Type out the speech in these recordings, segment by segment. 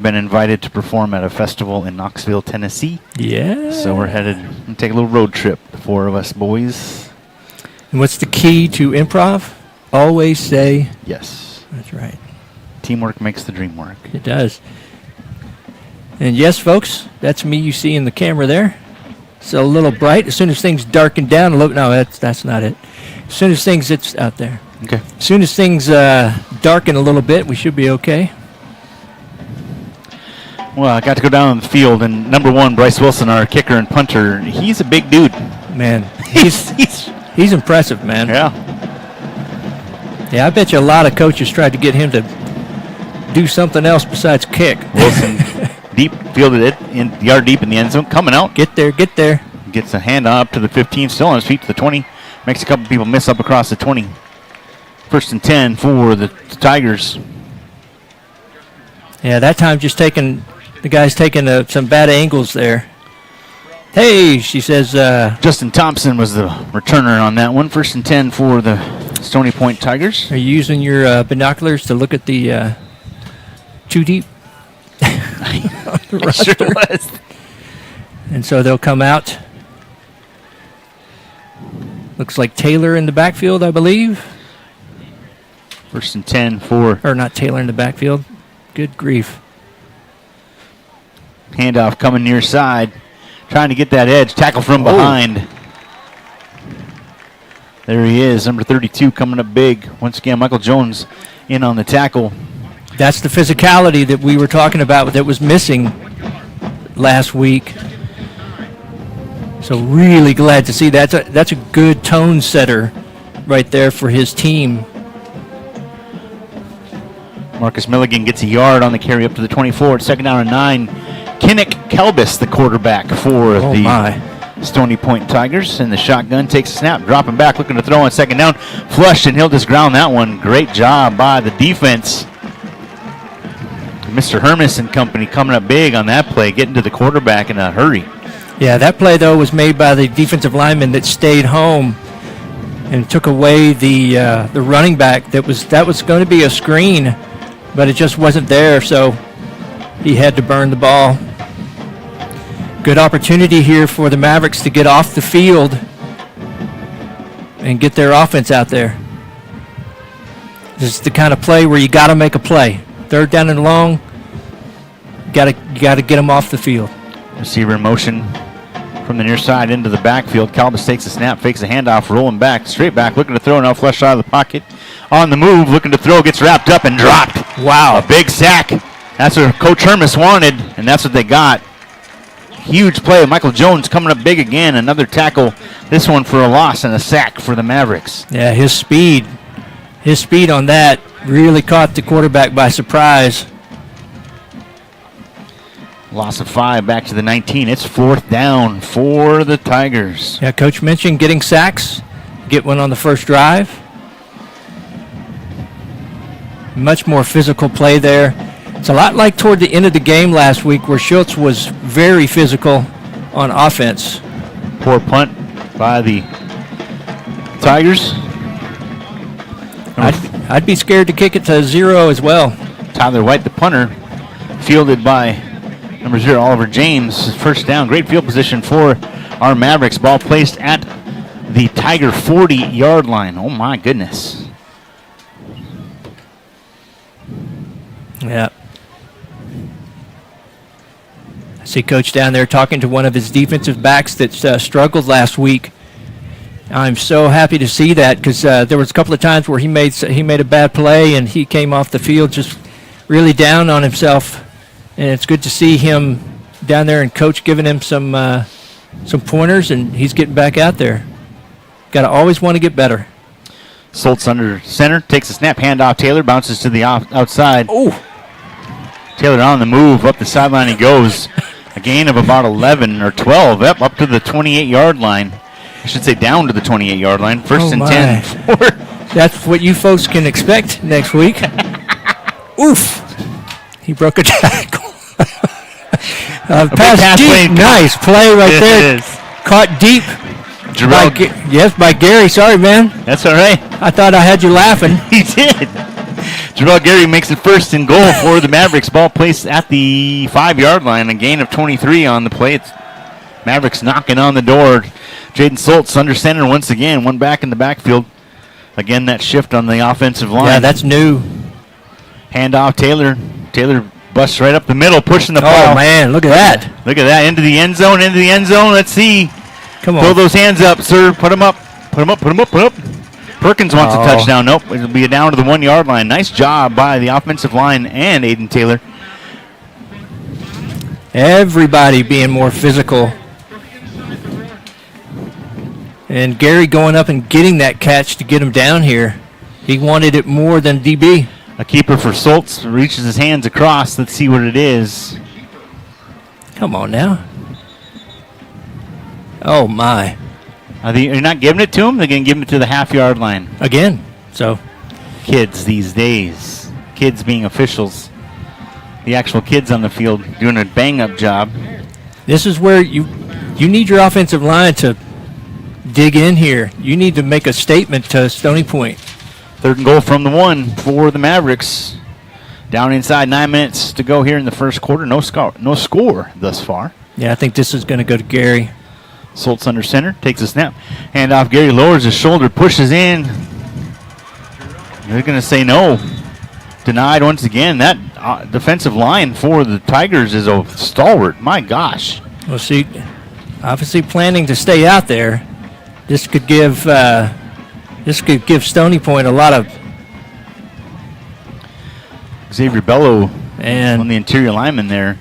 been invited to perform at a festival in Knoxville, Tennessee. Yeah. So we're headed and take a little road trip, the four of us boys. And what's the key to improv? Always say yes. That's right. Teamwork makes the dream work. It does. And yes, folks, that's me you see in the camera there. It's a little bright. As soon as things darken down a little, no, that's not it. As soon as things, it's out there. Okay. As soon as things darken a little bit, we should be okay. Well, I got to go down on the field, and number one, Bryce Wilson, our kicker and punter, he's a big dude. Man, he's impressive, man. Yeah. Yeah, I bet you a lot of coaches tried to get him to do something else besides kick. Wilson deep fielded it, yard deep in the end zone, coming out. Get there. Gets a hand up to the 15, still on his feet to the 20. Makes a couple people miss up across the 20. 1st and 10 for the Tigers. Yeah, that time the guy's taking some bad angles there. Hey, she says. Justin Thompson was the returner on that one. 1st and 10 for the Stony Point Tigers. Are you using your binoculars to look at the too deep? I sure was. And so they'll come out. Looks like Taylor in the backfield, I believe. 1st and 10 for... Or not Taylor in the backfield. Good grief. Handoff coming near side. Trying to get that edge. Tackle from behind. There he is, number 32, coming up big. Once again, Michael Jones in on the tackle. That's the physicality that we were talking about that was missing last week. So really glad to see that. That's a good tone setter right there for his team. Marcus Milligan gets a yard on the carry up to the 24. It's 2nd down and 9. Kinnick Kelbis, the quarterback for the Stony Point Tigers. And the shotgun takes a snap, dropping back, looking to throw on 2nd down. Flushed, and he'll just ground that one. Great job by the defense. Mr. Hermes and company coming up big on that play, getting to the quarterback in a hurry. Yeah, that play, though, was made by the defensive lineman that stayed home and took away the running back. That was going to be a screen, but it just wasn't there, so he had to burn the ball. Good opportunity here for the Mavericks to get off the field and get their offense out there. This is the kind of play where you got to make a play. 3rd down and long, you got to get them off the field. Receiver in motion from the near side into the backfield. Calbus takes a snap, fakes a handoff, rolling back, straight back, looking to throw, now flushed out of the pocket. On the move, looking to throw, gets wrapped up and dropped. Wow, a big sack. That's what Coach Hermes wanted, and that's what they got. Huge play. Michael Jones coming up big again. Another tackle, this one for a loss and a sack for the Mavericks. Yeah, his speed on that really caught the quarterback by surprise. Loss of 5 back to the 19. It's 4th down for the Tigers. Yeah, Coach mentioned getting sacks. Get one on the first drive. Much more physical play there. It's a lot like toward the end of the game last week where Schultz was very physical on offense. Poor punt by the Tigers. I'd be scared to kick it to 0 as well. Tyler White, the punter, fielded by number 0, Oliver James. 1st down. Great field position for our Mavericks. Ball placed at the Tiger 40-yard line. Oh, my goodness. Yeah. I see Coach down there talking to one of his defensive backs that struggled last week. I'm so happy to see that because there was a couple of times where he made a bad play and he came off the field just really down on himself. And it's good to see him down there and Coach giving him some pointers, and he's getting back out there. Got to always want to get better. Soltz under center, takes a snap, handoff. Taylor bounces to the outside. Oh, Taylor on the move, up the sideline he goes. A gain of about 11 or 12, up to the 28-yard line. I should say down to the 28-yard line. 1st and 10 for... That's what you folks can expect next week. Oof. He broke a tackle. Pass deep. Nice play right there. Is. Caught deep. By Gary. Sorry, man. That's all right. I thought I had you laughing. He did. Jarrell Gary makes it first and goal for the Mavericks. Ball placed at the 5-yard line. A gain of 23 on the play. It's Mavericks knocking on the door. Jaden Soltz under center once again. One back in the backfield. Again, that shift on the offensive line. Yeah, that's new. Handoff, Taylor. Taylor busts right up the middle, pushing the ball. Oh, man, look at that. Look at that. Into the end zone, into the end zone. Let's see. Come on. Throw those hands up, sir. Put them up. Put them up, put them up, put them up. Perkins wants a touchdown. Nope. It'll be down to the 1-yard line. Nice job by the offensive line and Aiden Taylor. Everybody being more physical. And Gary going up and getting that catch to get him down here. He wanted it more than DB. A keeper for Soltz reaches his hands across. Let's see what it is. Come on now. Oh, my. You're not giving it to him? They're going to give it to the half-yard line. Again. So, kids these days. Kids being officials. The actual kids on the field doing a bang-up job. This is where you need your offensive line to dig in here. You need to make a statement to Stony Point. 3rd and goal from the 1 for the Mavericks. Down inside, 9 minutes to go here in the first quarter. No score thus far. Yeah, I think this is going to go to Gary. Soltz under center, takes a snap. Hand off, Gary lowers his shoulder, pushes in. They're going to say no. Denied once again. That defensive line for the Tigers is a stalwart. My gosh. Well, see, obviously planning to stay out there. This could give Stony Point a lot of. Xavier Bello and on the interior lineman there.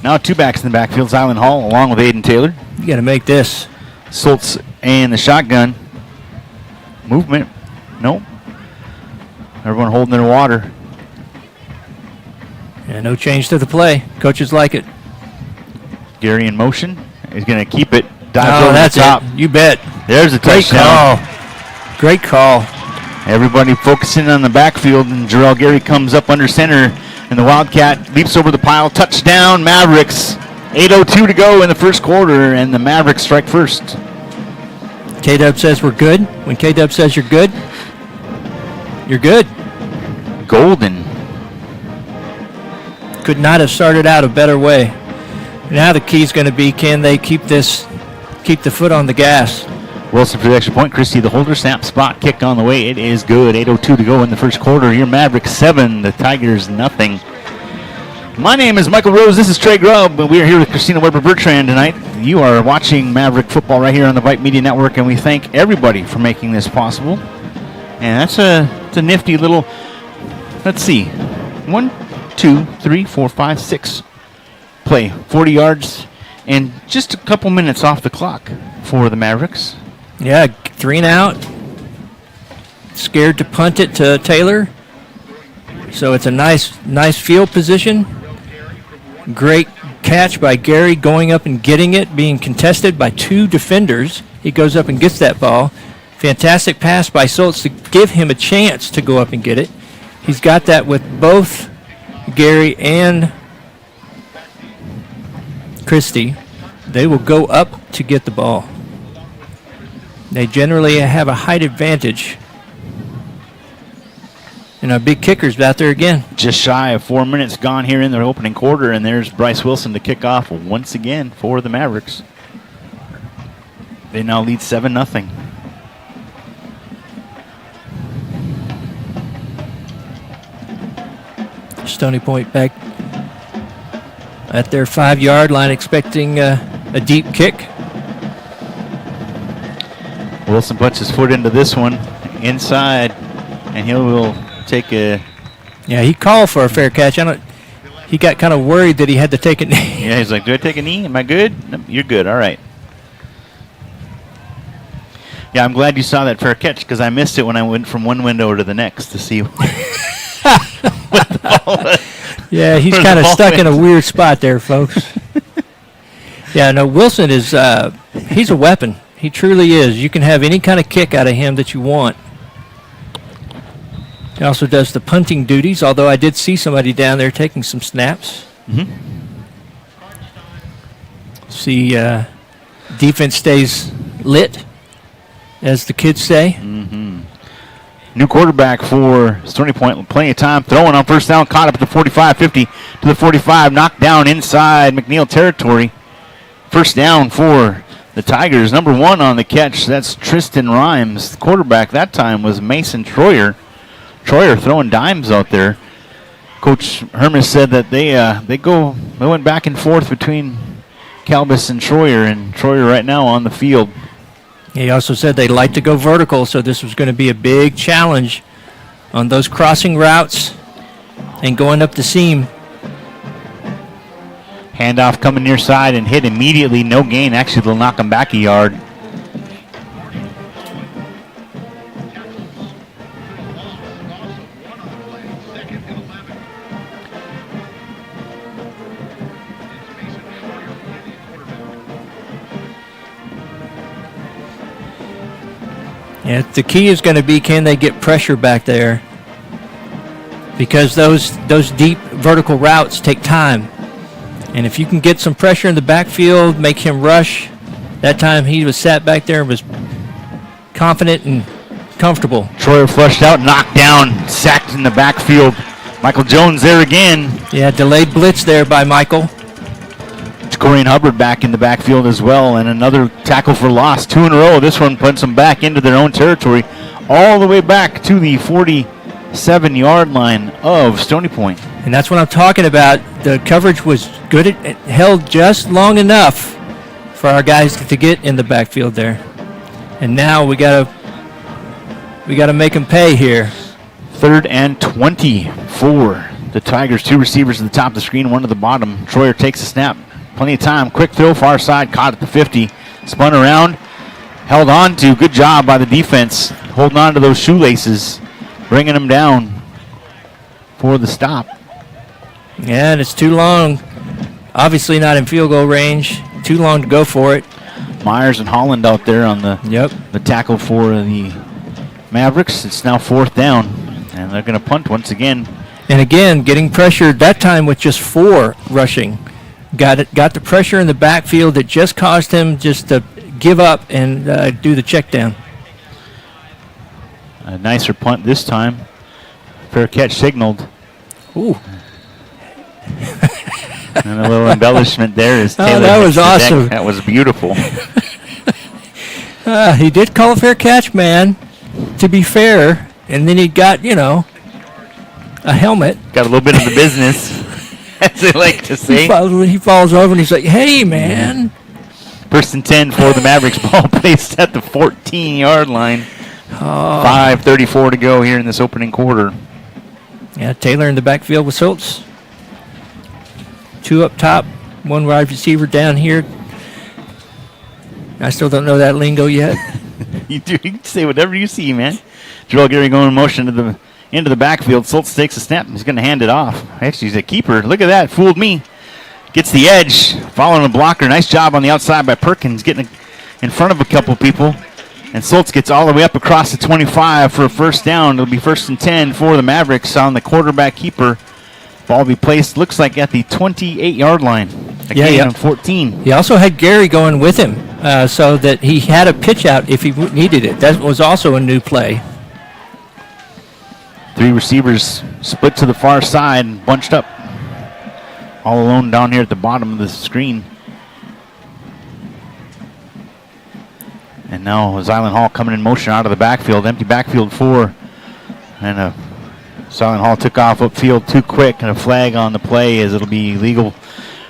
Now 2 backs in the backfield. Zylan Hall along with Aiden Taylor. You got to make this. Soltz and the shotgun. Movement. Nope. Everyone holding their water. Yeah, no change to the play. Coaches like it. Gary in motion. He's going to keep it. Dives over that's the top. it. You bet. There's a Great touchdown. call. Great call. Everybody focusing on the backfield, and Jarrell Gary comes up under center, and the Wildcat leaps over the pile. Touchdown, Mavericks. 8:02 to go in the first quarter, and the Mavericks strike first. K-Dub says we're good. When K-Dub says you're good, you're good. Golden. Could not have started out a better way. Now the key's going to be, can they keep the foot on the gas? Wilson for the extra point. Christie the holder. Snap, spot, kick on the way. It is good. 8:02 to go in the first quarter. Your Mavericks 7, the Tigers nothing. My name is Michael Rose. This is Trey Grubb. We are here with Christina Weber-Bertrand tonight. You are watching Maverick football right here on the Vype Media Network, and we thank everybody for making this possible. And that's a nifty little, let's see, 1, 2, 3, 4, 5, 6 play. 40 yards and just a couple minutes off the clock for the Mavericks. Yeah, 3 and out. Scared to punt it to Taylor. So it's a nice field position. Great catch by Gary going up and getting it, being contested by 2 defenders. He goes up and gets that ball. Fantastic pass by Soltz to give him a chance to go up and get it. He's got that with both Gary and Christie. They will go up to get the ball. They generally have a height advantage. And our big kicker's out there again. Just shy of 4 minutes gone here in the opening quarter, and there's Bryce Wilson to kick off once again for the Mavericks. They now lead 7-0. Stony Point back at their 5-yard line, expecting a deep kick. Wilson puts his foot into this one inside, and he will take a. Yeah, he called for a fair catch. He got kind of worried that he had to take a knee. Yeah, he's like, do I take a knee? Am I good? No, you're good. All right. Yeah, I'm glad you saw that fair catch because I missed it when I went from one window to the next to see what the ball was. Yeah, he's kind of stuck in a weird spot there, folks. Yeah, no, Wilson is he's a weapon. He truly is. You can have any kind of kick out of him that you want. He also does the punting duties, although I did see somebody down there taking some snaps. Mm-hmm. See, defense stays lit, as the kids say. Mm-hmm. New quarterback for Stony Point. Plenty of time. Throwing on first down. Caught up at the 45, 50 to the 45. Knocked down inside McNeil territory. First down for the Tigers. Number 1 on the catch. That's Tristan Rhymes. The quarterback that time was Mason Troyer. Troyer throwing dimes out there. Coach Hermes said that they went back and forth between Calbus and Troyer right now on the field. He also said they like to go vertical, so this was going to be a big challenge on those crossing routes and going up the seam. Handoff coming near side and hit immediately. No gain. Actually, they'll knock him back a yard. Yeah, the key is going to be, can they get pressure back there? Because those deep vertical routes take time. And if you can get some pressure in the backfield, make him rush. That time he was sat back there and was confident and comfortable. Troyer flushed out, knocked down, sacked in the backfield. Michael Jones there again. Yeah, delayed blitz there by Michael. Corian Hubbard back in the backfield as well, and another tackle for loss. 2 in a row. This one puts them back into their own territory, all the way back to the 47-yard line of Stony Point. And that's what I'm talking about. The coverage was good. It held just long enough for our guys to get in the backfield there. And now we gotta make them pay here. 3rd and 20 for the Tigers. 2 receivers at the top of the screen, 1 at the bottom. Troyer takes a snap. Plenty of time. Quick throw, far side, caught at the 50. Spun around, held on to. Good job by the defense, holding on to those shoelaces, bringing them down for the stop. Yeah, and it's too long. Obviously not in field goal range. Too long to go for it. Myers and Holland out there on the tackle for the Mavericks. It's now 4th down, and they're going to punt once again. And again, getting pressured that time with just 4 rushing. Got the pressure in the backfield that just caused him just to give up and do the check down. A nicer punt this time. Fair catch signaled. Ooh. And a little embellishment there is Taylor. That was awesome. That was beautiful. He did call a fair catch, man, to be fair. And then he got, a helmet. Got a little bit of the business. As they like to say. He falls over and he's like, hey, man. 1st and 10 for the Mavericks. Ball placed at the 14-yard line. 5:34 to go here in this opening quarter. Yeah, Taylor in the backfield with Schultz. 2 up top, 1 wide receiver down here. I still don't know that lingo yet. You can say whatever you see, man. Joel Gary going in motion into the backfield. Schultz takes a snap. He's going to hand it off. Actually, he's a keeper. Look at that. Fooled me. Gets the edge. Following the blocker. Nice job on the outside by Perkins. Getting in front of a couple people. And Schultz gets all the way up across the 25 for a first down. It'll be 1st and 10 for the Mavericks on the quarterback keeper. Ball will be placed, looks like, at the 28-yard line. Again, 14. He also had Gary going with him so that he had a pitch out if he needed it. That was also a new play. 3 receivers split to the far side and bunched up. All alone down here at the bottom of the screen. And now Zylan Hall coming in motion out of the backfield. Empty backfield 4. And Zylan Hall took off upfield too quick, and a flag on the play as it'll be legal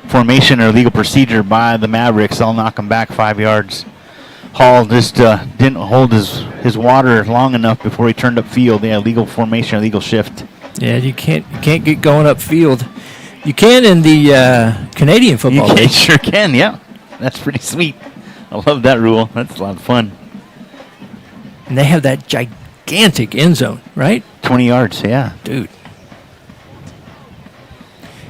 formation or legal procedure by the Mavericks. They'll knock him back 5 yards. Hall just didn't hold his water long enough before he turned upfield. Yeah, legal formation, legal shift. Yeah, you can't get going upfield. You can in the Canadian football league. You sure can, yeah. That's pretty sweet. I love that rule. That's a lot of fun. And they have that gigantic end zone, right? 20 yards, yeah. Dude.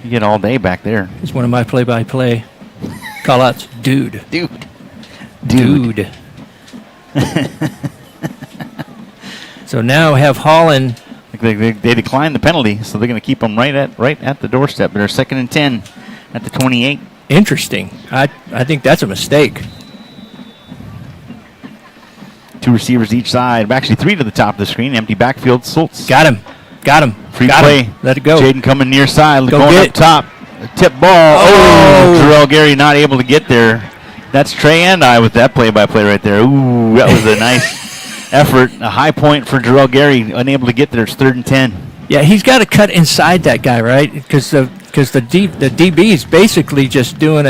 You get all day back there. It's one of my play-by-play call-outs. Dude. So now have Holland. They declined the penalty, so they're going to keep them right at the doorstep. They're 2nd and 10 at the 28. Interesting. I think that's a mistake. 2 receivers each side. Actually, 3 to the top of the screen. Empty backfield. Schultz. Got him. Free Got play. him. Let it go. Jaden coming near side. Go going get up top. Tip ball. Oh. Jarrell Gary not able to get there. That's Trey and I with that play-by-play right there. Ooh, that was a nice effort. A high point for Jarrell Gary. Unable to get there. It's 3rd and 10. Yeah, he's got to cut inside that guy, right? Because the DB is basically just doing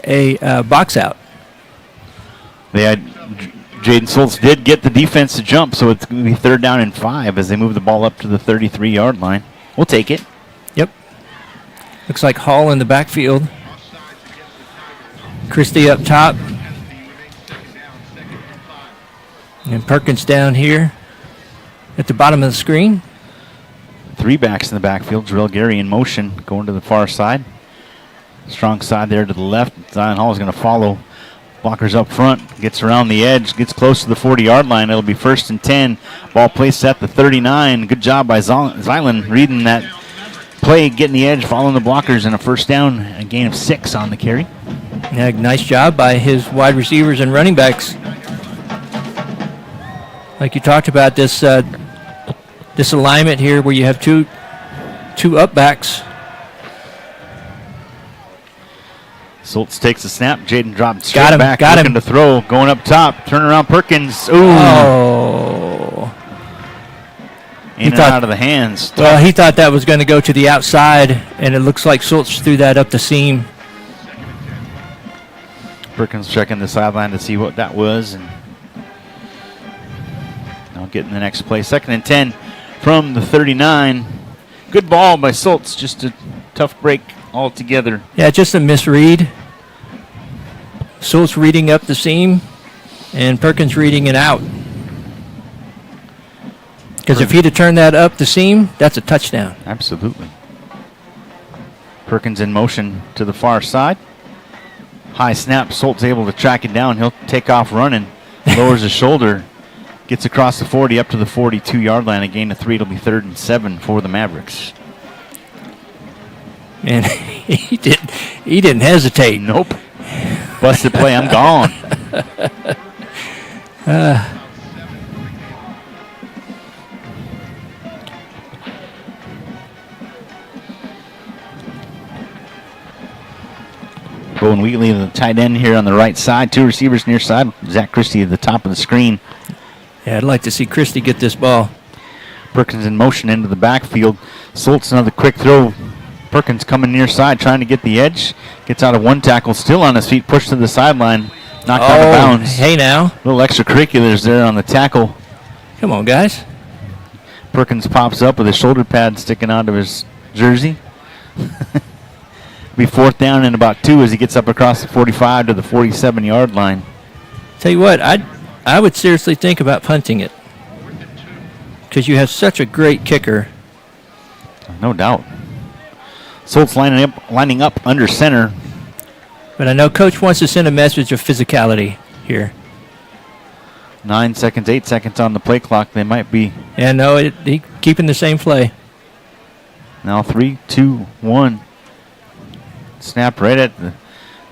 a box out. They had Jaden Schultz did get the defense to jump, so it's going to be 3rd down and 5 as they move the ball up to the 33-yard line. We'll take it. Yep. Looks like Hall in the backfield. Christie up top. And Perkins down here at the bottom of the screen. 3 backs in the backfield. Jarrell Gary in motion, going to the far side. Strong side there to the left. Zion Hall is going to follow. Blockers up front. Gets around the edge. Gets close to the 40-yard line. It'll be 1st and 10. Ball placed at the 39. Good job by Zylan reading that play, getting the edge, following the blockers, and a 1st down. A gain of 6 on the carry. Yeah, nice job by his wide receivers and running backs. Like you talked about, this alignment here where you have two up backs. Schultz takes the snap. Jaden dropped straight back. Got him. Looking to throw. Going up top. Turn around Perkins. Ooh. Oh. In and out of the hands. Well, he thought that was going to go to the outside, and it looks like Schultz threw that up the seam. Perkins checking the sideline to see what that was. And now getting the next play. 2nd and 10 from the 39. Good ball by Schultz. Just a tough break altogether. Yeah, just a misread. Schultz reading up the seam, and Perkins reading it out. Because if he'd have turned that up the seam, that's a touchdown. Absolutely. Perkins in motion to the far side. High snap. Schultz able to track it down. He'll take off running. Lowers his shoulder. Gets across the 40 up to the 42-yard line. A gain of 3. It'll be 3rd and 7 for the Mavericks. And he didn't hesitate. Nope. Busted play. I'm gone. Bowen Wheatley, the tight end here on the right side. 2 receivers near side. Zach Christie at the top of the screen. Yeah, I'd like to see Christie get this ball. Perkins in motion into the backfield. Schultz another quick throw. Perkins coming near side, trying to get the edge. Gets out of 1 tackle, still on his feet, pushed to the sideline, knocked out of bounds. Hey now. Little extracurriculars there on the tackle. Come on, guys. Perkins pops up with his shoulder pad sticking out of his jersey. Be 4th down and about 2 as he gets up across the 45 to the 47-yard line. Tell you what, I would seriously think about punting it. Because you have such a great kicker. No doubt. Schultz lining up under center. But I know Coach wants to send a message of physicality here. 9 seconds, 8 seconds on the play clock. They might be. Yeah, no, he keeping the same play. Now 3, 2, 1. Snap right at the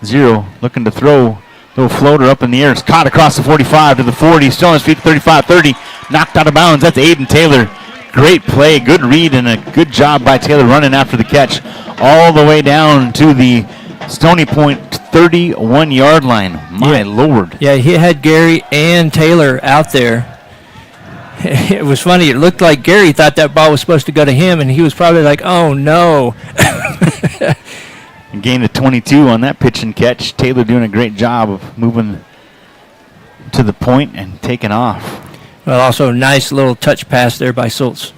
0. Looking to throw. Little floater up in the air. It's caught across the 45 to the 40. Still on his feet, 35, 30. Knocked out of bounds. That's Aiden Taylor. Great play, good read, and a good job by Taylor running after the catch all the way down to the Stony Point 31-yard line. My Lord. Yeah, he had Gary and Taylor out there. It was funny. It looked like Gary thought that ball was supposed to go to him, and he was probably like, oh, no. And gained a 22 on that pitch and catch. Taylor doing a great job of moving to the point and taking off. Well, also nice little touch pass there by Schultz.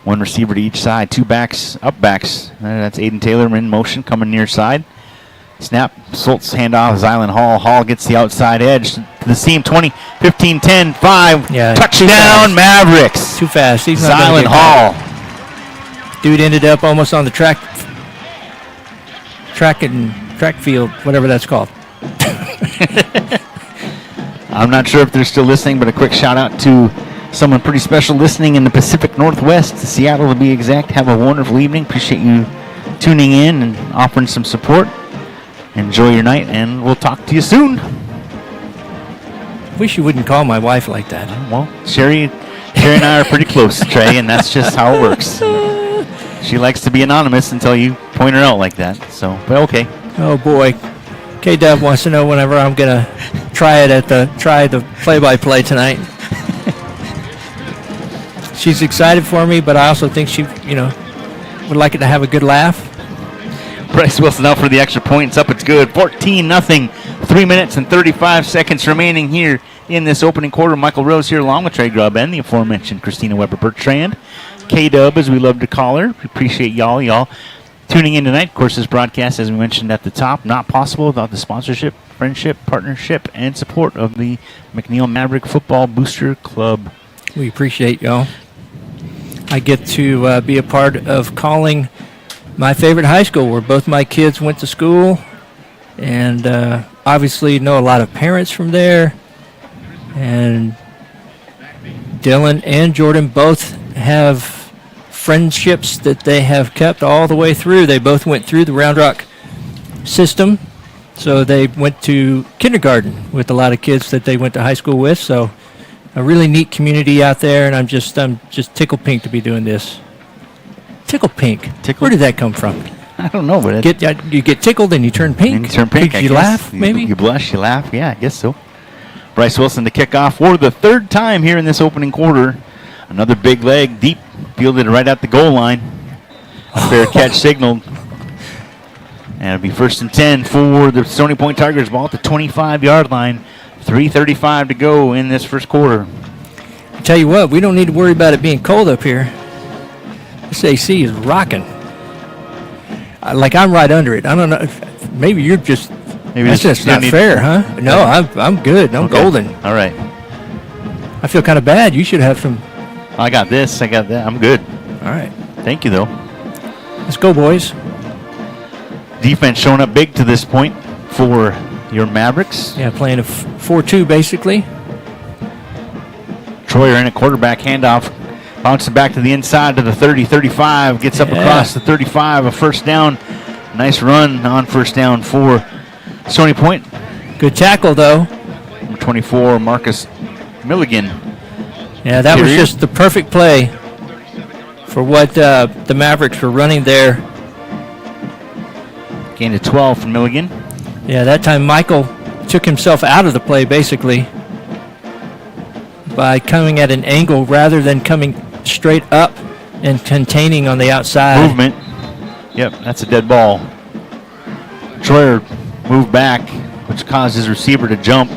1 receiver to each side, 2 backs, up backs. That's Aiden Taylor in motion, coming near side. Snap, Schultz handoff, Zylan Hall. Hall gets the outside edge to the seam, 20, 15, 10, 5. Yeah, touchdown Mavericks. Too fast. He's not Zylan Hall. Dude ended up almost on the track field, whatever that's called. I'm not sure if they're still listening, but a quick shout out to someone pretty special listening in the Pacific Northwest, Seattle to be exact. Have a wonderful evening. Appreciate you tuning in and offering some support. enjoy your night, and we'll talk to you soon. Wish you wouldn't call my wife like that. Well, Sherry and I are pretty close, Trey, and that's just how it works. She likes to be anonymous until you point her out like that. So, but okay. Oh boy, K-Dub wants to know whenever I'm gonna try the play-by-play tonight. She's excited for me, but I also think she, would like it to have a good laugh. Bryce Wilson out for the extra point. It's up. It's good. 14-0. 3 minutes and 35 seconds remaining here in this opening quarter. Michael Rose here along with Trey Grubb and the aforementioned Christina Weber-Bertrand. K-Dub, as we love to call her. We appreciate y'all tuning in tonight. Of course, this broadcast, as we mentioned at the top, not possible without the sponsorship, friendship, partnership, and support of the McNeil Maverick Football Booster Club. We appreciate y'all. I get to be a part of calling my favorite high school where both my kids went to school, and obviously know a lot of parents from there. And Dylan and Jordan both have friendships that they have kept all the way through. They both went through the Round Rock system, so they went to kindergarten with a lot of kids that they went to high school with. So a really neat community out there, and I'm just tickle pink to be doing this. Tickle pink. Where did that come from? I don't know, but you get tickled and you turn pink. And you turn pink. You laugh, maybe. You blush, you laugh. Yeah, I guess so. Bryce Wilson to kick off for the third time here in this opening quarter. Another big leg, deep, fielded right at the goal line. A fair catch signaled. And it'll be 1st and 10 for the Stony Point Tigers. Ball at the 25-yard line. 3:35 to go in this first quarter. I tell you what, we don't need to worry about it being cold up here. This AC is rocking. Like I'm right under it. I don't know. Maybe you're just. Maybe that's just not fair, huh? No, I'm good. I'm golden. All right. I feel kind of bad. You should have some. I got this. I got that. I'm good. All right. Thank you, though. Let's go, boys. Defense showing up big to this point for your Mavericks. Yeah, playing a 4-2 basically. Troyer in a quarterback handoff. Bouncing back to the inside to the 30-35. Gets up across the 35. A first down. Nice run on first down for Stony Point. Good tackle, though. Number 24, Marcus Milligan. Yeah, that was just the perfect play for what the Mavericks were running there. Gain of 12 from Milligan. Yeah, that time Michael took himself out of the play, basically, by coming at an angle rather than coming straight up and containing on the outside. Movement. Yep, that's a dead ball. Troyer moved back, which caused his receiver to jump.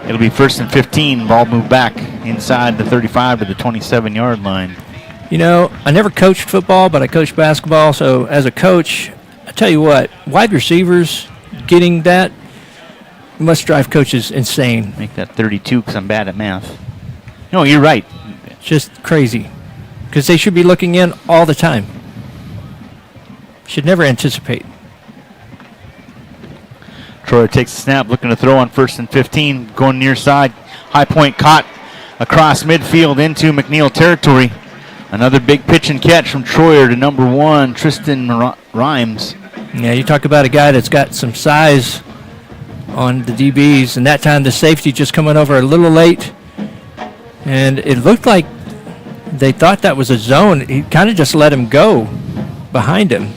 It'll be 1st and 15. Ball moved back inside the 35 to the 27-yard line. You know, I never coached football, but I coached basketball. So as a coach, I tell you what, wide receivers getting that must drive coaches insane. Make that 32 because I'm bad at math. No, you're right. Just crazy. Because they should be looking in all the time. Should never anticipate. Troyer takes the snap, looking to throw on 1st and 15, going near side. High point caught across midfield into McNeil territory. Another big pitch and catch from Troyer to number 1, Tristan Rhymes. Yeah, you talk about a guy that's got some size on the DBs, and that time the safety just coming over a little late. And it looked like they thought that was a zone. He kind of just let him go behind him.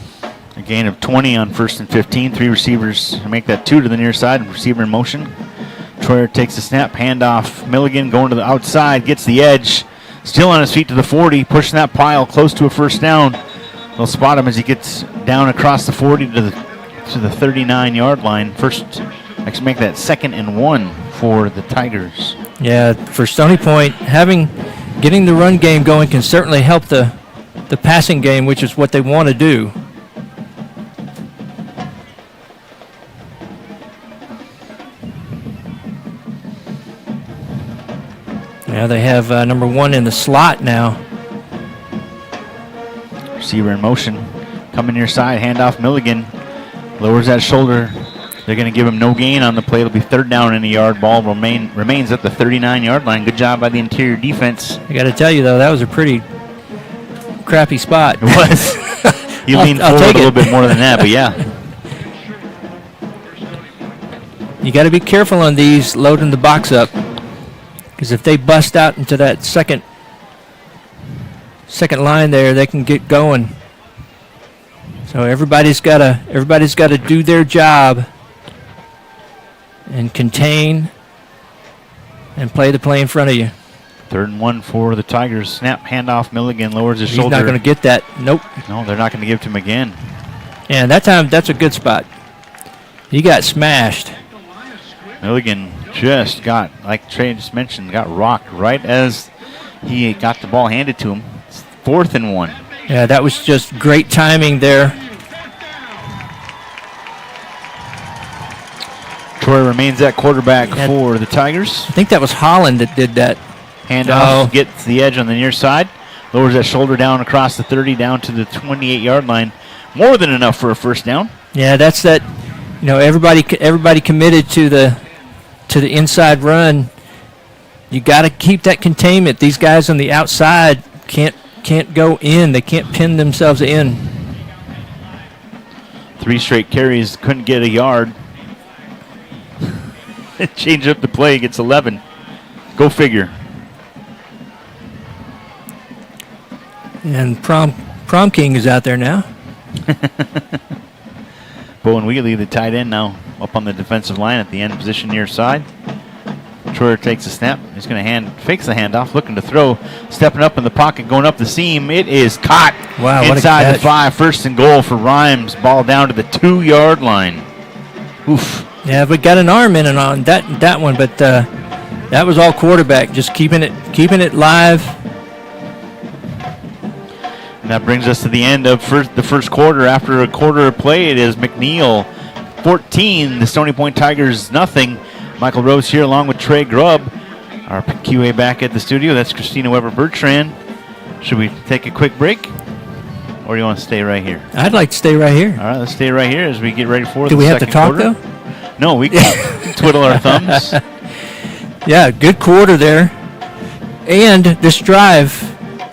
A gain of 20 on 1st and 15. 3 receivers make that 2 to the near side. Receiver in motion. Troyer takes the snap. Handoff. Milligan going to the outside. Gets the edge. Still on his feet to the 40. Pushing that pile close to a first down. They'll spot him as he gets down across the 40 to the 39-yard line. Let's make that 2nd and 1 for the Tigers. Yeah, for Stony Point, getting the run game going can certainly help the passing game, which is what they want to do. Yeah, they have number 1 in the slot now. Receiver in motion. Coming near side, handoff Milligan. Lowers that shoulder. They're going to give him no gain on the play. It'll be 3rd down and a yard. Ball remains at the 39-yard line. Good job by the interior defense. I got to tell you, though, that was a pretty crappy spot. It was. You leaned forward a little bit more than that, but yeah. you got to be careful on these loading the box up, because if they bust out into that second line there, they can get going. So everybody's got to do their job and contain and play the play in front of you. 3rd and 1 for the Tigers. Snap, handoff. Milligan lowers his shoulder. He's not going to get that. Nope. No, they're not going to give it to him again. And that time, that's a good spot. He got smashed. Milligan just got, like Trey just mentioned, got rocked right as he got the ball handed to him. It's 4th and 1. Yeah, that was just great timing there. Troy remains at quarterback for the Tigers. I think that was Holland that did that. Handoff, gets the edge on the near side. Lowers that shoulder down across the 30 down to the 28-yard line. More than enough for a first down. Yeah, that's that. You know, everybody committed to the inside run. You got to keep that containment. These guys on the outside can't go in. They can't pin themselves in. 3 straight carries, couldn't get a yard. Change up the play, gets 11. Go figure. And Prom King is out there now. Bowen Wheatley, the tight end, now up on the defensive line at the end position near side. Troyer takes a snap. He's going to fakes the handoff, looking to throw, stepping up in the pocket, going up the seam. It is caught inside the 5. 1st and goal for Rhymes. Ball down to the 2-yard line. Oof. Yeah, we got an arm in and on that one, but that was all quarterback, just keeping it live. And that brings us to the end of the first quarter. After a quarter of play, it is McNeil 14, the Stony Point Tigers nothing. Michael Rose here along with Trey Grubb, our QA back at the studio. That's Christina Weber-Bertrand. Should we take a quick break? Or do you want to stay right here? I'd like to stay right here. All right, let's stay right here as we get ready for the second quarter. Do we have to talk, quarter. Though? No, we can twiddle our thumbs. Yeah, good quarter there. And this drive,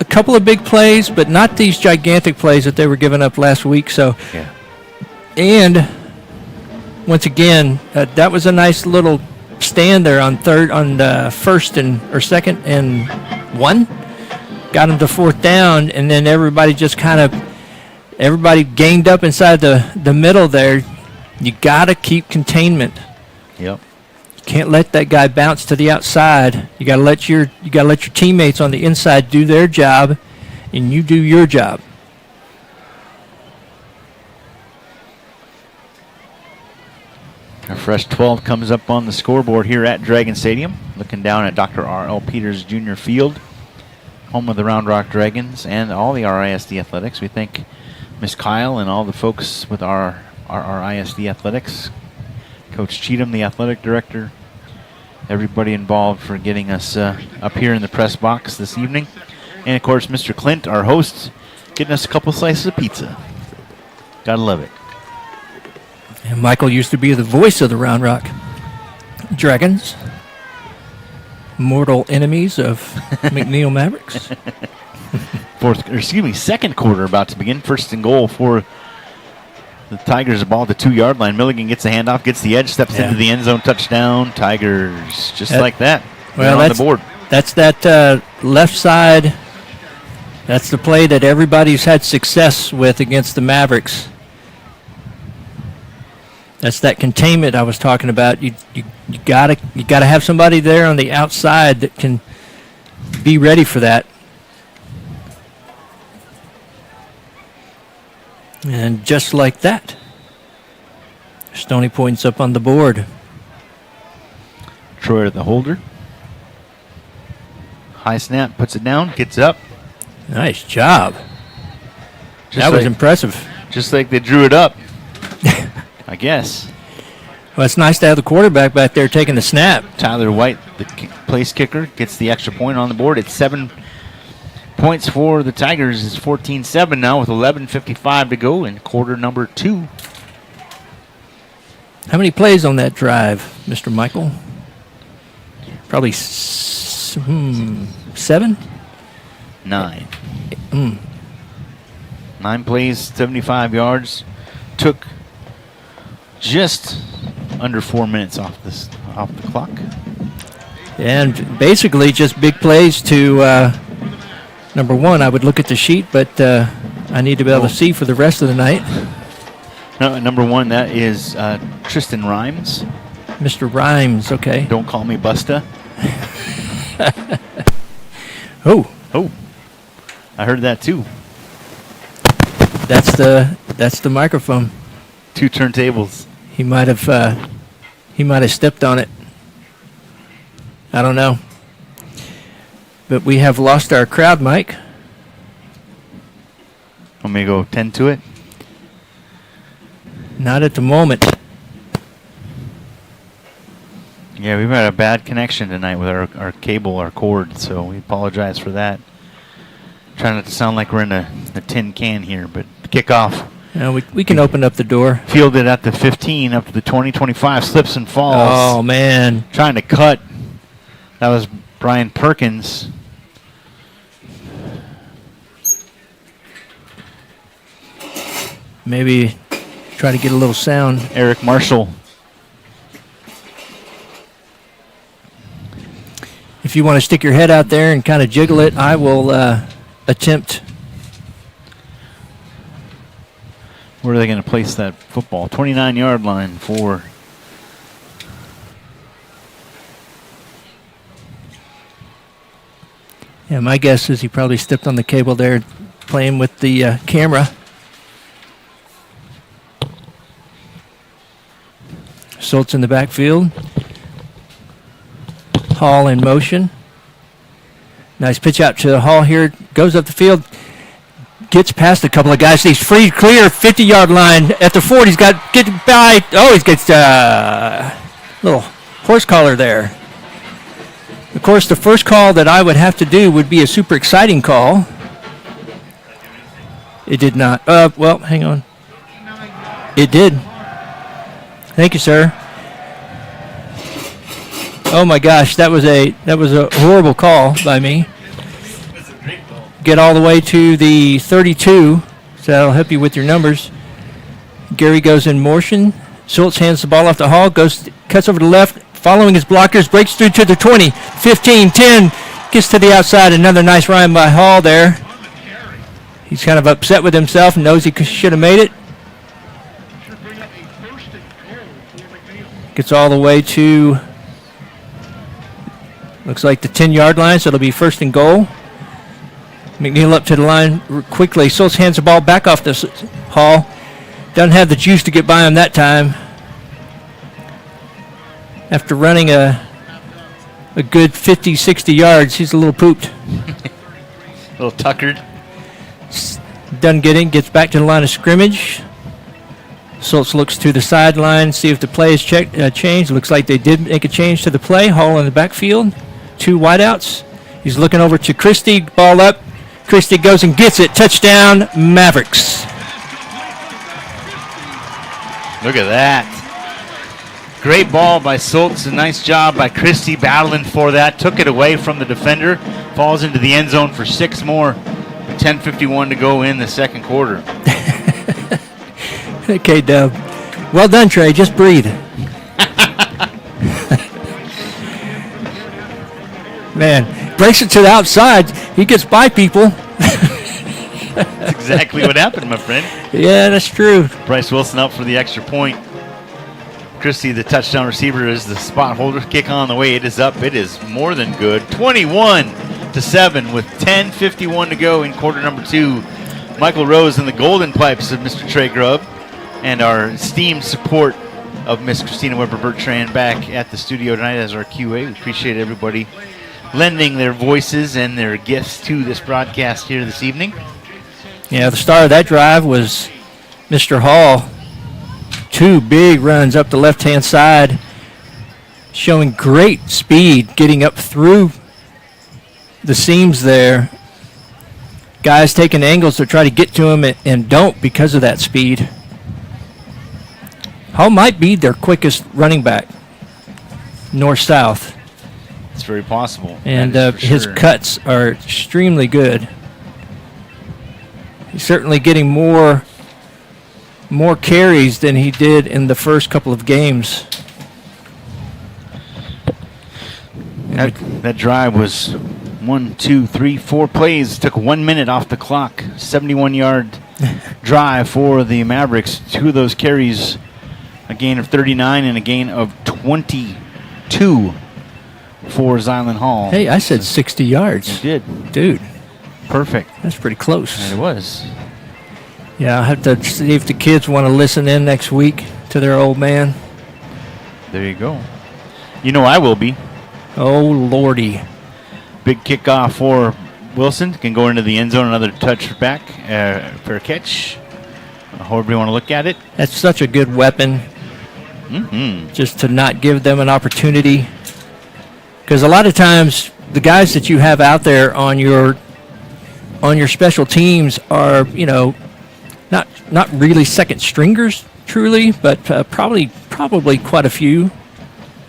a couple of big plays, but not these gigantic plays that they were giving up last week. So, yeah. And once again, that was a nice little stand there on 2nd and 1. Got them to 4th down, and then everybody ganged up inside the middle there. You got to keep containment. Yep. You can't let that guy bounce to the outside. You got to let your teammates on the inside do their job, and you do your job. A fresh 12 comes up on the scoreboard here at Dragon Stadium. Looking down at Dr. R.L. Peters Jr. Field, home of the Round Rock Dragons and all the RISD athletics. We thank Miss Kyle and all the folks with our RISD athletics. Coach Cheatham, the athletic director, everybody involved for getting us up here in the press box this evening. And, of course, Mr. Clint, our host, getting us a couple slices of pizza. Gotta love it. And Michael used to be the voice of the Round Rock Dragons, mortal enemies of McNeil Mavericks. Second quarter about to begin. 1st and goal for the Tigers. The ball at the 2-yard line. Milligan gets the handoff, gets the edge, steps into the end zone, touchdown. Tigers, just like that. Well, on the board. That's that left side. That's the play that everybody's had success with against the Mavericks. That's that containment I was talking about. You gotta have somebody there on the outside that can be ready for that. And just like that, Stony Point's up on the board. Troy at the holder. High snap, puts it down, gets up. Nice job. That was impressive. Just like they drew it up. I guess. Well, it's nice to have the quarterback back there taking the snap. Tyler White, the place kicker, gets the extra point on the board. It's 7 points for the Tigers. It's 14-7 now with 11:55 to go in quarter number 2. How many plays on that drive, Mr. Michael? Probably 7? 9. 9 plays, 75 yards. Took just under 4 minutes off the clock. And basically just big plays to number one. I would look at the sheet, but I need to be able to see for the rest of the night. No, number one, that is Tristan Rhymes. Mr. Rhymes, okay. Don't call me Busta. Oh, I heard that too. that's the microphone. 2 turntables. He might have stepped on it. I don't know. But we have lost our crowd, Mike. Want me to go tend to it? Not at the moment. Yeah, we've had a bad connection tonight with our cable, our cord, so we apologize for that. Trying not to sound like we're in a tin can here, but kickoff. We can open up the door. Fielded at the 15 up to the 20, 25, slips and falls. Oh, man. Trying to cut. That was Brian Perkins. Maybe try to get a little sound. Eric Marshall. If you want to stick your head out there and kind of jiggle it, I will attempt. Where are they going to place that football? 29-yard line for... Yeah, my guess is he probably stepped on the cable there playing with the camera. Schultz in the backfield. Hall in motion. Nice pitch out to Hall here. Goes up the field. Gets past a couple of guys. He's free, clear, 50-yard line. At the 40, he's got get by. Oh, he gets a little horse collar there. Of course, the first call that I would have to do would be a super exciting call. It did not. Well, hang on. It did. Thank you, sir. Oh my gosh, that was a horrible call by me. Get all the way to the 32, so that'll help you with your numbers. Gary goes in motion. Schultz hands the ball off to Hall, cuts over to the left, following his blockers, breaks through to the 20, 15, 10, gets to the outside. Another nice run by Hall there. He's kind of upset with himself and knows he should have made it. Gets all the way to, looks like the 10-yard line, so it'll be first and goal. McNeil up to the line quickly. Schultz hands the ball back off to Hall. Doesn't have the juice to get by him that time. After running a good 50, 60 yards, he's a little pooped. A little tuckered. Doesn't get in, gets back to the line of scrimmage. Schultz looks to the sideline, see if the play is changed. Looks like they did make a change to the play. Hall in the backfield. 2 wideouts. He's looking over to Christie. Ball up. Christie goes and gets it. Touchdown, Mavericks. Look at that. Great ball by Schultz. A nice job by Christie battling for that. Took it away from the defender. Falls into the end zone for 6 more. 10:51 to go in the second quarter. Okay, Dub. Well done, Trey. Just breathe. Man, breaks it to the outside. He gets by people. That's exactly what happened, my friend. Yeah, that's true. Bryce Wilson up for the extra point. Christie, the touchdown receiver, is the spot holder. Kick on the way. It is up. It is more than good. 21-7 with 10:51 to go in quarter number 2. Michael Rose and the golden pipes of Mr. Trey Grubb and our esteemed support of Miss Christina Weber-Bertrand back at the studio tonight as our QA. We appreciate everybody lending their voices and their gifts to this broadcast here this evening. Yeah, the star of that drive was Mr. Hall. 2 big runs up the left-hand side, showing great speed, getting up through the seams there. Guys taking angles to try to get to him and don't because of that speed. Hall might be their quickest running back, north-south. It's very possible. And his cuts are extremely good. He's certainly getting more carries than he did in the first couple of games. That drive was 1, 2, 3, 4 plays. Took 1 minute off the clock. 71-yard drive for the Mavericks. 2 of those carries, a gain of 39 and a gain of 22 for Zylan Hall. Hey, I said 60 yards. You did. Dude. Perfect. That's pretty close. And it was. Yeah, I'll have to see if the kids want to listen in next week to their old man. There you go. You know I will be. Oh, Lordy. Big kickoff for Wilson. Can go into the end zone. Another touchback for a catch. However you want to look at it. That's such a good weapon. Just to not give them an opportunity. Because a lot of times the guys that you have out there on your special teams are, not really second stringers truly, but probably quite a few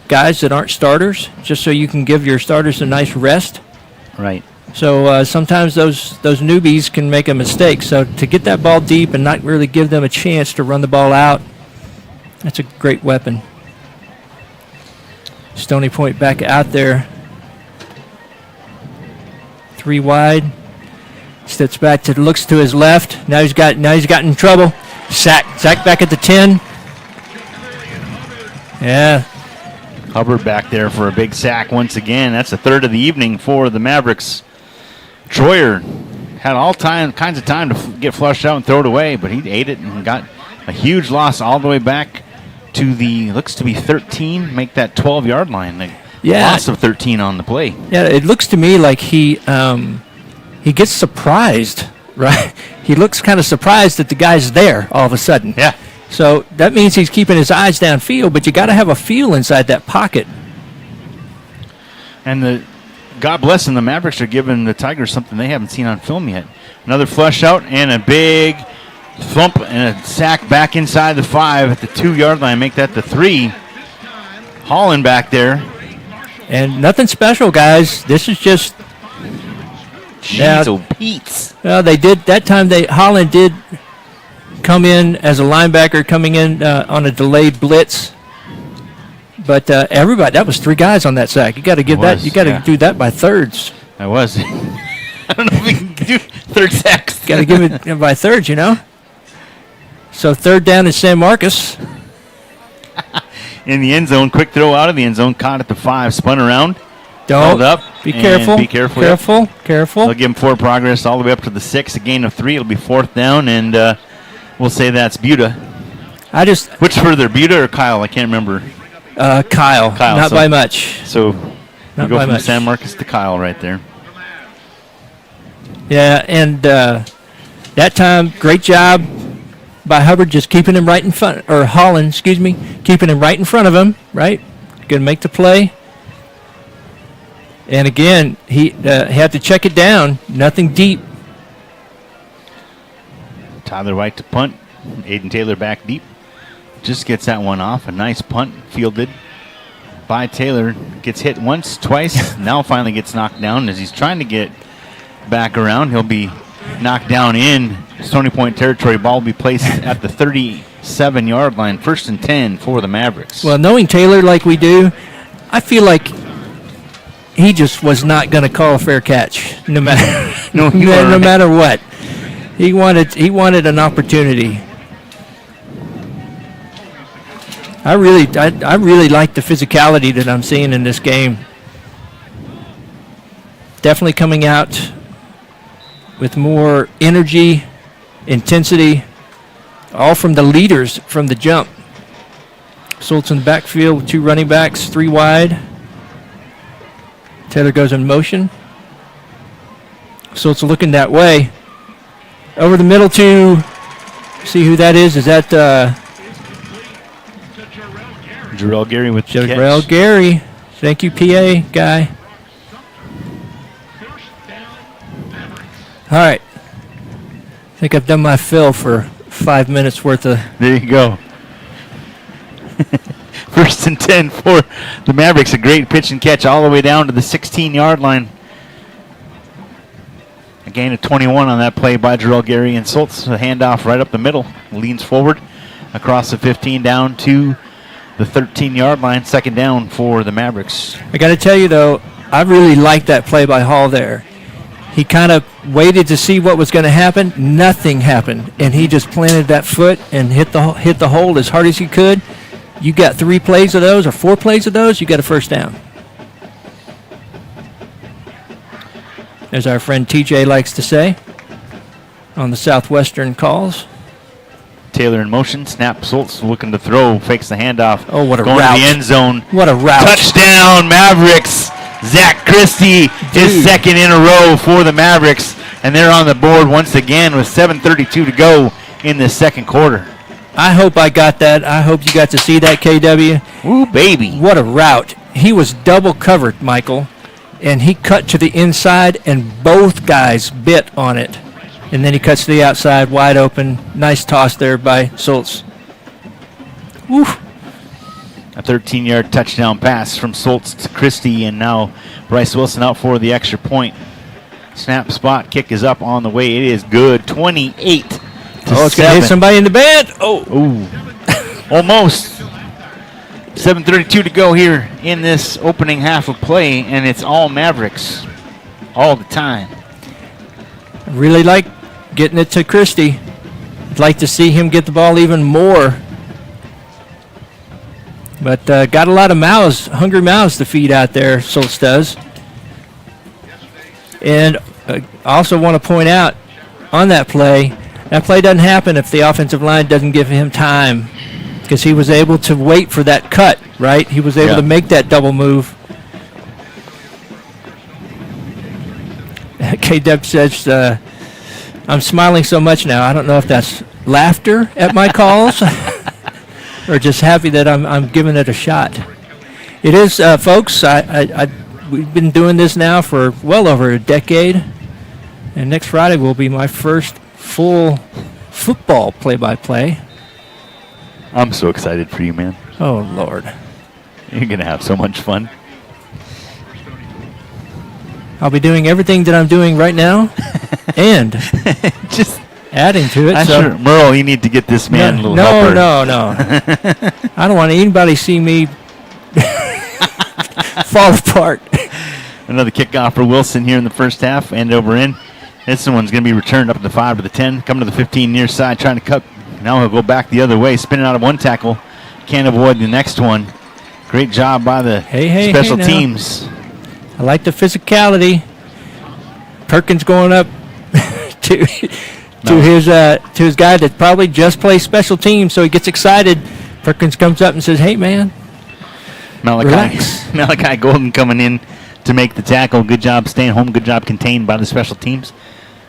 guys that aren't starters, just so you can give your starters a nice rest. Right. So sometimes those newbies can make a mistake. So to get that ball deep and not really give them a chance to run the ball out, that's a great weapon. Stony Point back out there. 3 wide. Steps back looks to his left. Now he's got in trouble. Sack back at the 10. Yeah. Hubbard back there for a big sack once again. That's the third of the evening for the Mavericks. Troyer had kinds of time to get flushed out and throw it away, but he ate it and got a huge loss all the way back to looks to be 13, make that 12-yard line. Loss of 13 on the play. Yeah, it looks to me like he gets surprised, right? He looks kind of surprised that the guy's there all of a sudden. Yeah. So that means he's keeping his eyes downfield, but you got to have a feel inside that pocket. And God bless them, the Mavericks are giving the Tigers something they haven't seen on film yet. Another flush out and a big thump and a sack back inside the 5 at the 2-yard line. Make that the 3. Holland back there. And nothing special, guys. This is just... Jeez, Pete's. Well, they did that time. Holland did come in as a linebacker, coming in on a delayed blitz. But everybody, that was 3 guys on that sack. You got to give that. You got to do that by thirds. That was. I don't know if we can do third sacks. Got to give it by thirds, So 3rd down is San Marcos. In the end zone, quick throw out of the end zone, caught at the 5, spun around. Don't. Held up. Be careful. Be careful. Careful. They'll give him forward progress all the way up to the 6, a gain of 3. It'll be 4th down, and we'll say that's Buda. Which further, Buda or Kyle? I can't remember. Kyle. Not by much. So we go from San Marcos to Kyle right there. Yeah, and that time, great job by Hubbard, just keeping him right in front, or Holland, keeping him right in front of him, right? Going to make the play. And again, he had to check it down. Nothing deep. Tyler White to punt. Aiden Taylor back deep. Just gets that one off. A nice punt fielded by Taylor. Gets hit once, twice. Now finally gets knocked down. As he's trying to get back around, he'll be knocked down in Stony Point territory. Ball will be placed at the 37-yard line. 1st and 10 for the Mavericks. Well, knowing Taylor like we do, I feel like he just was not going to call a fair catch, no matter no matter what. He wanted an opportunity. I really like the physicality that I'm seeing in this game. Definitely coming out with more energy, intensity, all from the leaders from the jump. Soltz in the backfield with 2 running backs, 3 wide. Taylor goes in motion. Soltz looking that way. Over the middle to see who that is. Is that Jarrell Gary with the Jarrell Gary. Thank you, PA guy. All right. I think I've done my fill for 5 minutes worth of. There you go. 1st and 10 for the Mavericks. A great pitch and catch all the way down to the 16-yard line. A gain of 21 on that play by Jarrell Gary. And Soltz, a handoff right up the middle. Leans forward across the 15 down to the 13-yard line. 2nd down for the Mavericks. I got to tell you, though, I really liked that play by Hall there. He kind of waited to see what was going to happen. Nothing happened, and he just planted that foot and hit the hole as hard as he could. You got 3 plays of those or 4 plays of those, you got a first down. As our friend TJ likes to say on the Southwestern calls. Taylor in motion, snap, Schultz looking to throw, fakes the handoff. Oh, what a going route. to the end zone. What a route. Touchdown, Mavericks. Zach Christie, his second in a row for the Mavericks, and they're on the board once again with 7:32 to go in the second quarter. I hope I got that. I hope you got to see that, KW. Ooh, baby. What a route. He was double covered, Michael, and he cut to the inside, and both guys bit on it. And then he cuts to the outside, wide open. Nice toss there by Schultz. Woo. A 13-yard touchdown pass from Schultz to Christie, and now Bryce Wilson out for the extra point. Snap, spot, kick is up on the way. It is good. 28 to 7. It's going to hit somebody in the band. Oh. Ooh. Almost. 7:32 to go here in this opening half of play, and it's all Mavericks all the time. I really like getting it to Christie. I'd like to see him get the ball even more. But got a lot of hungry mouths to feed out there, Schultz does. And I also want to point out on that play doesn't happen if the offensive line doesn't give him time, because he was able to wait for that cut, right? He was able to make that double move. K-Dub says, I'm smiling so much now, I don't know if that's laughter at my calls or just happy that I'm giving it a shot. It is, folks, we've been doing this now for well over a decade, and next Friday will be my first full football play-by-play. I'm so excited for you, man. Oh, Lord. You're going to have so much fun. I'll be doing everything that I'm doing right now and just adding to it. Sure. Merle, you need to get this man a little helper. No. I don't want anybody to see me fall apart. Another kickoff for Wilson here in the first half. End over in. This one's going to be returned up to the 5 to the 10. Coming to the 15 near side, trying to cut. Now he'll go back the other way, spinning out of one tackle. Can't avoid the next one. Great job by the special teams. I like the physicality. Perkins going up to his guy that probably just plays special teams, so he gets excited. Perkins comes up and says, "Hey, man, relax." Malachi Golden coming in to make the tackle. Good job staying home. Good job contained by the special teams.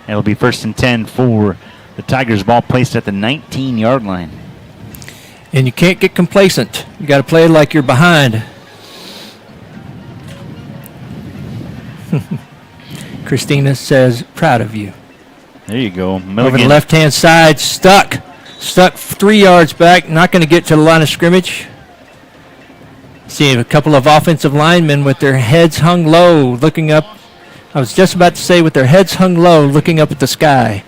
And it'll be 1st and 10 for the Tigers. Ball placed at the 19-yard line. And you can't get complacent. You got to play like you're behind. Christina says, proud of you. There you go. Milligan. Over the left-hand side, stuck 3 yards back, not going to get to the line of scrimmage. See a couple of offensive linemen with their heads hung low, looking up. I was just about to say with their heads hung low, looking up at the sky.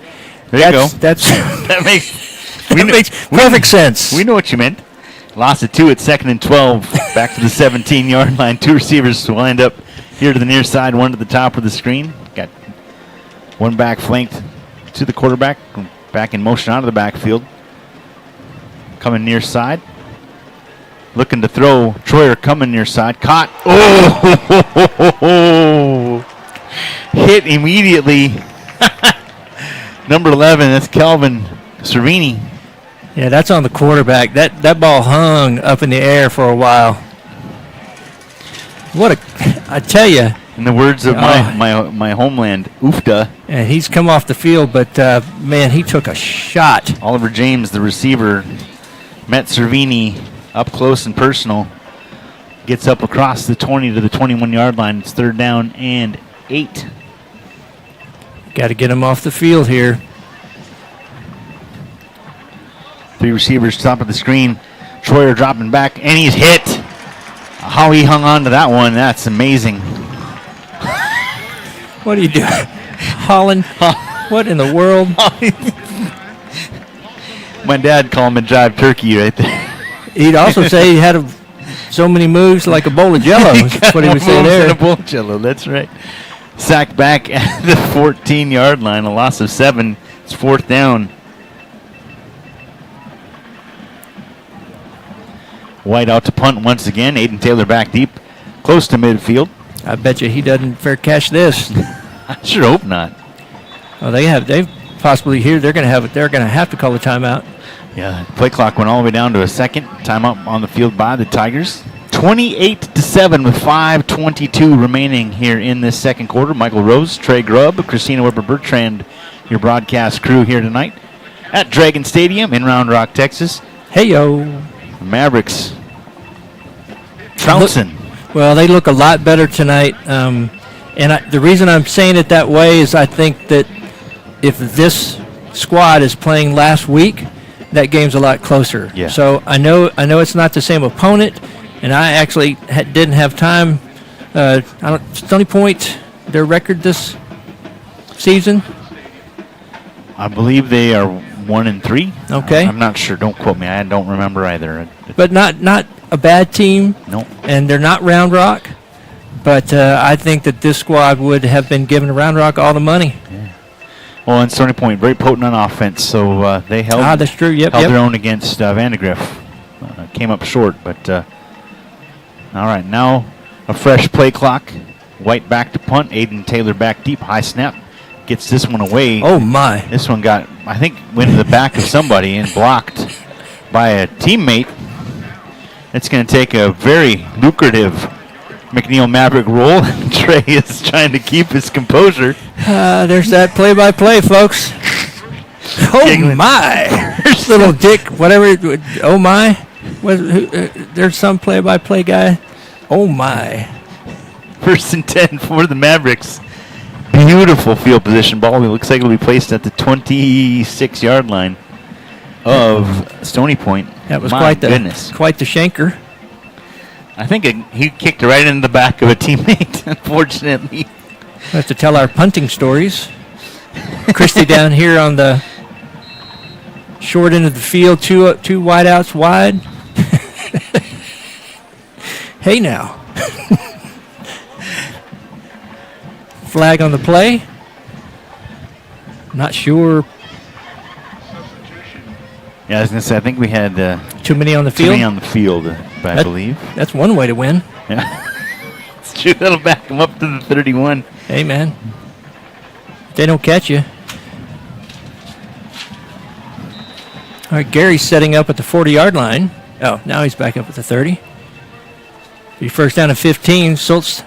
There you go. That makes perfect sense. We know what you meant. Lost it 2 at 2nd and 12. Back to the 17-yard line. 2 receivers lined up here to the near side, 1 to the top of the screen. Got 1 back flanked to the quarterback. Back in motion out of the backfield. Coming near side. Looking to throw. Troyer coming near side. Caught. Oh! Hit immediately. Number 11, that's Kelvin Cervini. Yeah, that's on the quarterback. That ball hung up in the air for a while. I tell you. In the words of my homeland, oofda. And he's come off the field, but, man, he took a shot. Oliver James, the receiver, met Cervini up close and personal. Gets up across the 20 to the 21-yard line. It's 3rd down and 8. Got to get him off the field here. 3 receivers, top of the screen. Troyer dropping back, and he's hit. How he hung on to that one, that's amazing. What are you doing? Holland? What in the world? My dad called him a jive turkey right there. He'd also say he had a so many moves like a bowl of Jello. That's what he was saying there. A bowl of Jello. That's right. Sacked back at the 14-yard line. A loss of 7. It's 4th down. White out to punt once again. Aiden Taylor back deep, close to midfield. I bet you he doesn't fair catch this. I sure hope not. Well, they've possibly here. They're going to have to call a timeout. Yeah, play clock went all the way down to a second. Timeout on the field by the Tigers. 28-7 with 5:22 remaining here in this second quarter. Michael Rose, Trey Grubb, Christina Weber-Bertrand, your broadcast crew here tonight at Dragon Stadium in Round Rock, Texas. Hey yo. The Mavericks trouncing. Well, they look a lot better tonight. The reason I'm saying it that way is I think that if this squad is playing last week, that game's a lot closer. Yeah. So I know it's not the same opponent, and I actually didn't have time. Stony Point, their record this season? I believe they are 1-3. Okay. I'm not sure. Don't quote me. I don't remember either. But not a bad team. No. And they're not Round Rock. But I think that this squad would have been given Round Rock all the money. Yeah. Well, and Stony Point, very potent on offense, so they held, that's true. Yep, their own against Vandegrift. Came up short, but all right, now a fresh play clock. White back to punt. Aiden Taylor back deep. High snap. Gets this one away. Oh, my. This one I think, went to the back of somebody and blocked by a teammate. It's going to take a very lucrative McNeil Maverick roll. Trey is trying to keep his composure. There's that play-by-play, folks. Oh, Giggling. my. Little dick, whatever. Oh, my. There's some play-by-play guy. Oh, my. 1st and 10 for the Mavericks. Beautiful field position ball. It looks like it'll be placed at the 26-yard line of Stony Point. That was My quite the shanker. I think he kicked right into the back of a teammate, unfortunately. We have to tell our punting stories. Christie down here on the short end of the field, two wideouts wide. Hey now. Flag on the play. Not sure. Yeah, I was going to say, I think we had too many on the field. Too many on the field, I believe. That's one way to win. Yeah. It's true. That'll back them up to the 31. Hey, man. If they don't catch you. All right, Gary's setting up at the 40-yard line. Oh, now he's back up at the 30. Be first down at 15. Schultz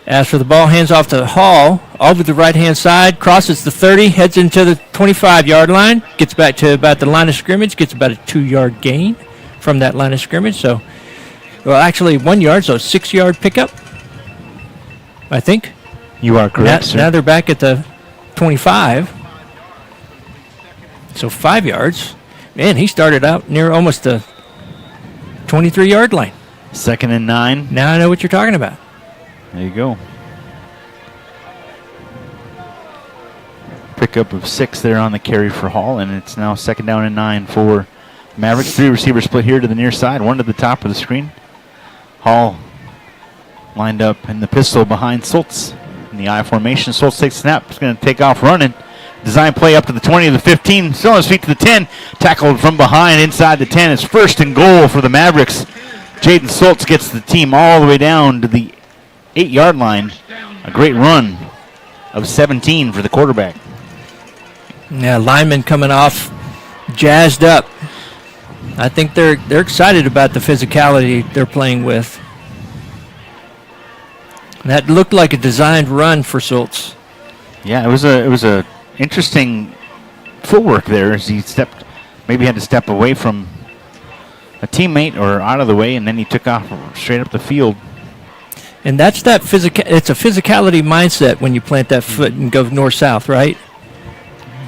asks for the ball, hands off to Hall, over the right-hand side, crosses the 30, heads into the 25-yard line, gets back to about the line of scrimmage, gets about a 2-yard gain from that line of scrimmage. So, well, actually 1 yard, so 6-yard pickup, I think. You are correct, sir. Now they're back at the 25. So 5 yards. Man, he started out near almost the 23-yard line. 2nd and 9. Now I know what you're talking about. There you go. Pickup of 6 there on the carry for Hall, and it's now 2nd down and 9 for Mavericks. 3 receivers split here to the near side, one to the top of the screen. Hall lined up in the pistol behind Schultz. In the I formation, Schultz takes snap. He's going to take off running. Design play up to the 20 to the 15. Still on his feet to the 10. Tackled from behind inside the 10. It's 1st and goal for the Mavericks. Jaden Schultz gets the team all the way down to the 8-yard line. A great run of 17 for the quarterback. Yeah, linemen coming off jazzed up. I think they're excited about the physicality they're playing with. That looked like a designed run for Schultz. Yeah, it was a interesting footwork there as he maybe had to step away from a teammate or out of the way, and then he took off straight up the field. And that's that it's a physicality mindset when you plant that foot and go north-south, right?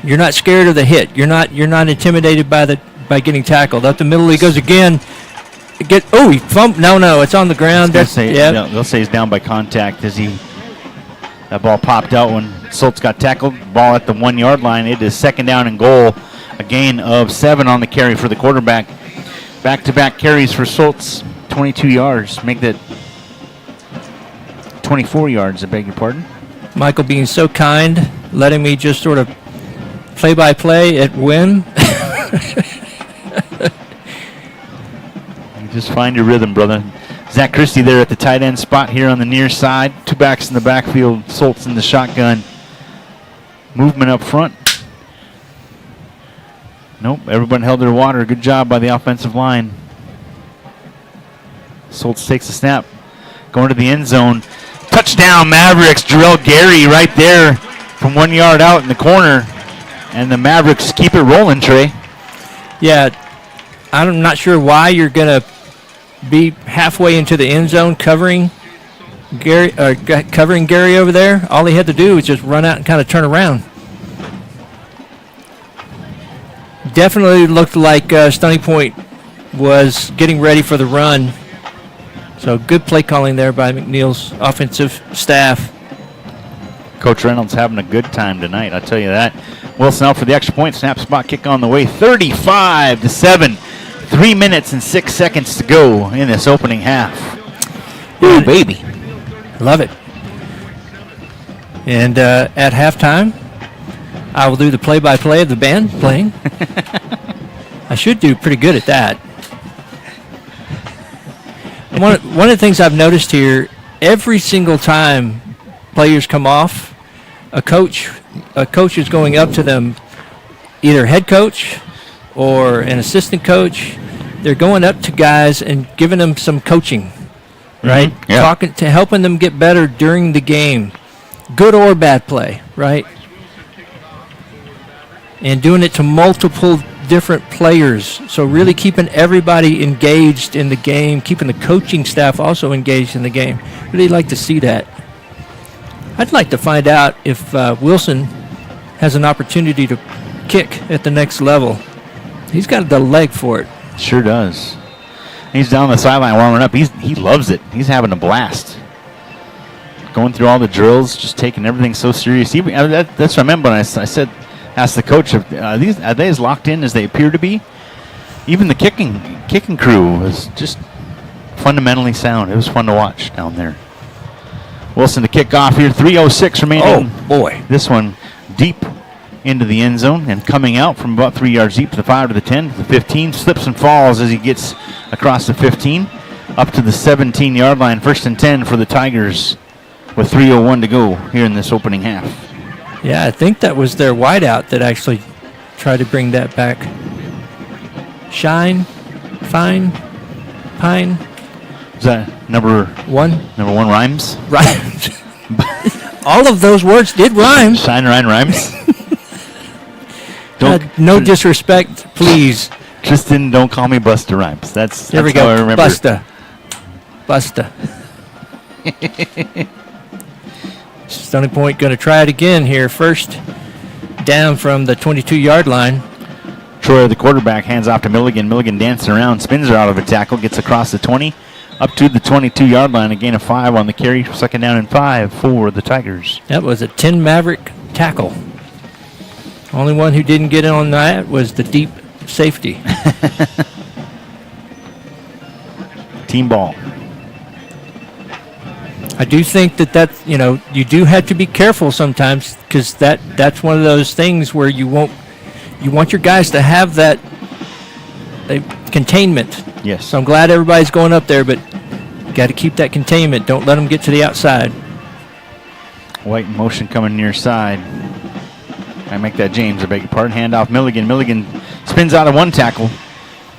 You're not scared of the hit. You're not intimidated by getting tackled. Up the middle he goes again. He fumped. No, it's on the ground. They'll say he's down by contact as that ball popped out when Schultz got tackled. Ball at the 1-yard line. It is 2nd down and goal. A gain of 7 on the carry for the quarterback. Back-to-back carries for Schultz. 22 yards. Make that 24 yards, I beg your pardon. Michael being so kind, letting me just sort of play-by-play at whim. You just find your rhythm, brother. Zach Christie there at the tight end spot here on the near side. Two backs in the backfield. Soltz in the shotgun. Movement up front. Nope, everyone held their water. Good job by the offensive line. Soltz takes a snap. Going to the end zone. Touchdown, Mavericks. Jarrell Gary right there from 1 yard out in the corner. And the Mavericks keep it rolling, Trey. Yeah, I'm not sure why you're going to be halfway into the end zone covering Gary over there. All he had to do was just run out and kind of turn around. Definitely looked like Stony Point was getting ready for the run. So good play calling there by McNeil's offensive staff. Coach Reynolds having a good time tonight, I'll tell you that. Wilson out for the extra point. Snap, spot, kick on the way. 35-7. 3 minutes and 6 seconds to go in this opening half. Ooh, baby. Love it. And at halftime, I will do the play-by-play of the band playing. I should do pretty good at that. One of the things I've noticed here, every single time players come off, a coach is going up to them, either head coach or an assistant coach. They're going up to guys and giving them some coaching, right? Mm-hmm. Yeah. Talking to helping them get better during the game, good or bad play, right? And doing it to multiple different players. So really keeping everybody engaged in the game, keeping the coaching staff also engaged in the game. Really like to see that. I'd like to find out if Wilson has an opportunity to kick at the next level. He's got the leg for it. Sure does. He's down the sideline warming up. He loves it. He's having a blast. Going through all the drills, just taking everything so serious. That's what I remember when I said, asked the coach, are they as locked in as they appear to be? Even the kicking crew was just fundamentally sound. It was fun to watch down there. Wilson to kick off here. 3:06 remaining. Oh, boy. This one deep into the end zone and coming out from about 3 yards deep to the 5 to the 10 to the 15. Slips and falls as he gets across the 15 up to the 17-yard line. 1st and 10 for the Tigers with 3:01 to go here in this opening half. Yeah, I think that was their wideout that actually tried to bring that back. Shine, fine, pine. Is that number one? Number one rhymes? Rhymes. All of those words did rhyme. Shine, rhymes. No disrespect, please. Tristan, don't call me Busta Rhymes. That's there we how go. I remember. Busta. Stony Point going to try it again here. First down from the 22-yard line. Troy, the quarterback, hands off to Milligan. Milligan dancing around, spins her out of a tackle, gets across the 20, up to the 22-yard line. A gain of 5 on the carry. 2nd down and 5 for the Tigers. That was a 10 Maverick tackle. Only one who didn't get in on that was the deep safety. Team ball. I do think that you do have to be careful sometimes because that's one of those things where you want your guys to have that containment. Yes. So I'm glad everybody's going up there, but got to keep that containment. Don't let them get to the outside. White in motion coming near side. I make that James, I beg your pardon. Hand off Milligan. Milligan spins out of one tackle.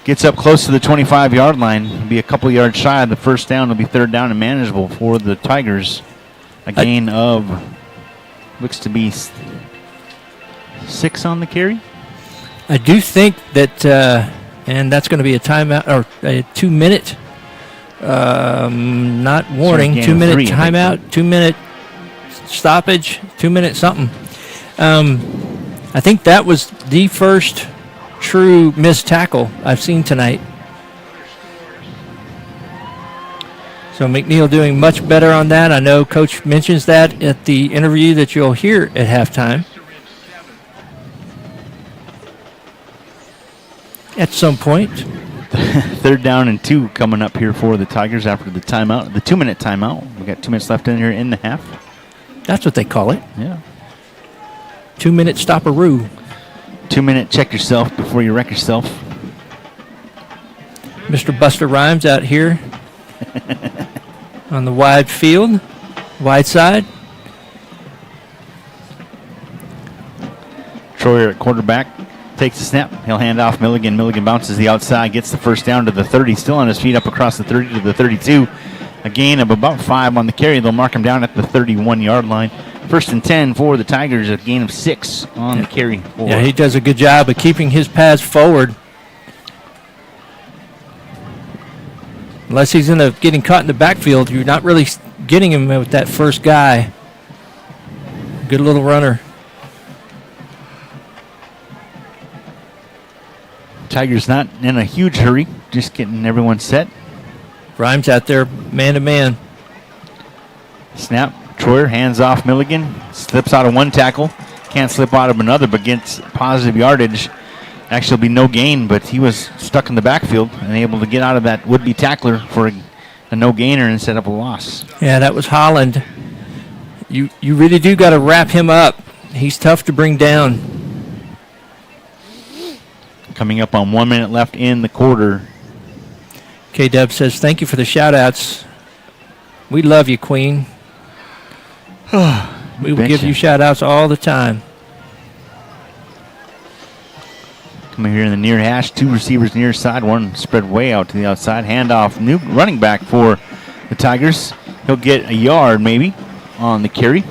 Gets up close to the 25-yard line. It'll be a couple yards shy of the first down. It'll be 3rd down and manageable for the Tigers. A gain of, looks to be 6 on the carry. I do think that, and that's going to be a timeout, or a 2-minute, not warning, 2-minute timeout, 2-minute stoppage, 2-minute something. I think that was the first true missed tackle I've seen tonight. So McNeil doing much better on that. I know Coach mentions that at the interview that you'll hear at halftime. At some point. Third down and 2 coming up here for the Tigers after the timeout, the 2-minute timeout. We got 2 minutes left in here in the half. That's what they call it. Yeah. 2-minute stop-a-roo. 2-minute check yourself before you wreck yourself. Mr. Buster Rhymes out here on the wide field, wide side. Troyer at quarterback takes the snap. He'll hand off Milligan. Milligan bounces the outside, gets the first down to the 30. Still on his feet up across the 30 to the 32. A gain of about 5 on the carry. They'll mark him down at the 31-yard line. First and 10 for the Tigers. A gain of 6 on the carry. Yeah, he does a good job of keeping his pass forward. Unless he's getting caught in the backfield, you're not really getting him with that first guy. Good little runner. Tigers not in a huge hurry, just getting everyone set. Rhymes out there, man-to-man. Snap. Troyer hands off Milligan. Slips out of one tackle. Can't slip out of another, but gets positive yardage. Actually, will be no gain, but he was stuck in the backfield and able to get out of that would-be tackler for a no-gainer instead of a loss. Yeah, that was Holland. You really do got to wrap him up. He's tough to bring down. Coming up on 1 minute left in the quarter. K-Dub says, thank you for the shout-outs. We love you, Queen. We will give you shout-outs all the time. Coming here in the near hash, 2 receivers near side, one spread way out to the outside. Handoff, new running back for the Tigers. He'll get a yard maybe on the carry.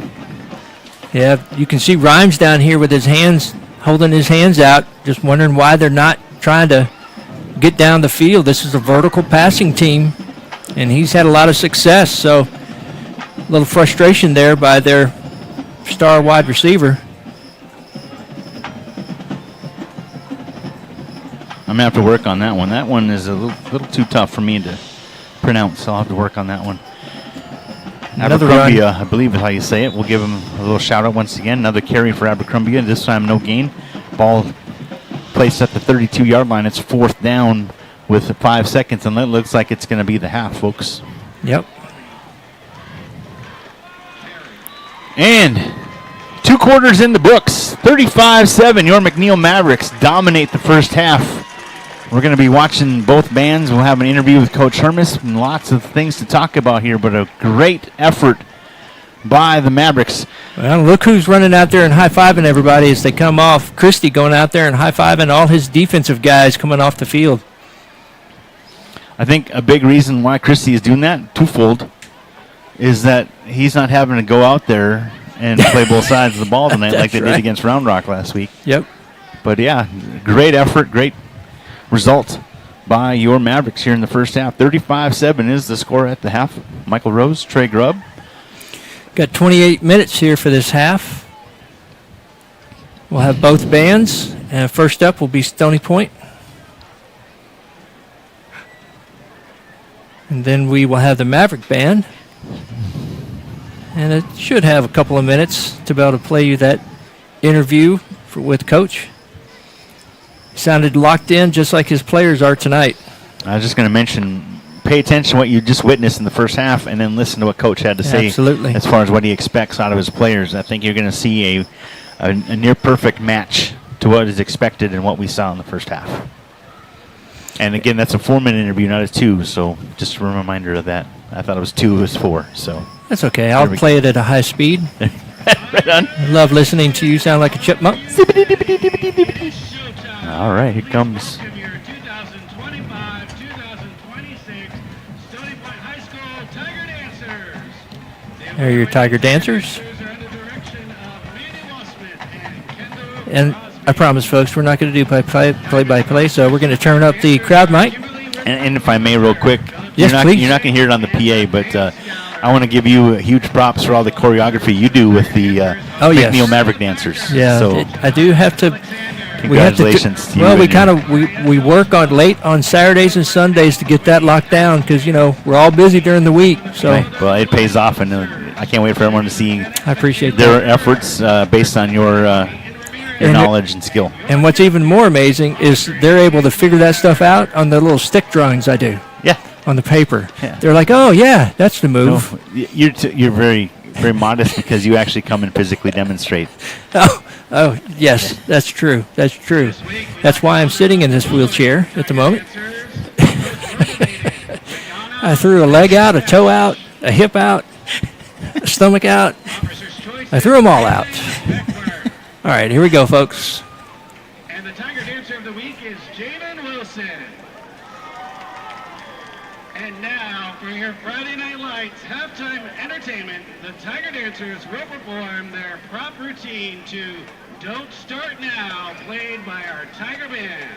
Yeah, you can see Rhymes down here with his hands, holding his hands out, just wondering why they're not trying to get down the field. This is a vertical passing team, and he's had a lot of success, so a little frustration there by their star wide receiver. I'm going to have to work on that one. That one is a little too tough for me to pronounce, so I'll have to work on that one. Abercrombie, I believe is how you say it. We'll give him a little shout-out once again. Another carry for Abercrombie, this time no gain. Ball placed at the 32-yard line. It's 4th down with 5 seconds, and it looks like it's going to be the half, folks. Yep. And 2 quarters in the books. 35-7, your McNeil Mavericks dominate the first half. We're going to be watching both bands. We'll have an interview with Coach Hermes and lots of things to talk about here, but a great effort by the Mavericks. Well, look who's running out there and high-fiving everybody as they come off. Christie going out there and high-fiving all his defensive guys coming off the field. I think a big reason why Christie is doing that, twofold, is that he's not having to go out there and play both sides of the ball tonight like they did against Round Rock last week. Yep. But, yeah, great effort, great result by your Mavericks here in the first half. 35-7 is the score at the half. Michael Rose, Trey Grubb. Got 28 minutes here for this half. We'll have both bands. And first up will be Stony Point. And then we will have the Maverick Band. And it should have a couple of minutes to be able to play you that interview with Coach. Sounded locked in just like his players are tonight. I was just going to mention, pay attention to what you just witnessed in the first half and then listen to what Coach had to say. Absolutely. As far as what he expects out of his players. I think you're going to see a near-perfect match to what is expected and what we saw in the first half. And, again, that's a 4-minute interview, not a 2, so just a reminder of that. I thought it was 2, it was 4. So that's okay. I'll play it at a high speed. Right on. I love listening to you sound like a chipmunk. All right, here comes. There are your Tiger Dancers. And I promise, folks, we're not going to do play-by-play, so we're going to turn up the crowd mic. And if I may, real quick, yes, please. You're not going to hear it on the PA, but I want to give you huge props for all the choreography you do with the McNeil Maverick dancers. Yeah, so I do have to. Congratulations to you. Well, we work on late on Saturdays and Sundays to get that locked down because we're all busy during the week. So well, it pays off, and I can't wait for everyone to see. I appreciate their efforts based on your your knowledge and skill. And what's even more amazing is they're able to figure that stuff out on the little stick drawings I do. Yeah. On the paper. Yeah. They're like, oh, yeah, that's the move. No, you're very, very modest because you actually come and physically demonstrate. Oh, yes, that's true. That's true. That's why I'm sitting in this wheelchair at the moment. I threw a leg out, a toe out, a hip out, a stomach out. I threw them all out. All right, here we go, folks. And the Tiger Dancer of the Week is Jaden Wilson. And now, for your Friday Night Lights halftime entertainment, the Tiger Dancers will perform their prop routine to Don't Start Now, played by our Tiger Band.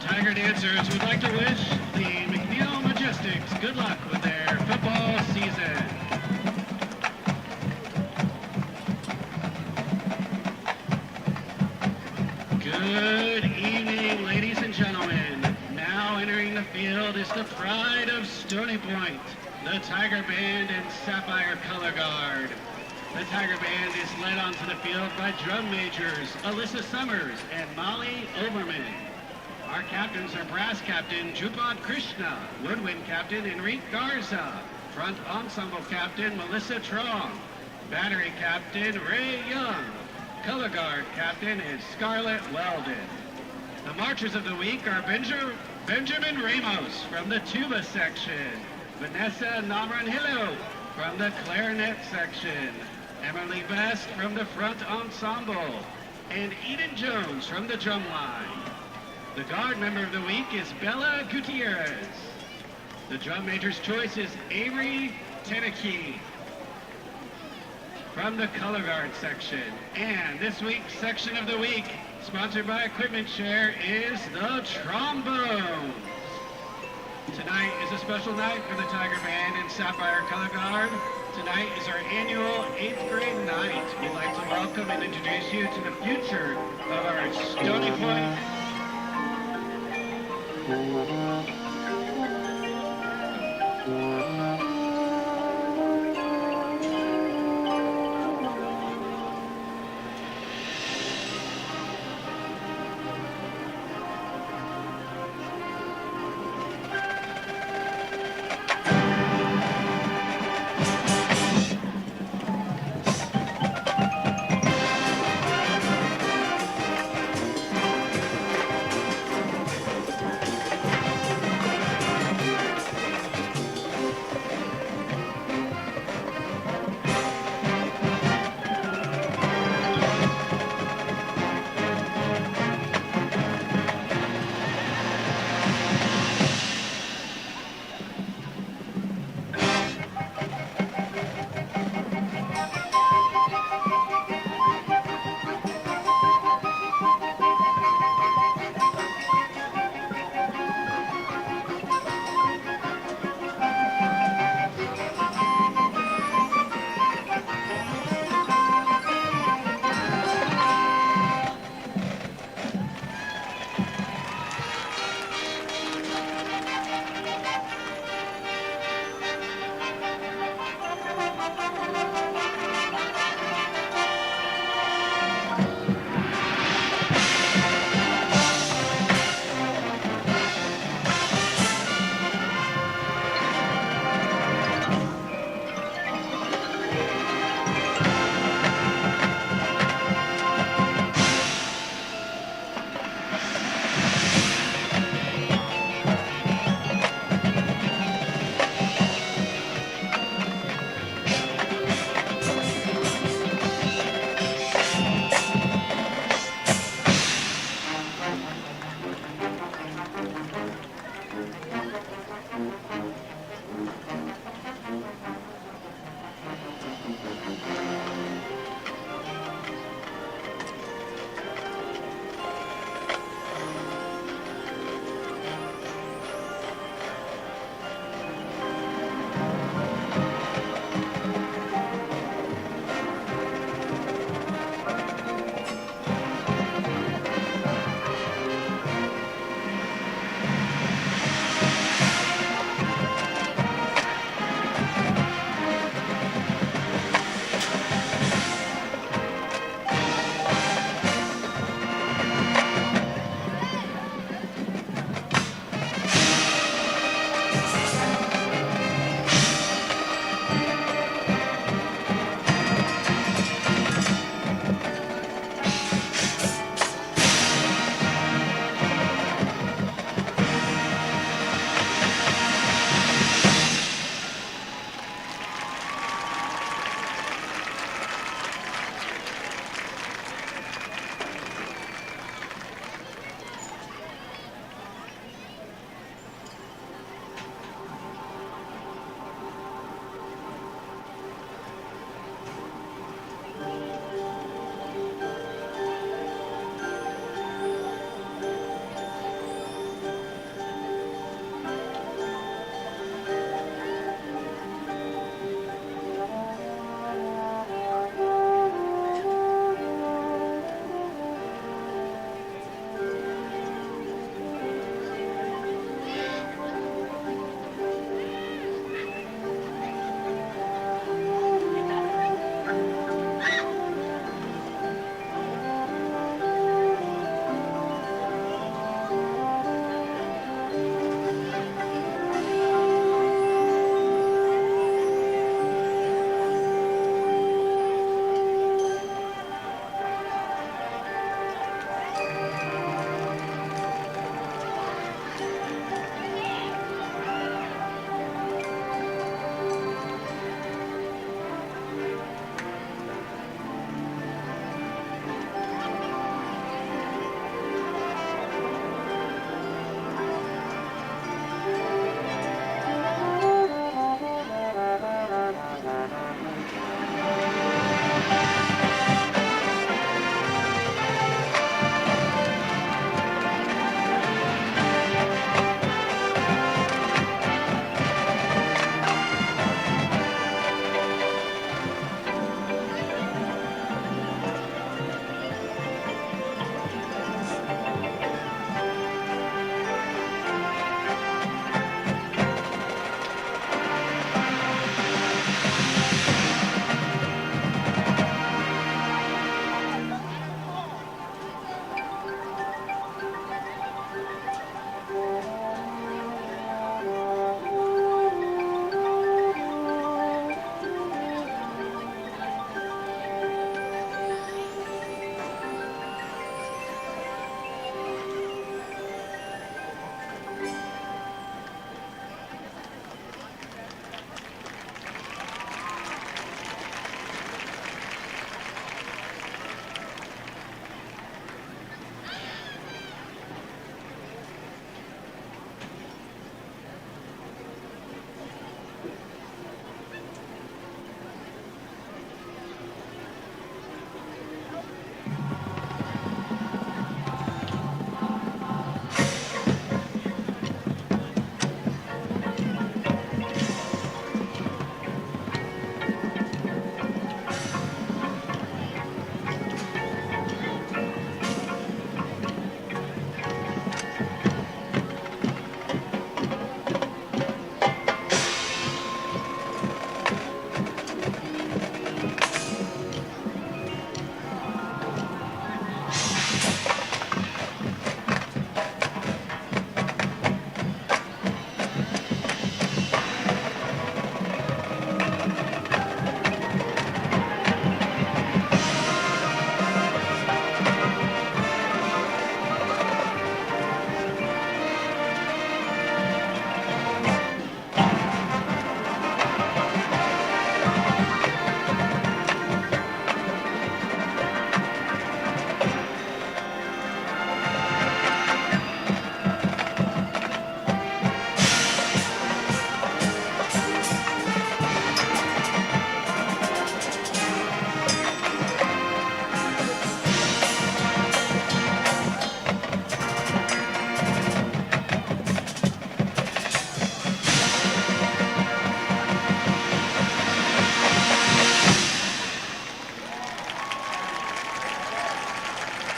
Tiger Dancers would like to wish the McNeil Majestics good luck with their football season. Good evening, ladies and gentlemen. Now entering the field is the pride of Stony Point, the Tiger Band and Sapphire Color Guard. The Tiger Band is led onto the field by drum majors Alyssa Summers and Molly Overman. Our captains are brass captain Jupad Krishna, woodwind captain Enrique Garza, front ensemble captain Melissa Trong, battery captain Ray Young, color guard captain is Scarlett Weldon. The marchers of the week are Benjamin Ramos from the tuba section, Vanessa Namranhilo from the clarinet section, Emily Best from the front ensemble, and Eden Jones from the drum line. The guard member of the week is Bella Gutierrez. The drum major's choice is Avery Teneke from the color guard section. And this week's section of the week, sponsored by Equipment Share, is the trombones. Tonight is a special night for the Tiger Band and Sapphire Color Guard. Tonight is our annual 8th grade night. We'd like to welcome and introduce you to the future of our Stony Point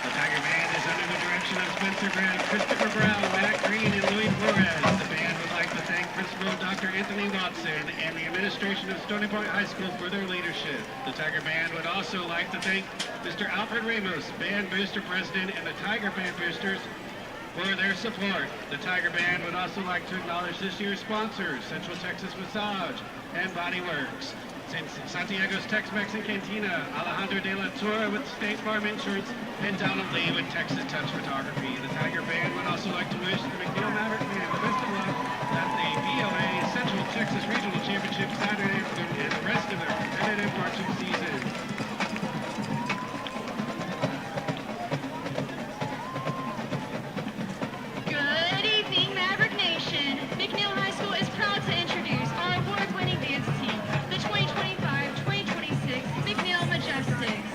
The Tiger Band is under the direction of Spencer Grant, Christopher Brown, Matt Green, and Louis Flores. The band would like to thank Principal Dr. Anthony Watson and the administration of Stony Point High School for their leadership. The Tiger Band would also like to thank Mr. Alfred Ramos, Band Booster President, and the Tiger Band Boosters for their support. The Tiger Band would also like to acknowledge this year's sponsors, Central Texas Massage and Body Works. Since Santiago's Tex-Mex and Cantina, Alejandro de la Torre with State Farm Insurance, and Donald Lee with Texas Touch Photography. The Tiger Band would also like to wish the McNeil Maverick Band the best of luck at the BOA Central Texas Regional Championship Saturday and the rest of their competitive marching season. Good evening, Maverick Nation. McNeil High School is proud to introduce our award-winning dance team, the 2025-2026 McNeil Majestics.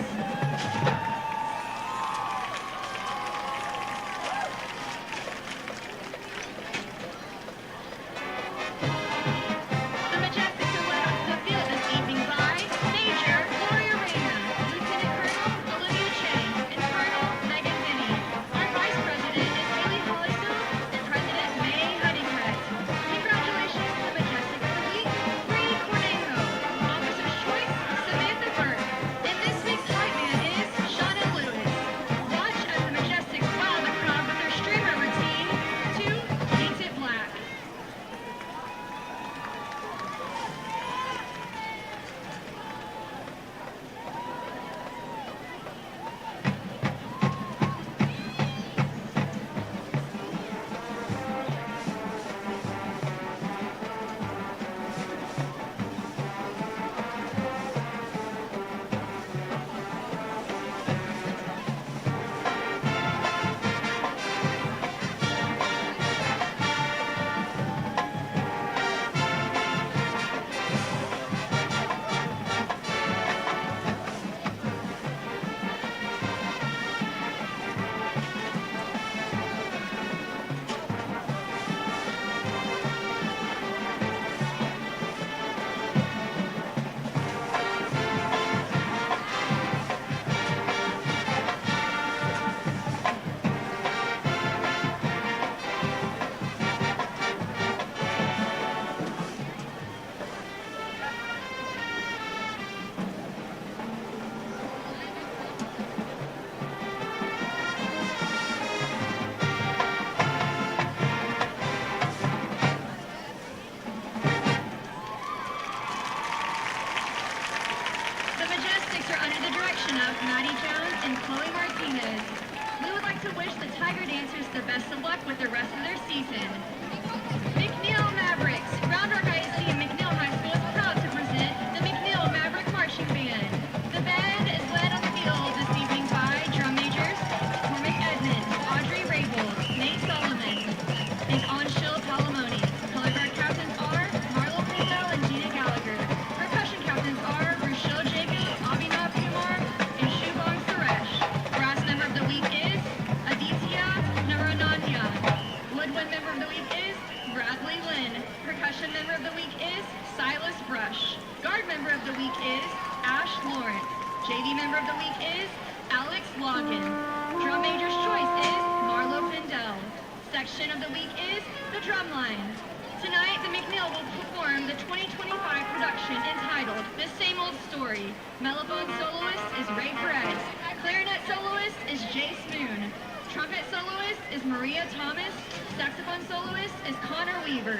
The Majestics are led onto the field this evening by Major Gloria Reyna, Lieutenant Colonel Olivia Chang, and Colonel Megan Denny. Our Vice President is Haley Hollister, and President May Huntingcrest. Congratulations to the Majestic of the Week, Bree Cornejo. Officer's Choice, Samantha Burke. And this week's hype man is Shauna Lewis. Watch as the Majestics wow the crowd with their streamer routine to Paint It Black. The Majestics are under the direction of Maddie Jones and Chloe Martinez. We would like to wish the Tiger Dancers the best of luck with the rest of their season. McNeil Mavericks. Round Rock ISD and McNeil High School is proud to present the McNeil Maverick Marching Band. The band is led on the field this evening by drum majors Cormac Edmond, Audrey Rabel, Nate Solomon, and Anshul Palamoni. Color guard captains are Marlo Crandell and Gina Gallagher. Percussion captains are Rochelle Jacob, Abhinav Kumar, and Shubham Suresh. Brass member of the week is Aditya Narananya. Woodwind member of the week is Bradley Lynn. Percussion member of the week is Silas Brush. Guard member of the week is Ash Lawrence. JV member of the week is Alex Logan. Drum major's choice is Marlo Pendel. Section of the week is the drum line. Tonight, the McNeil will perform the 2025 production entitled The Same Old Story. Mellophone soloist is Ray Perez. Clarinet soloist is Jace Moon. Trumpet soloist is Maria Thomas. Saxophone soloist is Connor Weaver.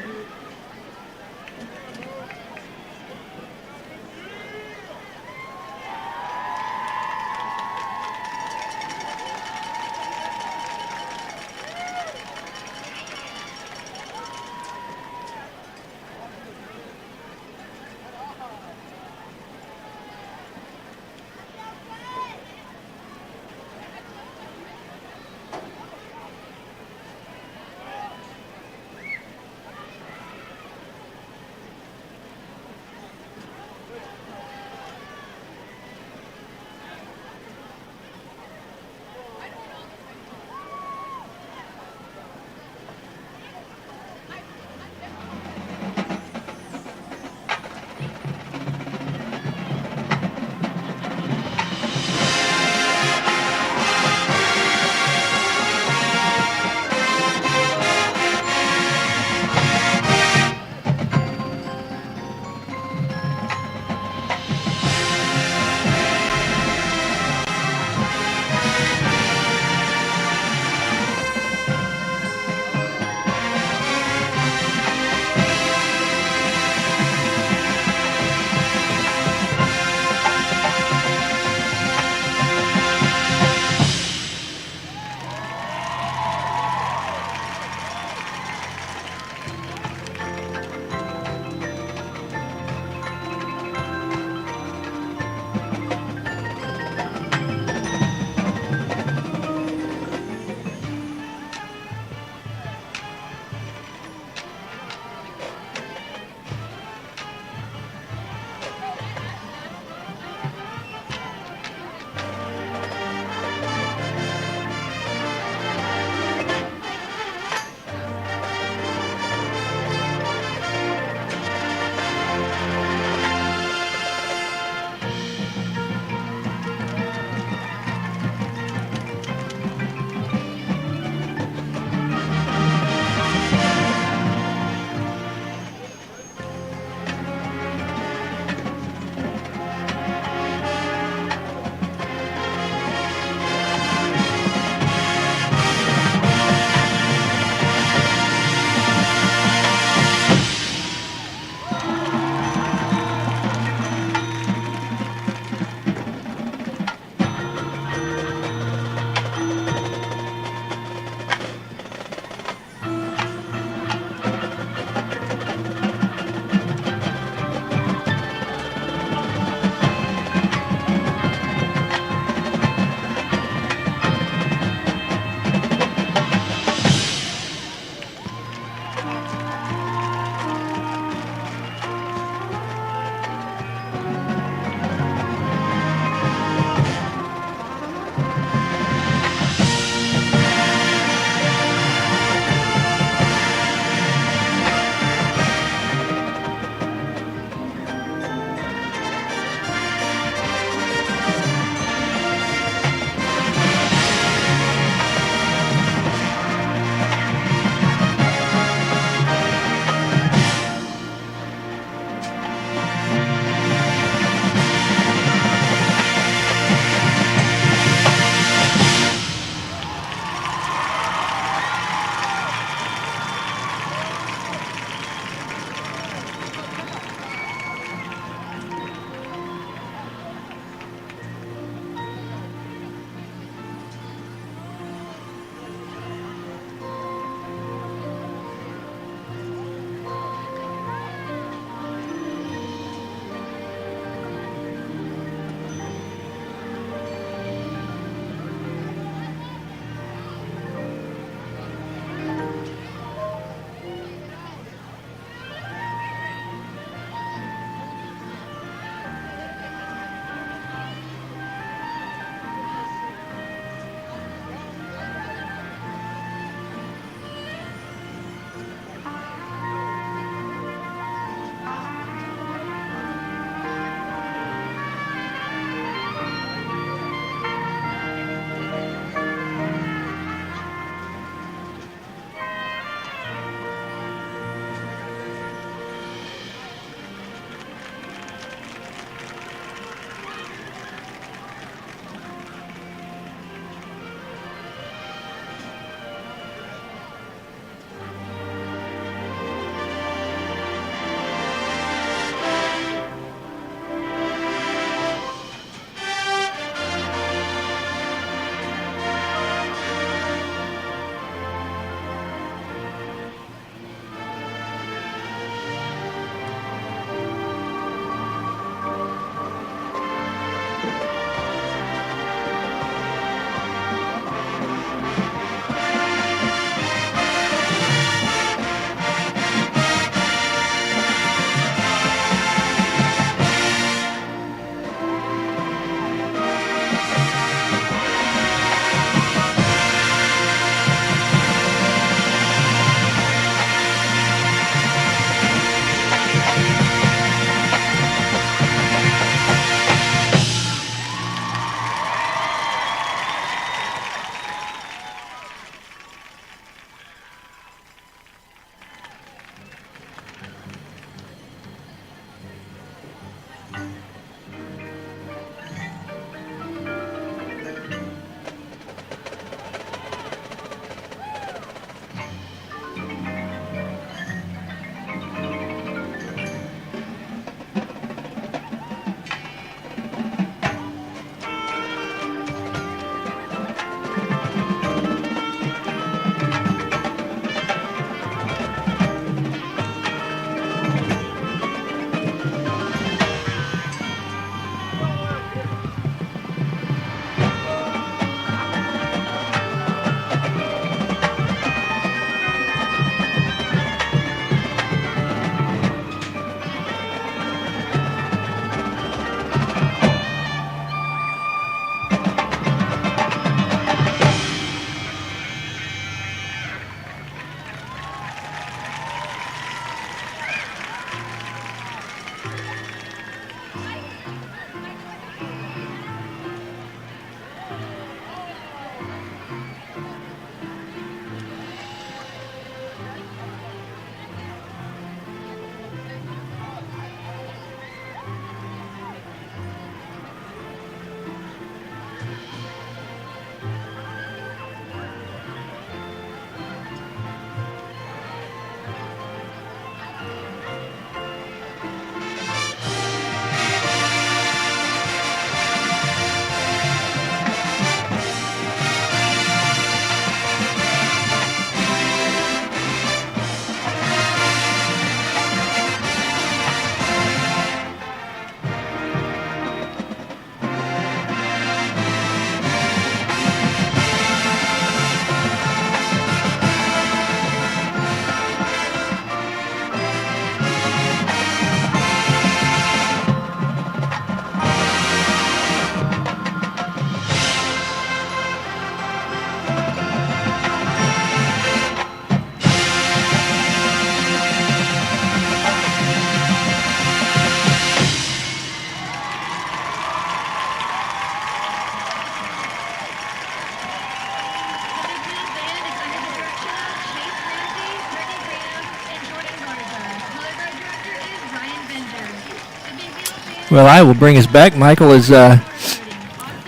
Well, I will bring us back. Michael is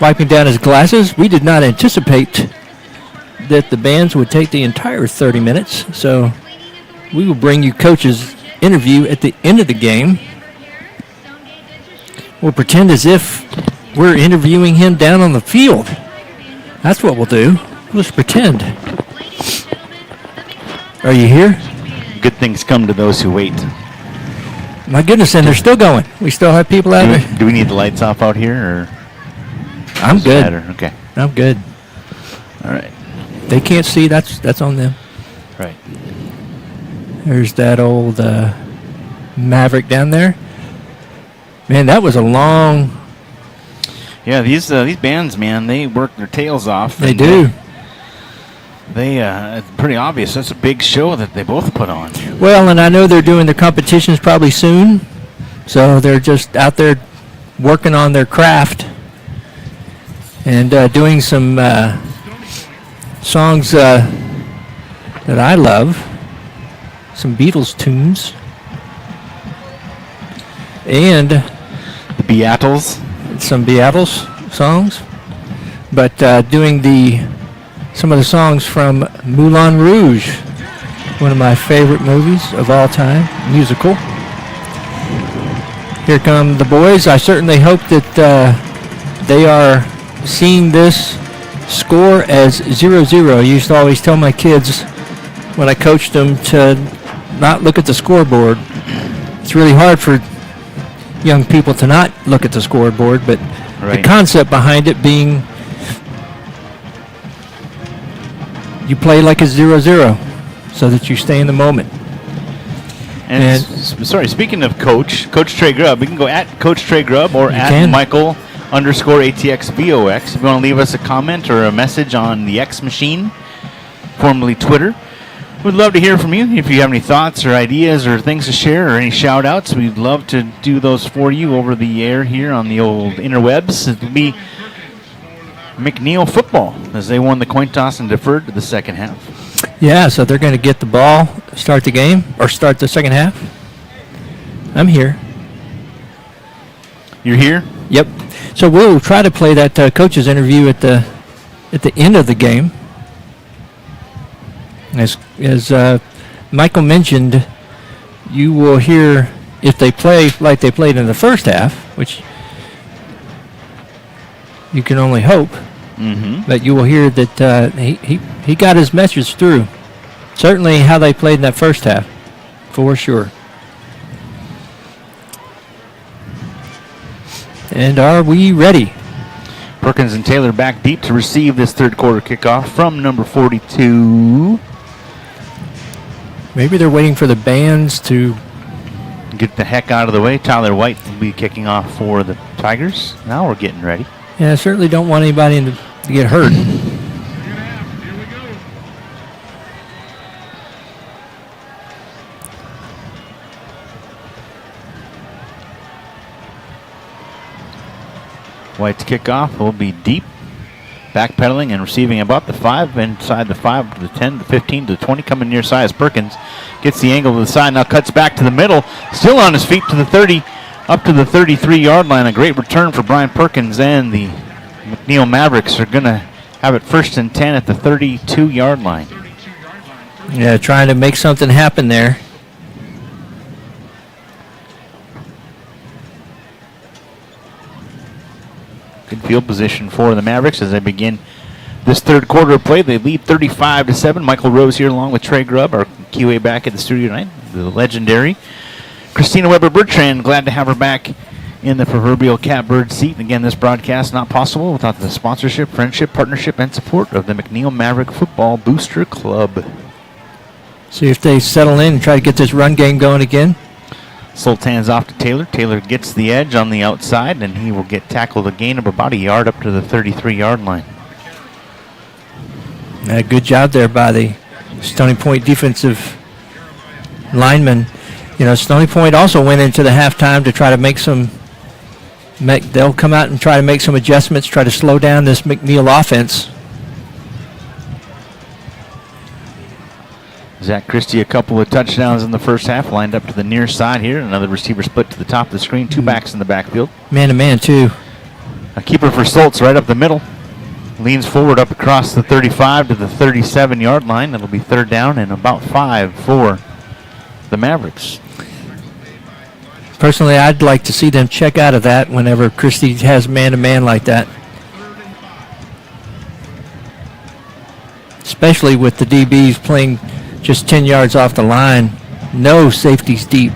wiping down his glasses. We did not anticipate that the bands would take the entire 30 minutes, so we will bring you Coach's interview at the end of the game. We'll pretend as if we're interviewing him down on the field. That's what we'll do. We'll just pretend. Are you here? Good things come to those who wait. My goodness, and they're still going. We still have people out there. Do we need the lights off out here, or? I'm good. Matter? Okay. I'm good. All right. They can't see. That's on them. Right. There's that old Maverick down there. Man, that was a long. Yeah, these bands, man, they work their tails off. They do. It's pretty obvious. That's a big show that they both put on. Well, and I know they're doing their competitions probably soon, so they're just out there working on their craft and doing some songs that I love, some Beatles tunes, and The Beatles. some Beatles songs, but doing some of the songs from Moulin Rouge, one of my favorite movies of all time, musical. Here come the boys. I certainly hope that they are seeing this score as 0-0. I used to always tell my kids when I coached them to not look at the scoreboard. It's really hard for young people to not look at the scoreboard, but the concept behind it being you play like it's 0-0 so that you stay in the moment. And sorry, speaking of Coach Trey Grubb, we can go at Coach Trey Grubb or at Michael_ATXVOX. If you want to leave us a comment or a message on the X machine, formerly Twitter, we'd love to hear from you. If you have any thoughts or ideas or things to share or any shout outs, we'd love to do those for you over the air here on the old interwebs. It'll be McNeil football as they won the coin toss and deferred to the second half. Yeah, so they're going to get the ball, start the game, or start the second half. I'm here. You're here? Yep. So we'll try to play that coach's interview at the end of the game. As Michael mentioned, you will hear if they play like they played in the first half, which you can only hope. Mm-hmm. But you will hear that he got his message through. Certainly how they played in that first half, for sure. And are we ready? Perkins and Taylor back deep to receive this third quarter kickoff from number 42. Maybe they're waiting for the bands to get the heck out of the way. Tyler White will be kicking off for the Tigers. Now we're getting ready. Yeah, I certainly don't want anybody to get hurt. White's kickoff will be deep, backpedaling and receiving about the 5, inside the 5 to the 10, the 15 to the 20, coming near side as Perkins gets the angle to the side, now cuts back to the middle, still on his feet to the 30, up to the 33-yard line. A great return for Brian Perkins, and the McNeil Mavericks are going to have it 1st and 10 at the 32-yard line. Yeah, trying to make something happen there. Good field position for the Mavericks as they begin this third quarter of play. They lead 35-7. Michael Rose here along with Trey Grubb, our QA back at the studio tonight, the legendary Christina Weber-Bertrand. Glad to have her back in the proverbial catbird seat. Again, this broadcast not possible without the sponsorship, friendship, partnership, and support of the McNeil Maverick Football Booster Club. See if they settle in and try to get this run game going again. Sultan's off to Taylor. Taylor gets the edge on the outside, and he will get tackled a gain of about a yard up to the 33-yard line. Good job there by the Stony Point defensive lineman. You know, Stony Point also went into the halftime to try to they'll come out and try to make some adjustments, try to slow down this McNeil offense. Zach Christie, a couple of touchdowns in the first half, lined up to the near side here. Another receiver split to the top of the screen. Two backs in the backfield. Man-to-man, too. A keeper for Stoltz right up the middle. Leans forward up across the 35 to the 37-yard line. That'll be third down and about 5 for the Mavericks. Personally, I'd like to see them check out of that whenever Christie has man-to-man like that. Especially with the DBs playing just 10 yards off the line. No safeties deep.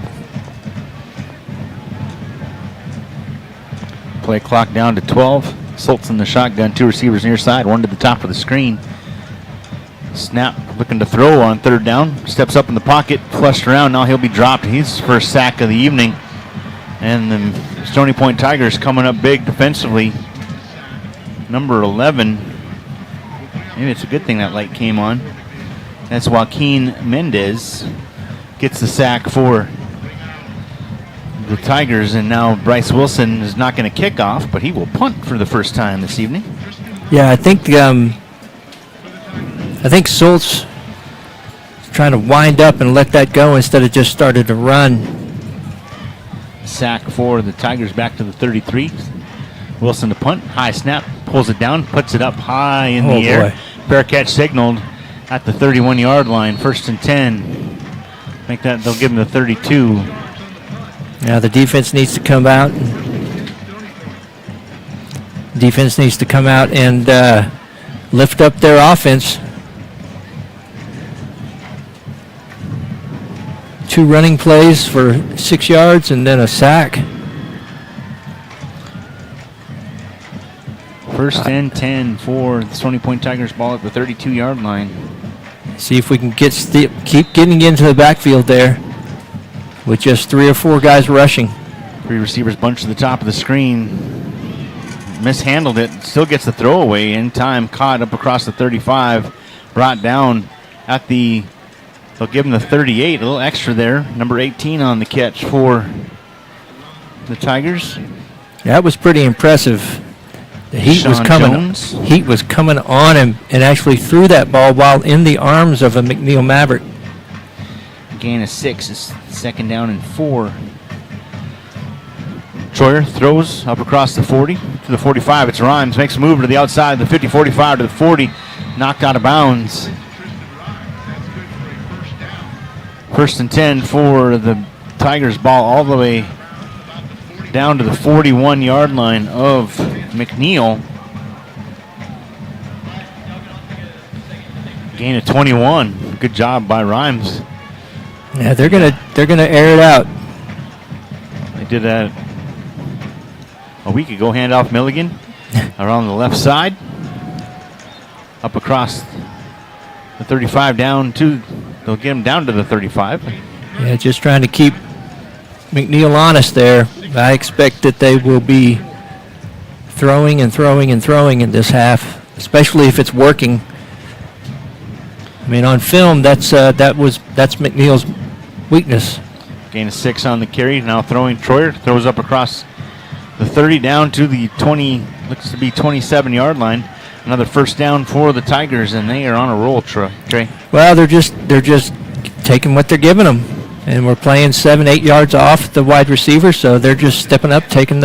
Play clock down to 12. Stoltz in the shotgun. Two receivers near side. One to the top of the screen. Snap looking to throw on third down. Steps up in the pocket. Flushed around. Now he'll be dropped. He's first sack of the evening. And the Stony Point Tigers coming up big defensively. Number 11. Maybe it's a good thing that light came on. That's Joaquin Mendez. Gets the sack for the Tigers, and now Bryce Wilson is not going to kick off, but he will punt for the first time this evening. Yeah, I think Stoltz is trying to wind up and let that go instead of just started to run. Sack for the Tigers back to the 33. Wilson to punt. High snap. Pulls it down. Puts it up high in the air. Boy. Fair catch signaled at the 31-yard line. First and 10. Make that, they'll give him the 32. Now the defense needs to come out. Defense needs to come out and lift up their offense. 2 running plays for 6 yards and then a sack. First and 10 for the Stony Point Tigers, ball at the 32-yard line. See if we can keep getting into the backfield there with just 3 or 4 guys rushing. 3 receivers bunched to the top of the screen. Mishandled it. Still gets the throwaway in time. Caught up across the 35. Brought down at the, they'll give him the 38. A little extra there. Number 18 on the catch for the Tigers. That was pretty impressive. The heat was coming. Jones. Heat was coming on him and actually threw that ball while in the arms of a McNeil Maverick. Gain of 6 is second down and 4. Troyer throws up across the 40 to the 45. It's Rhymes. Makes a move to the outside, the 50, 45 to the 40. Knocked out of bounds. First and 10 for the Tigers, ball all the way down to the 41-yard line of McNeil. Gain of 21. Good job by Rhymes. Yeah, they're gonna air it out. They did that a week ago. Handoff Milligan around the left side. Up across the 35 down to, they'll get him down to the 35. Yeah, just trying to keep McNeil honest there. I expect that they will be throwing and throwing and throwing in this half, especially if it's working. I mean, on film, that's McNeil's weakness. Gain of 6 on the carry. Now throwing. Troyer throws up across the 30 down to the 20, looks to be 27-yard line. Another first down for the Tigers, and they are on a roll, Trey. Well, they're just taking what they're giving them, and we're playing 7-8 yards off the wide receiver, so they're just stepping up, taking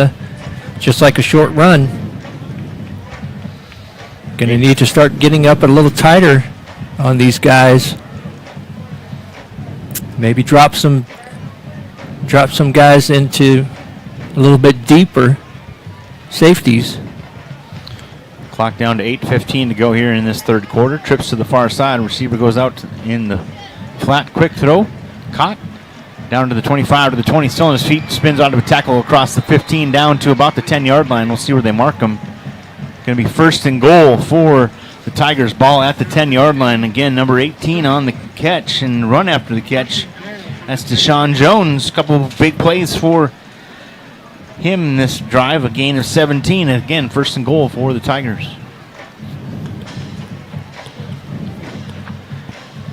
just like a short run. Going to need to start getting up a little tighter on these guys. Maybe drop some guys into a little bit deeper safeties. Clock down to 8:15 to go here in this third quarter. Trips to the far side. Receiver goes out in the flat. Quick throw. Caught. Down to the 25 to the 20. Still on his feet. Spins out of a tackle across the 15 down to about the 10-yard line. We'll see where they mark him. Going to be first and goal for the Tigers. Ball at the 10-yard line. Again, number 18 on the catch and run after the catch. That's Deshaun Jones. A couple of big plays for him in this drive. A gain of 17. And again, first and goal for the Tigers.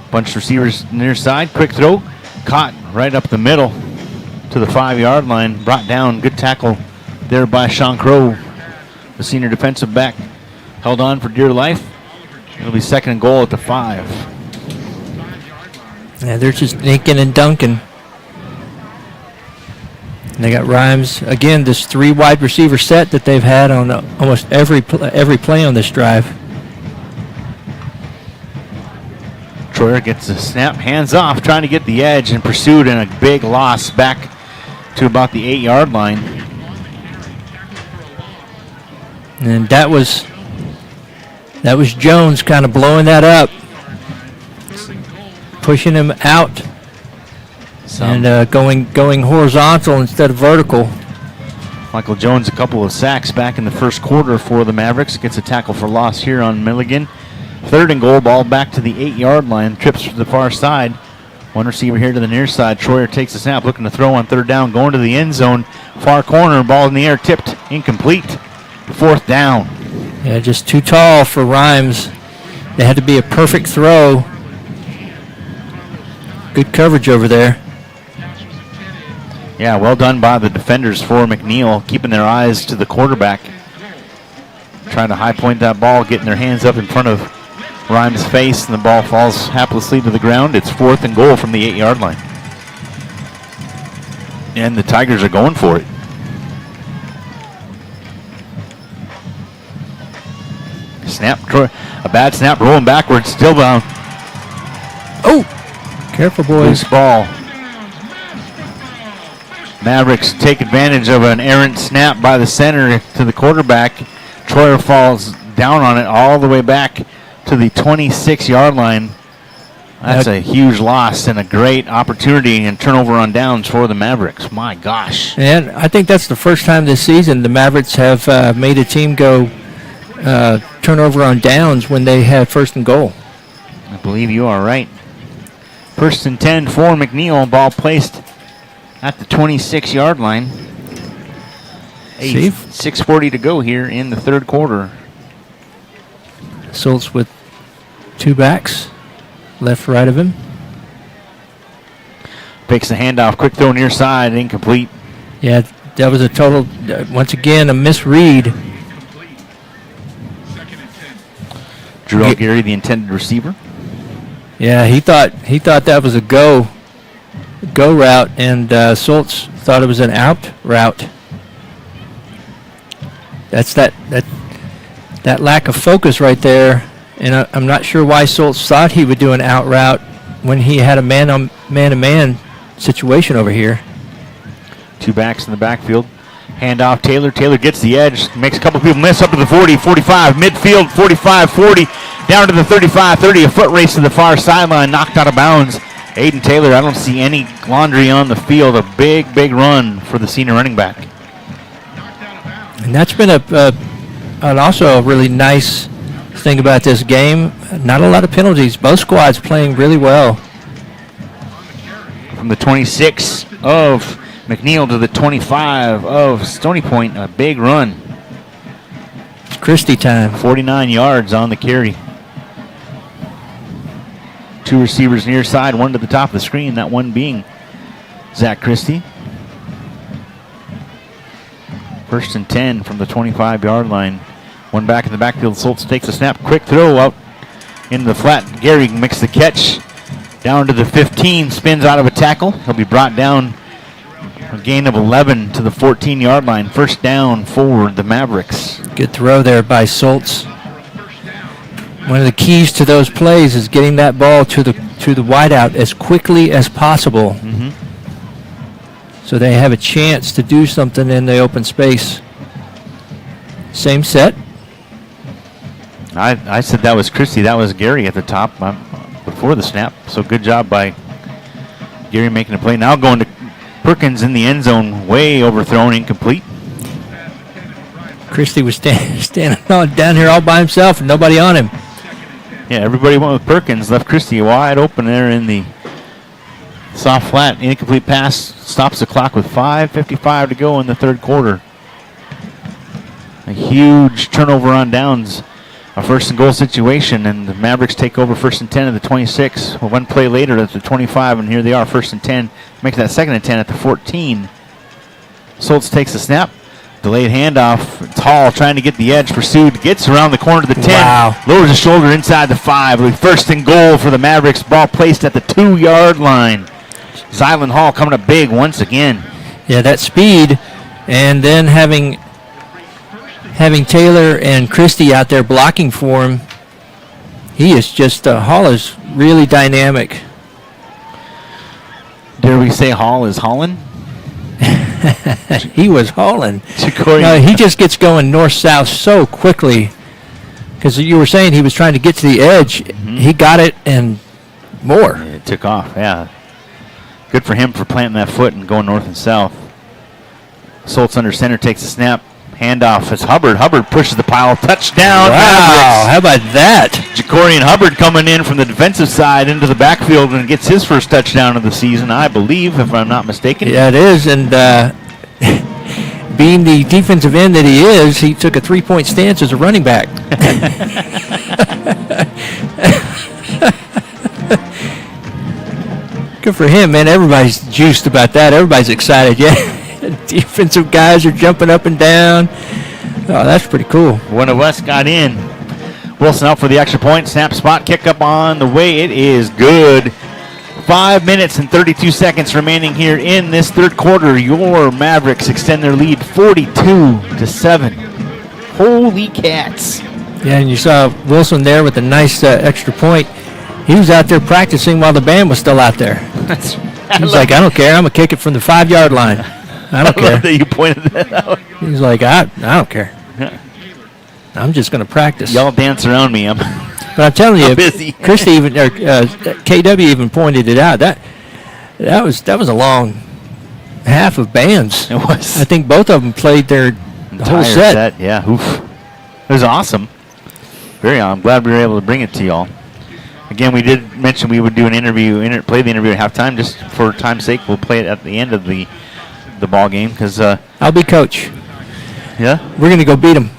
Bunch of receivers near side. Quick throw. Caught right up the middle to the 5-yard line. Brought down. Good tackle there by Sean Crow, the senior defensive back. Held on for dear life. It'll be second and goal at the 5. Yeah, they're just dinking and dunking. And they got Rhymes again. This 3 wide receiver set that they've had on almost every play on this drive. Troyer gets the snap, hands off, trying to get the edge, and pursued in a big loss back to about the 8-yard line. And that was Jones kind of blowing that up, pushing him out, and going horizontal instead of vertical. Michael Jones, a couple of sacks back in the first quarter for the Mavericks. Gets a tackle for loss here on Milligan. 3rd and goal, ball back to the 8-yard line. Trips to the far side. One receiver here to the near side. Troyer takes the snap, looking to throw on 3rd down, going to the end zone. Far corner, ball in the air, tipped, incomplete. 4th down. Yeah, just too tall for Rhymes. They had to be a perfect throw. Good coverage over there. Yeah, well done by the defenders for McNeil, keeping their eyes to the quarterback. Trying to high point that ball, getting their hands up in front of Rhymes' face, and the ball falls haplessly to the ground. It's 4th and goal from the 8-yard line. And the Tigers are going for it. Snap, a bad snap, rolling backwards, still down. Oh, careful, boys. Loose ball. Mavericks take advantage of an errant snap by the center to the quarterback. Troyer falls down on it all the way back to the 26-yard line. That's a huge loss and a great opportunity and turnover on downs for the Mavericks. My gosh. And I think that's the first time this season the Mavericks have made a team go turnover on downs when they had 1st and goal. I believe you are right. 1st and 10 for McNeil. Ball placed at the 26-yard line. 6:40 to go here in the 3rd quarter. Schultz with 2 backs, left, right of him. Fakes the handoff, quick throw near side, incomplete. Yeah, that was a total, once again, a misread. Drew Algieri, the intended receiver. Yeah, he thought that was a go route, and Schultz thought it was an out route. That's that lack of focus right there, and I'm not sure why Schultz thought he would do an out route when he had a man-to-man situation over here. 2 backs in the backfield. Handoff, Taylor. Taylor gets the edge, makes a couple people miss up to the 40, 45, midfield, 45, 40, down to the 35, 30, a foot race to the far sideline, knocked out of bounds. Aiden Taylor, I don't see any laundry on the field. A big, big run for the senior running back. And that's been also a really nice thing about this game. Not a lot of penalties. Both squads playing really well. From the 26 of McNeil to the 25 of Stony Point, a big run. It's Christie time. 49 yards on the carry. 2 receivers near side, one to the top of the screen, that one being Zach Christie. 1st and 10 from the 25-yard line. One back in the backfield. Schultz takes a snap. Quick throw out into the flat. Gary makes the catch. Down to the 15. Spins out of a tackle. He'll be brought down. A gain of 11 to the 14-yard line. 1st down for the Mavericks. Good throw there by Schultz. One of the keys to those plays is getting that ball to the wideout as quickly as possible. Mm-hmm. So they have a chance to do something in the open space. Same set. I said that was Christie. That was Gary at the top before the snap. So good job by Gary making a play. Now going to Perkins in the end zone. Way overthrown, incomplete. Christie was standing down here all by himself and nobody on him. Yeah, everybody went with Perkins. Left Christie wide open there in the soft flat. Incomplete pass stops the clock with 5:55 to go in the 3rd quarter. A huge turnover on downs. A 1st and goal situation, and the Mavericks take over 1st and 10 at the 26. Well, one play later at the 25, and here they are, 1st and 10. Makes that 2nd and 10 at the 14. Schultz takes the snap. Delayed handoff. It's Hall trying to get the edge. Pursued. Gets around the corner to the 10. Wow. Lowers his shoulder inside the 5. It'll be first and goal for the Mavericks. Ball placed at the 2-yard line. Zylan Hall coming up big once again. Yeah, that speed, and then having Taylor and Christie out there blocking for him. He is just, Hall is really dynamic. Dare we say Hall is hauling? He was hauling. Jacory. No, he just gets going north-south so quickly. Because you were saying he was trying to get to the edge. Mm-hmm. He got it and more. It took off, yeah. Good for him for planting that foot and going north and south. Soltz under center, takes the snap. Handoff. It's Hubbard. Hubbard pushes the pile. Touchdown. Wow, Mavericks. how about that? Jacorian Hubbard coming in from the defensive side into the backfield and gets his first touchdown of the season, I believe, if I'm not mistaken. Yeah, it is. And being the defensive end that he is, he took a 3-point stance as a running back. Good for him, man. Everybody's juiced about that. Everybody's excited. Yeah. Defensive guys are jumping up and down. Oh, that's pretty cool. One of us got in. Wilson out for the extra point. Snap spot. Kick up on the way. It is good. 5 minutes and 32 seconds remaining here in this third quarter. Your Mavericks extend their lead 42-7. Holy cats. Yeah, and you saw Wilson there with a nice extra point. He was out there practicing while the band was still out there. He's like, I don't care. I'm going to kick it from the 5-yard line. I don't care. Love that you pointed that out. He's like, I don't care. I'm just going to practice. Y'all dance around me. But I'm telling you, busy. Christie even, or KW even pointed it out. That was a long half of bands. It was. I think both of them played their whole set. Yeah, oof. It was awesome. I'm glad we were able to bring it to y'all. Again, we did mention we would do an interview, play the interview at halftime. Just for time's sake, we'll play it at the end of the ball game because. I'll be coach. Yeah. We're gonna go beat them.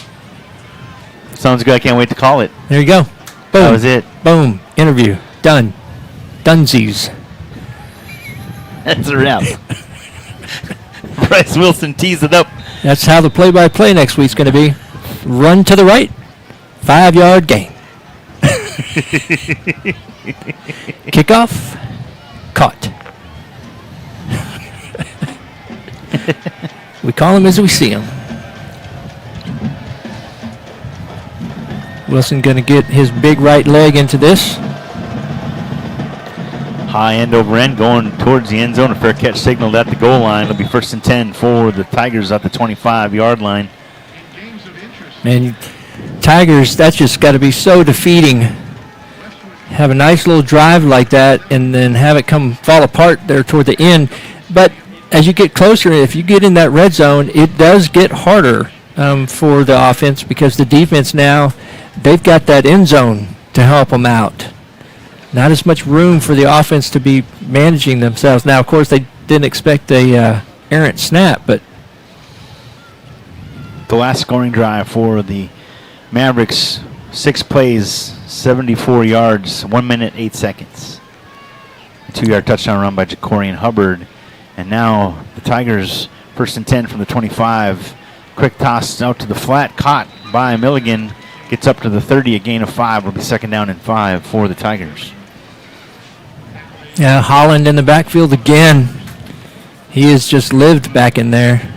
Sounds good. I can't wait to call it. There you go. Boom. That was it. Boom. Interview done. Dunsies. That's a wrap. Bryce Wilson tees it up. That's how the play-by-play next week's going to be. Run to the right. 5-yard gain. Kickoff. Caught. We call them as we see them. Wilson going to get his big right leg into this. High end over end going towards the end zone. A fair catch signaled at the goal line. It'll be 1st and 10 for the Tigers at the 25-yard line. And Tigers, that's just got to be so defeating. Have a nice little drive like that and then have it come fall apart there toward the end. But as you get closer, if you get in that red zone, it does get harder for the offense because the defense now, they've got that end zone to help them out. Not as much room for the offense to be managing themselves. Now, of course, they didn't expect a errant snap, but the last scoring drive for the Mavericks, 6 plays, 74 yards, 1 minute, 8 seconds. A 2-yard touchdown run by Jacorian Hubbard. And now the Tigers, 1st and 10 from the 25. Quick toss out to the flat, caught by Milligan. Gets up to the 30, a gain of 5. Will be 2nd down and 5 for the Tigers. yeah, Holland in the backfield again. He has just lived back in there.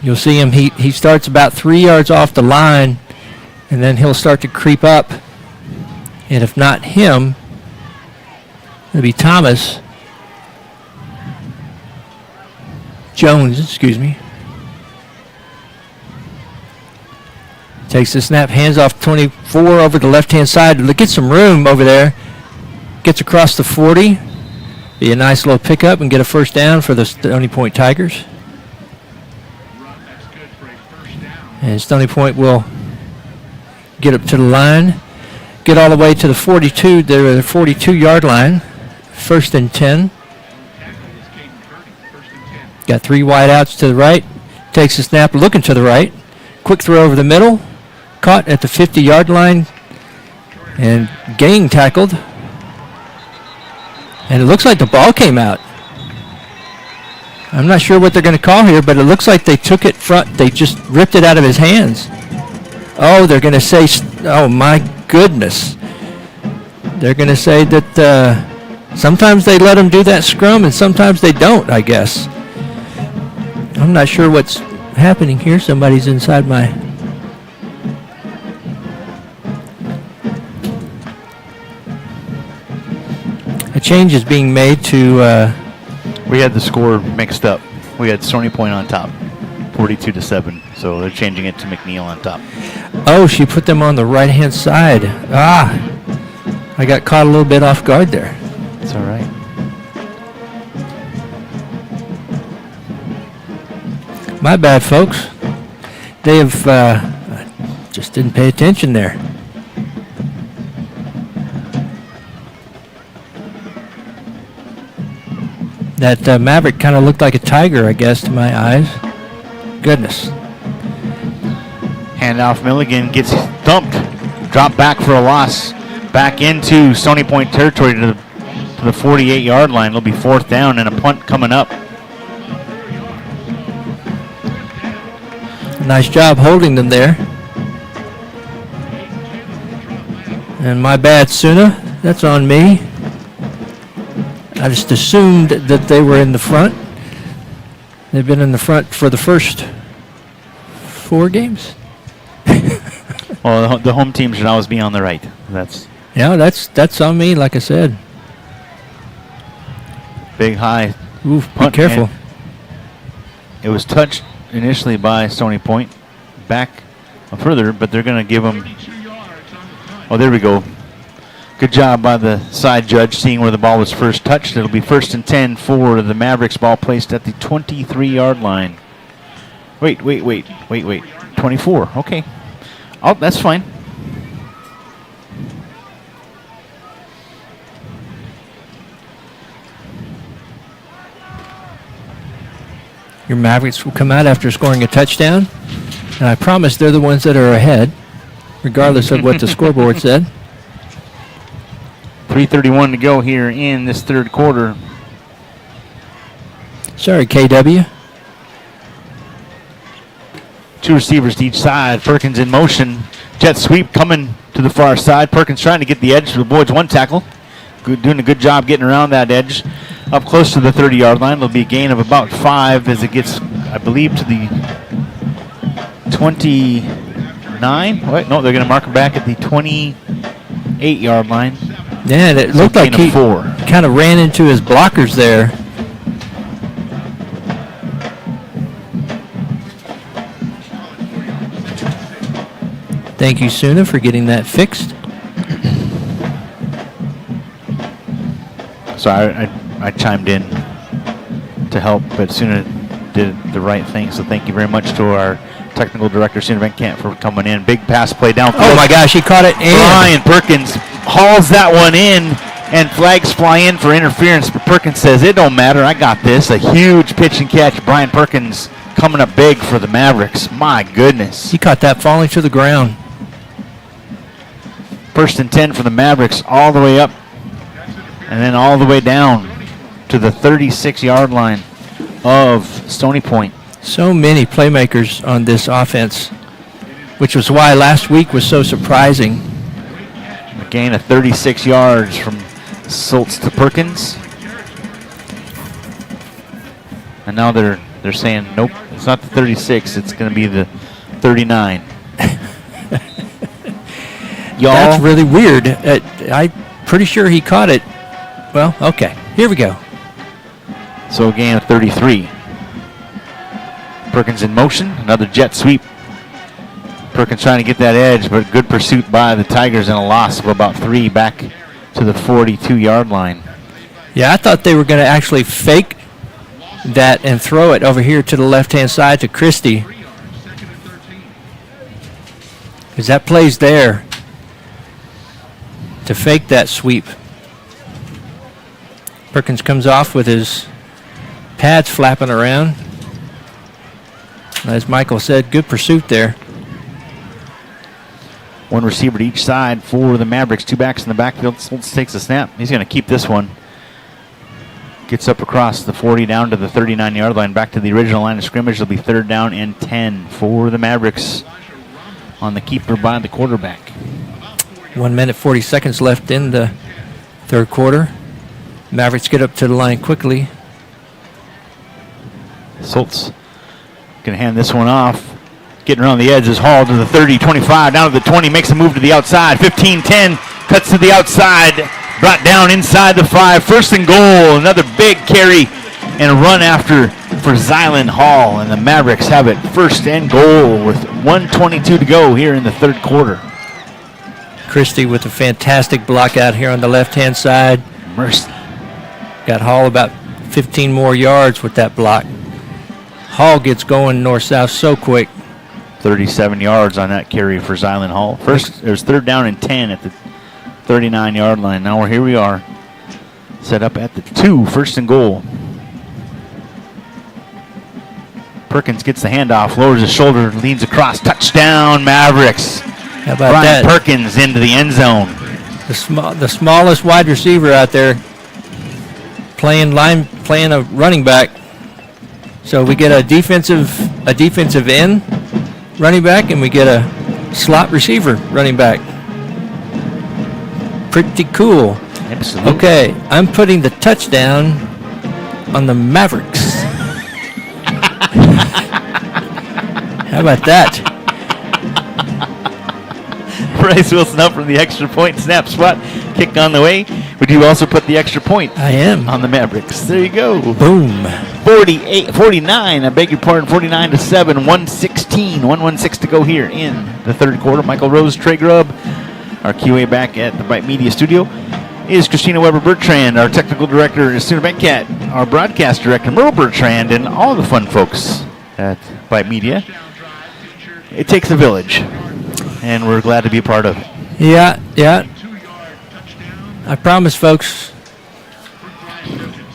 You'll see him, he starts about 3 yards off the line, and then he'll start to creep up. And if not him, it'll be Thomas. Jones, excuse me. Takes the snap, hands off 24 over the left-hand side. Get some room over there. Gets across the 40. Be a nice little pickup and get a 1st down for the Stony Point Tigers. And Stony Point will get up to the line. Get all the way to the 42, the 42-yard line. 1st and 10. Got 3 wideouts to the right. Takes the snap, looking to the right. Quick throw over the middle. Caught at the 50-yard line. And gang tackled. And it looks like the ball came out. I'm not sure what they're going to call here, but it looks like they took it front. They just ripped it out of his hands. Oh, they're going to say, oh, my goodness. They're going to say that sometimes they let him do that scrum and sometimes they don't, I guess. I'm not sure what's happening here. Somebody's inside my... A change is being made to... We had the score mixed up. We had Stony Point on top, 42-7. So they're changing it to McNeil on top. Oh, she put them on the right-hand side. Ah, I got caught a little bit off guard there. It's all right. My bad, folks. They have just didn't pay attention there. That Maverick kind of looked like a tiger, I guess, to my eyes. Goodness. Handoff, Milligan gets thumped. Drop back for a loss. Back into Stony Point territory to the 48-yard line. It'll be 4th down and a punt coming up. Nice job holding them there. And my bad, Suna. That's on me. I just assumed that they were in the front. They've been in the front for the first 4 games. Well, the home team should always be on the right. That's on me, like I said. Big high. Ooh, be careful. It was touched initially by Stony Point. Back further, but they're going to give them... Oh, there we go. Good job by the side judge seeing where the ball was first touched. It'll be 1st and 10 for the Mavericks. Ball placed at the 23-yard line. Wait. 24. Okay. Oh, that's fine. Your Mavericks will come out after scoring a touchdown. And I promise they're the ones that are ahead, regardless of what the scoreboard said. 3:31 to go here in this 3rd quarter. Sorry, KW. 2 receivers to each side. Perkins in motion. Jet sweep coming to the far side. Perkins trying to get the edge. The boys 1 tackle. Doing a good job getting around that edge. Up close to the 30-yard line. There'll be a gain of about 5 as it gets, I believe, to the 29. Wait, no, they're going to mark him back at the 28-yard line. Yeah, and it looked like he kind of ran into his blockers there. Thank you, Suna, for getting that fixed. So I chimed in to help, but Suna did the right thing. So thank you very much to our technical director, Suna Van Camp, for coming in. Big pass play downfield. Oh my gosh, he caught it in. Brian Perkins hauls that one in, and flags fly in for interference. But Perkins says, it don't matter, I got this. A huge pitch and catch. Brian Perkins coming up big for the Mavericks. My goodness. He caught that falling to the ground. 1st and 10 for the Mavericks, all the way up and then all the way down to the 36-yard line of Stony Point. So many playmakers on this offense, which was why last week was so surprising. A gain of 36 yards from Schultz to Perkins. And now they're saying, nope, it's not the 36, it's going to be the 39. Y'all, that's really weird. I'm pretty sure he caught it. Well, okay, here we go. So a gain of 33. Perkins in motion, another jet sweep. Perkins trying to get that edge, but good pursuit by the Tigers and a loss of about 3 back to the 42-yard line. Yeah, I thought they were going to actually fake that and throw it over here to the left-hand side to Christie. Because that play's there to fake that sweep. Perkins comes off with his pads flapping around. As Michael said, good pursuit there. 1 receiver to each side for the Mavericks. 2 backs in the backfield. Schultz takes a snap. He's going to keep this one. Gets up across the 40 down to the 39-yard line, back to the original line of scrimmage. It'll be 3rd down and 10 for the Mavericks on the keeper by the quarterback. 1 minute, 40 seconds left in the third quarter. Mavericks get up to the line quickly. Schultz going to hand this one off. Getting around the edge is Hall to the 30, 25, down to the 20, makes a move to the outside. 15, 10, cuts to the outside. Brought down inside the 5. 1st and goal. Another big carry and a run after for Zylan Hall. And the Mavericks have it 1st and goal with 1:22 to go here in the third quarter. Christie with a fantastic block out here on the left-hand side. Mercy. Got Hall about 15 more yards with that block. Hall gets going north-south so quick. 37 yards on that carry for Zylan Hall. First, there's 3rd down and 10 at the 39-yard line. Now here we are, set up at the 2, 1st and goal. Perkins gets the handoff, lowers his shoulder, leans across, touchdown Mavericks. How about Brian that? Perkins into the end zone. The smallest wide receiver out there playing a running back. So we get a defensive end running back, and we get a slot receiver running back. Pretty cool. Absolutely. Okay, I'm putting the touchdown on the Mavericks. How about that? Bryce Wilson up from the extra point, snap spot, kick on the way. Would you also put the extra point I am. on the Mavericks? There you go. Boom. 49, I beg your pardon, 49-7, 116 to go here in the third quarter. Michael Rose, Trey Grubb, our QA back at the Vype Media Studio, is Christina Weber-Bertrand. Our technical director is Suna Betcat. Our broadcast director, Merle Bertrand, and all the fun folks at Vype Media. It takes a village, and we're glad to be a part of it. Yeah. I promise, folks,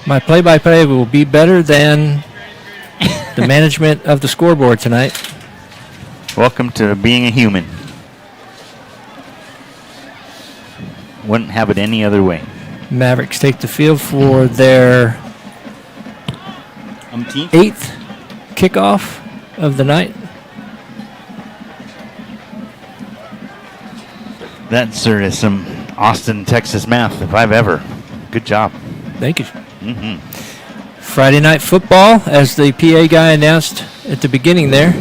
my play-by-play will be better than the management of the scoreboard tonight. Welcome to being a human. Wouldn't have it any other way. Mavericks take the field for their 8th kickoff of the night. That, sir, is some Austin, Texas math, if I've ever. Good job. Thank you. Mm-hmm. Friday night football, as the PA guy announced at the beginning there.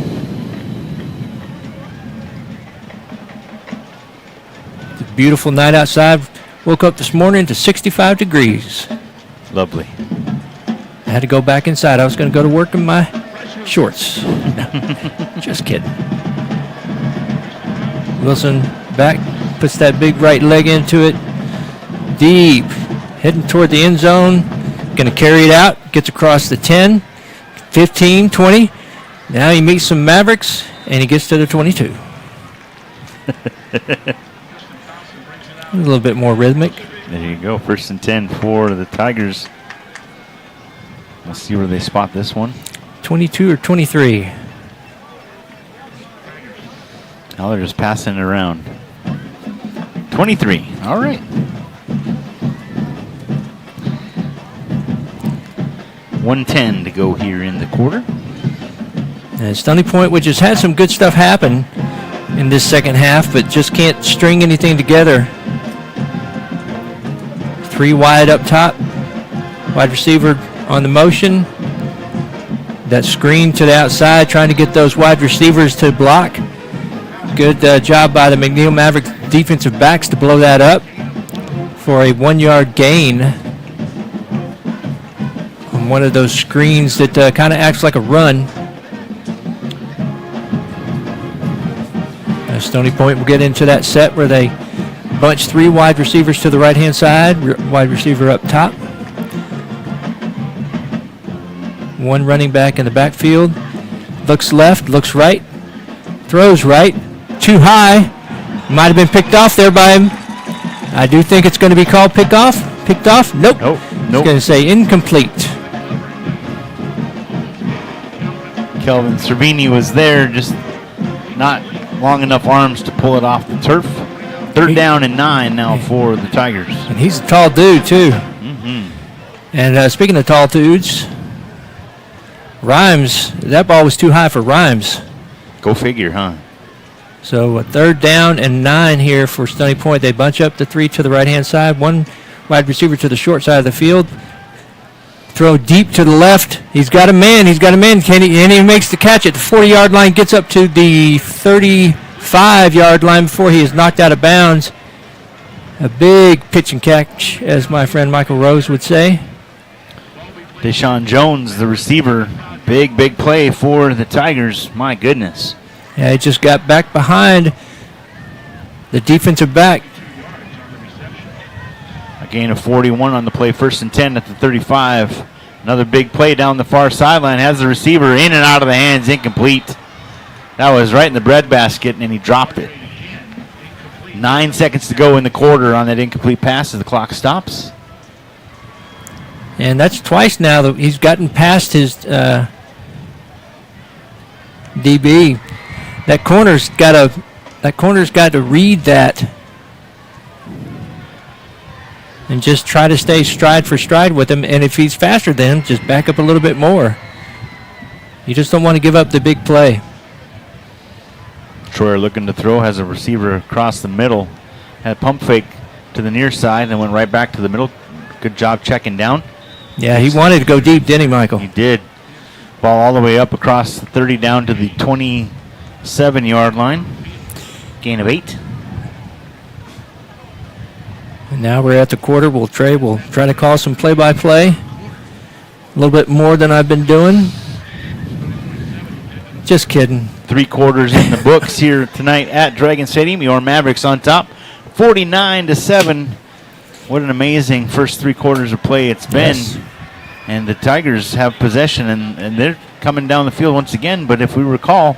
It's a beautiful night outside. Woke up this morning to 65 degrees. Lovely. I had to go back inside. I was going to go to work in my shorts. Just kidding. Wilson back, puts that big right leg into it. Deep, heading toward the end zone. Going to carry it out. Gets across the 10, 15, 20. Now he meets some Mavericks, and he gets to the 22. A little bit more rhythmic. There you go. 1st and 10 for the Tigers. Let's see where they spot this one. 22 or 23. Now they're just passing it around. 23. All right. 1:10 to go here in the quarter. And Stony Point, which has had some good stuff happen in this second half, but just can't string anything together. 3 wide up top. Wide receiver on the motion. That screen to the outside, trying to get those wide receivers to block. Good job by the McNeil Maverick defensive backs to blow that up for a 1-yard gain on one of those screens that kind of acts like a run. Stony Point will get into that set where they bunch 3 wide receivers to the right-hand side, wide receiver up top. 1 running back in the backfield. Looks left, looks right, throws right, too high. Might have been picked off there by him. I do think it's going to be called picked off. Nope. It's going to say incomplete. Kelvin Cervini was there, just not long enough arms to pull it off the turf. 3rd down and 9 now for the Tigers. And he's a tall dude, too. Mm-hmm. And speaking of tall dudes, Rhymes, that ball was too high for Rhymes. Go figure, huh? So a 3rd down and 9 here for Stony Point. They bunch up the 3 to the right-hand side. 1 wide receiver to the short side of the field. Throw deep to the left. He's got a man. And he makes the catch at the 40-yard line. Gets up to the 35-yard line before he is knocked out of bounds. A big pitch and catch, as my friend Michael Rose would say. Deshaun Jones, the receiver. Big play for the Tigers. My goodness. Yeah, he just got back behind the defensive back. A gain of 41 on the play. 1st and 10 at the 35. Another big play down the far sideline. Has the receiver in and out of the hands. Incomplete. That was right in the breadbasket, and he dropped it. 9 seconds to go in the quarter on that incomplete pass as the clock stops. And that's twice now that he's gotten past his DB. That corner's got to read that and just try to stay stride for stride with him. And if he's faster than him, just back up a little bit more. You just don't want to give up the big play. Troyer looking to throw, has a receiver across the middle. Had a pump fake to the near side and went right back to the middle. Good job checking down. Yeah, he wanted to go deep, didn't he, Michael? He did. Ball all the way up across the 30 down to the 27-yard line. Gain of 8. And now we're at the quarter. We'll try to call some play-by-play. A little bit more than I've been doing. Just kidding. 3 quarters in the books here tonight at Dragon Stadium. Your Mavericks on top, 49-7. What an amazing first 3 quarters of play it's been. Yes. And the Tigers have possession, and they're coming down the field once again. But if we recall,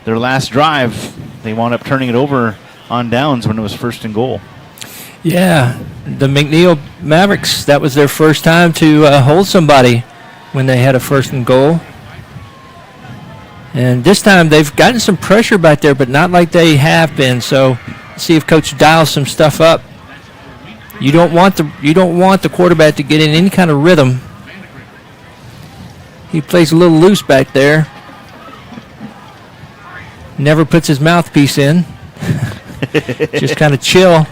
their last drive, they wound up turning it over on downs when it was 1st and goal. Yeah, the McNeil Mavericks, that was their first time to hold somebody when they had a 1st and goal. And this time they've gotten some pressure back there, but not like they have been. So let's see if Coach dials some stuff up. You don't want the quarterback to get in any kind of rhythm. He plays a little loose back there. Never puts his mouthpiece in. Just kind of chill.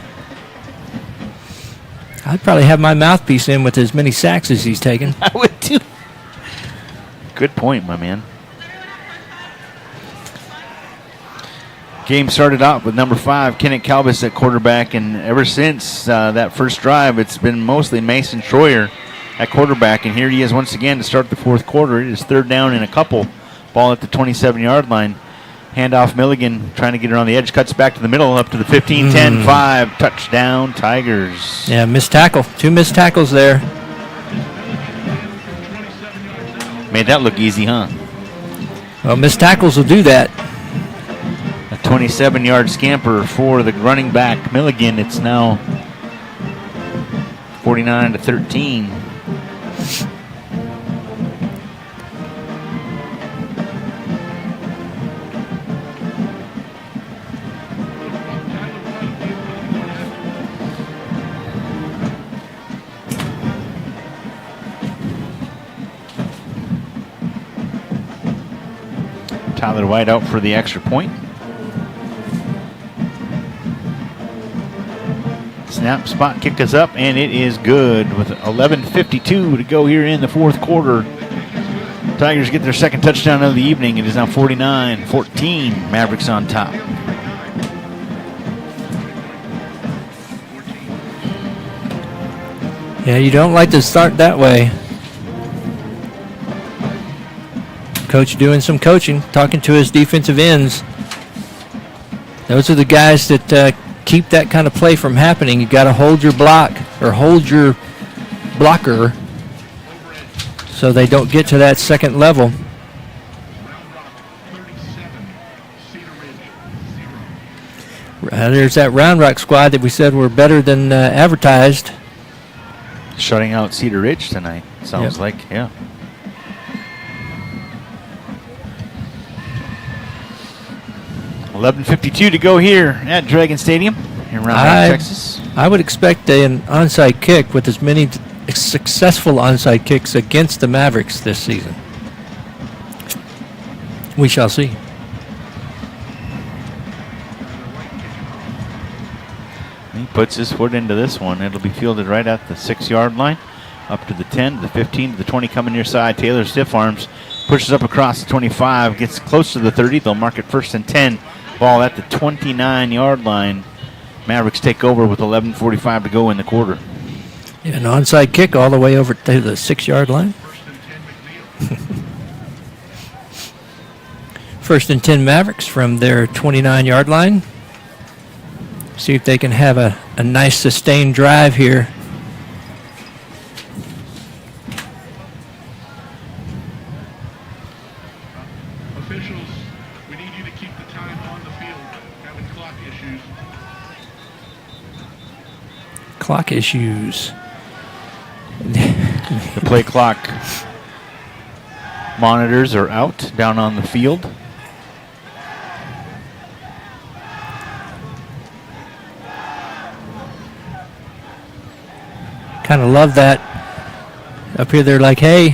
I'd probably have my mouthpiece in with as many sacks as he's taken. I would too. Good point, my man. Game started out with number 5, Kenneth Calvis at quarterback, and ever since that first drive, it's been mostly Mason Troyer at quarterback, and here he is once again to start the 4th quarter. It is 3rd down and a couple. Ball at the 27-yard line. Handoff Milligan trying to get it on the edge, cuts back to the middle, up to the 15, 10, 5. Touchdown, Tigers. Yeah, missed tackle. 2 missed tackles there. Made that look easy, huh? Well, missed tackles will do that. A 27-yard scamper for the running back, Milligan. It's now 49-13. Tyler White out for the extra point. Snap, spot, kick us up, and it is good with 11:52 to go here in the 4th quarter. Tigers get their 2nd touchdown of the evening. It is now 49-14. Mavericks on top. Yeah, you don't like to start that way. Coach doing some coaching, talking to his defensive ends. Those are the guys that keep that kind of play from happening. You got to hold your block or hold your blocker so they don't get to that 2nd level. There's that Round Rock squad that we said were better than advertised. Shutting out Cedar Ridge tonight, sounds like, yeah. $11:52 to go here at Dragon Stadium in Round Rock, Texas. I would expect an onside kick with as many successful onside kicks against the Mavericks this season. We shall see. He puts his foot into this one. It'll be fielded right at the 6-yard line. Up to the 10, to the 15, to the 20 coming near side. Taylor stiff arms, pushes up across the 25, gets close to the 30. They'll mark it 1st and 10. Ball at the 29-yard line. Mavericks take over with 11:45 to go in the quarter. Yeah, an onside kick all the way over to the 6-yard line. 1st and 10 Mavericks from their 29-yard line. See if they can have a nice sustained drive here. Officials, we need you to keep the time on the field. Having clock issues. Clock issues. The play clock monitors are out down on the field. Kind of love that. Up here, they're like, hey.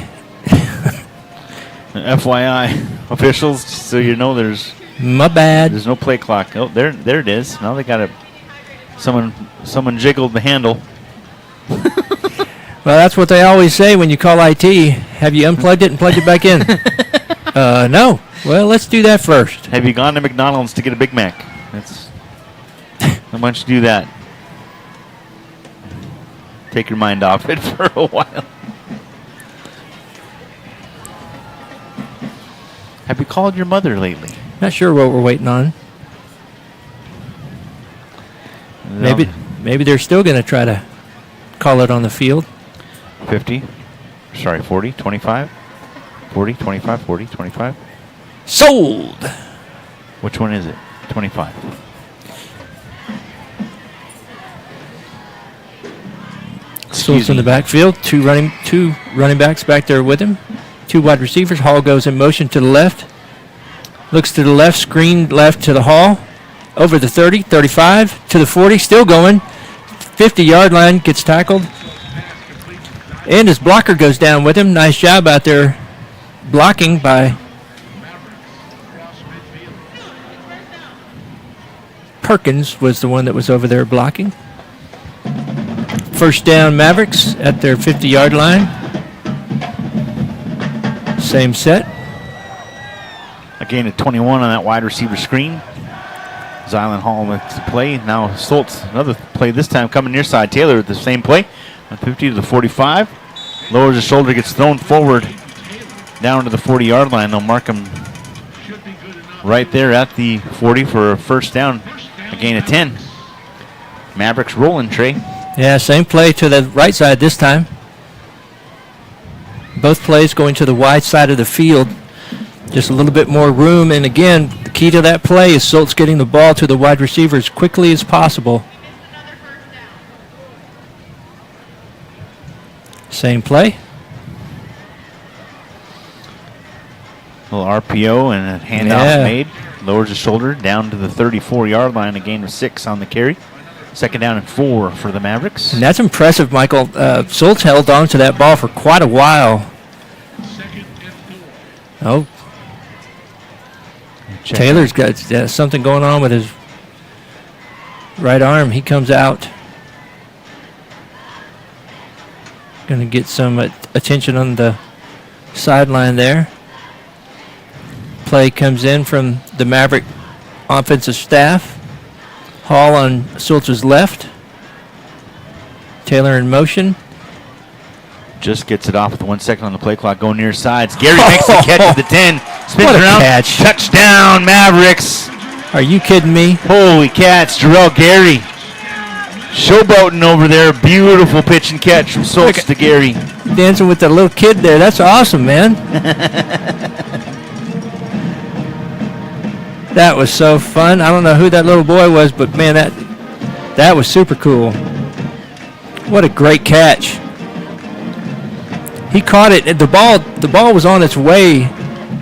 FYI, officials, just so you know, there's My bad. no play clock. Oh, there it is. Now they got it. Someone jiggled the handle. Well, that's what they always say when you call IT. Have you unplugged it and plugged it back in? No. Well, let's do that first. Have you gone to McDonald's to get a Big Mac? Why don't you do that? Take your mind off it for a while. Have you called your mother lately? Not sure what we're waiting on. Maybe they're still going to try to call it on the field. 40, 25, 40, 25, 40, 25. Sold! Which one is it? 25. Schultz in the backfield. Two running backs back there with him. 2 wide receivers. Hall goes in motion to the left. Looks to the left, screen left to the Hall. Over the 30, 35, to the 40, still going. 50-yard line, gets tackled. And his blocker goes down with him. Nice job out there blocking by Perkins was the one that was over there blocking. 1st down Mavericks at their 50-yard line. Same set. A gain of 21 on that wide receiver screen. Zylan Hall makes the play. Now Schultz, another play this time coming near side. Taylor with the same play. 50 to the 45. Lowers his shoulder, gets thrown forward down to the 40-yard line. They'll mark him right there at the 40 for a 1st down. A gain of 10. Mavericks rolling, Trey. Yeah, same play to the right side this time. Both plays going to the wide side of the field. Just a little bit more room. And again, the key to that play is Schultz getting the ball to the wide receiver as quickly as possible. Same play. Little RPO and a handoff made. Lowers his shoulder down to the 34-yard line. A gain of 6 on the carry. 2nd down and 4 for the Mavericks. And that's impressive, Michael. Schultz held on to that ball for quite a while. Oh. Taylor's got something going on with his right arm. He comes out. Going to get some attention on the sideline there. Play comes in from the Maverick offensive staff. Hall on Schultz's left. Taylor in motion. Just gets it off with 1 second on the play clock. Going near sides. Gary makes the catch at the 10. Spins What a around. catch. Touchdown, Mavericks. Are you kidding me? Holy cats. Jarrell Gary. Showboating over there. Beautiful pitch and catch from Schultz to Gary. Dancing with the little kid there. That's awesome, man. That was so fun. I don't know who that little boy was, but man, that was super cool. What a great catch. He caught it. The ball was on its way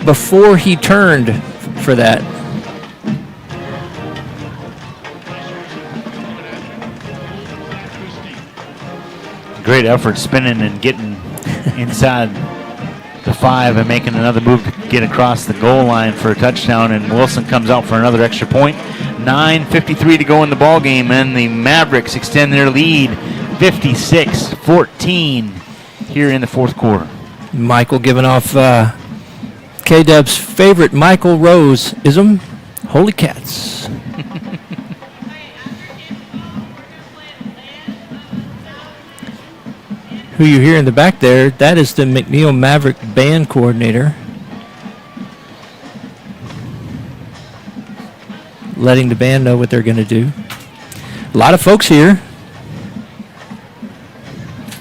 before he turned for that. Great effort spinning and getting inside the 5 and making another move to get across the goal line for a touchdown. And Wilson comes out for another extra point. 9:53 to go in the ball game, and the Mavericks extend their lead 56-14 here in the fourth quarter. Michael giving off K-Dub's favorite Michael Rose-ism, Holy Cats. Who you hear in the back there, that is the McNeil Maverick band coordinator. Letting the band know what they're going to do. A lot of folks here.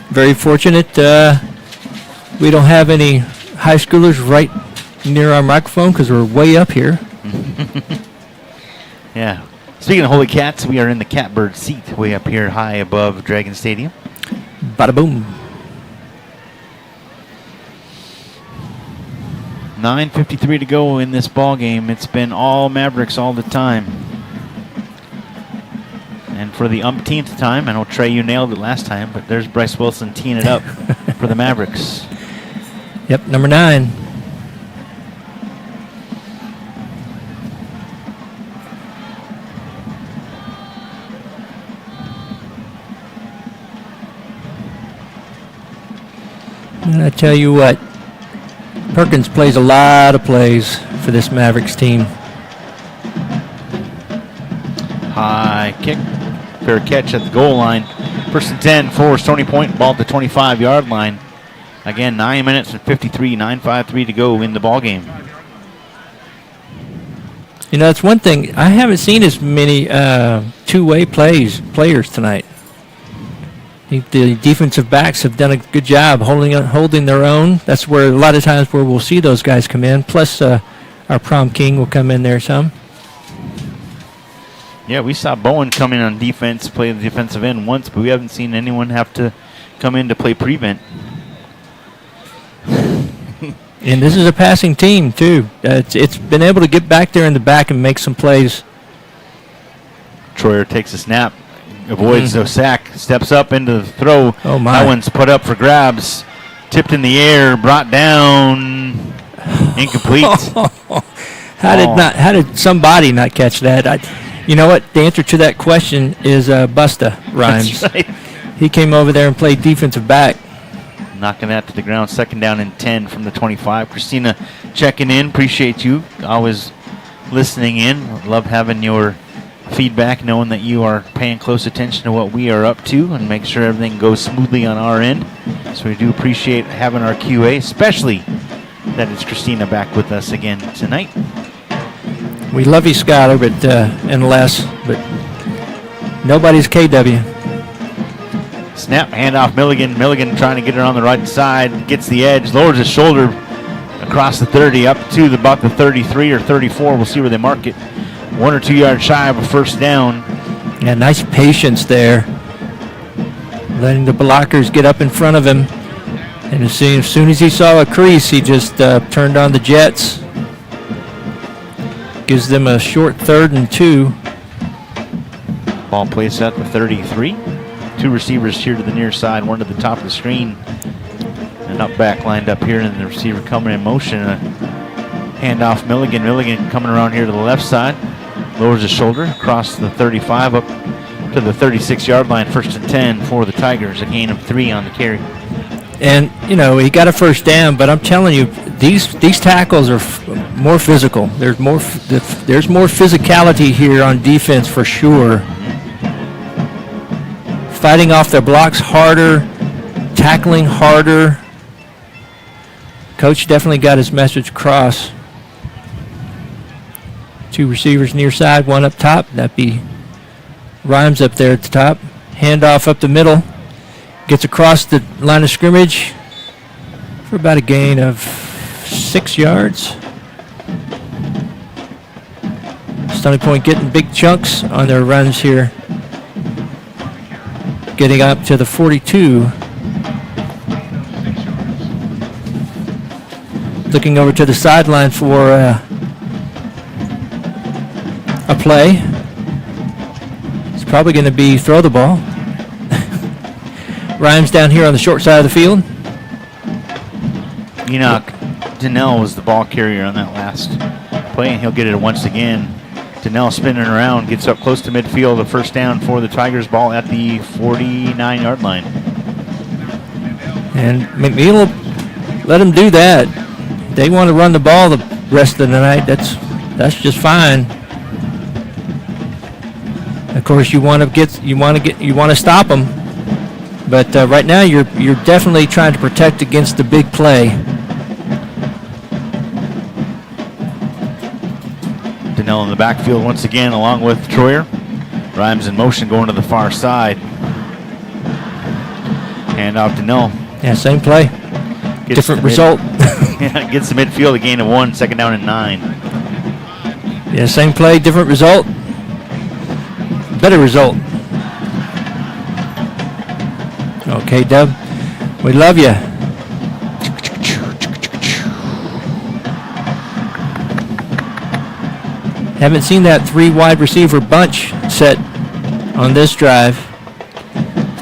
Very fortunate we don't have any high schoolers right near our microphone because we're way up here. Yeah. Speaking of Holy Cats, we are in the Catbird seat way up here high above Dragon Stadium. Bada boom. 9:53 to go in this ball game. It's been all Mavericks all the time. And for the umpteenth time, I know Trey, you nailed it last time, but there's Bryce Wilson teeing it up for the Mavericks. Yep, number 9. And I tell you what, Perkins plays a lot of plays for this Mavericks team. High kick, fair catch at the goal line. First and 10 for Stony Point, ball at the 25-yard line. Again, 9 minutes and 9:53 to go in the ball game. You know, it's one thing. I haven't seen as many two-way players tonight. I think the defensive backs have done a good job holding their own. That's where a lot of times where we'll see those guys come in. Plus, our prom king will come in there some. Yeah, we saw Bowen come in on defense, play the defensive end once, but we haven't seen anyone have to come in to play prevent. And this is a passing team, too. It's been able to get back there in the back and make some plays. Troyer takes a snap, avoids the sack, steps up into the throw. Oh, my. That one's put up for grabs. Tipped in the air, brought down, incomplete. How did somebody not catch that? You know what? The answer to that question is Busta Rhymes. That's right. He came over there and played defensive back. Knocking that to the ground, second down and 10 from the 25. Christina checking in. Appreciate you always listening in. Love having your feedback, knowing that you are paying close attention to what we are up to and make sure everything goes smoothly on our end. So we do appreciate having our QA, especially that it's Christina back with us again tonight. We love you, Scott, over at NLS, but nobody's KW. Snap, handoff, Milligan. Milligan trying to get it on the right side. Gets the edge, lowers his shoulder across the 30, up to about the 33 or 34. We'll see where they mark it. 1 or 2 yards shy of a first down. Yeah, nice patience there. Letting the blockers get up in front of him. And as soon as he saw a crease, he just turned on the jets. Gives them a short 3rd and 2. Ball placed at the 33. 2 receivers here to the near side, one to the top of the screen. And up back lined up here, and the receiver coming in motion. Handoff Milligan. Milligan coming around here to the left side. Lowers his shoulder across the 35 up to the 36-yard line. First and 10 for the Tigers. A gain of 3 on the carry. And, you know, he got a first down, but I'm telling you, these tackles are more physical. There's more physicality here on defense for sure. Fighting off their blocks harder, tackling harder. Coach definitely got his message across. 2 receivers near side, 1 up top. That'd be Rhymes up there at the top. Handoff up the middle. Gets across the line of scrimmage for about a gain of 6 yards. Stony Point getting big chunks on their runs here. Getting up to the 42. Looking over to the sideline for a play. It's probably going to be throw the ball. Rhymes down here on the short side of the field. Enoch Donnell was the ball carrier on that last play, and he'll get it once again. Donnell spinning around, gets up close to midfield, a first down for the Tigers. Ball at the 49-yard line. And McNeil will let him do that. They want to run the ball the rest of the night. That's just fine. Of course, you want to stop them, but right now you're definitely trying to protect against the big play. Donnell in the backfield once again, along with Troyer. Rhymes in motion, going to the far side. Hand off Donnell. Yeah, same play. Different result. Yeah, gets the midfield, a gain of 1, second down and 9. Yeah, same play, different result. Better result. Okay, Dub, we love you. Haven't seen that 3 wide receiver bunch set on this drive.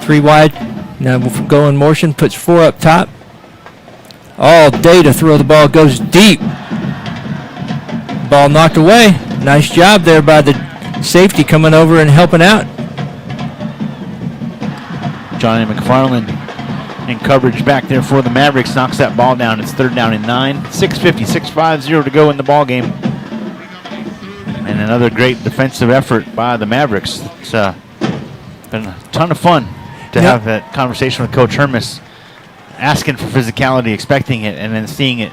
3 wide. Now we'll go in motion, puts 4 up top. All day to throw the ball, goes deep. Ball knocked away. Nice job there by the safety coming over and helping out. Johnny McFarland in coverage back there for the Mavericks, knocks that ball down. It's third down and 9. 6:50 to go in the ball game. And another great defensive effort by the Mavericks. It's been a ton of fun to have that conversation with Coach Hermes, asking for physicality, expecting it, and then seeing it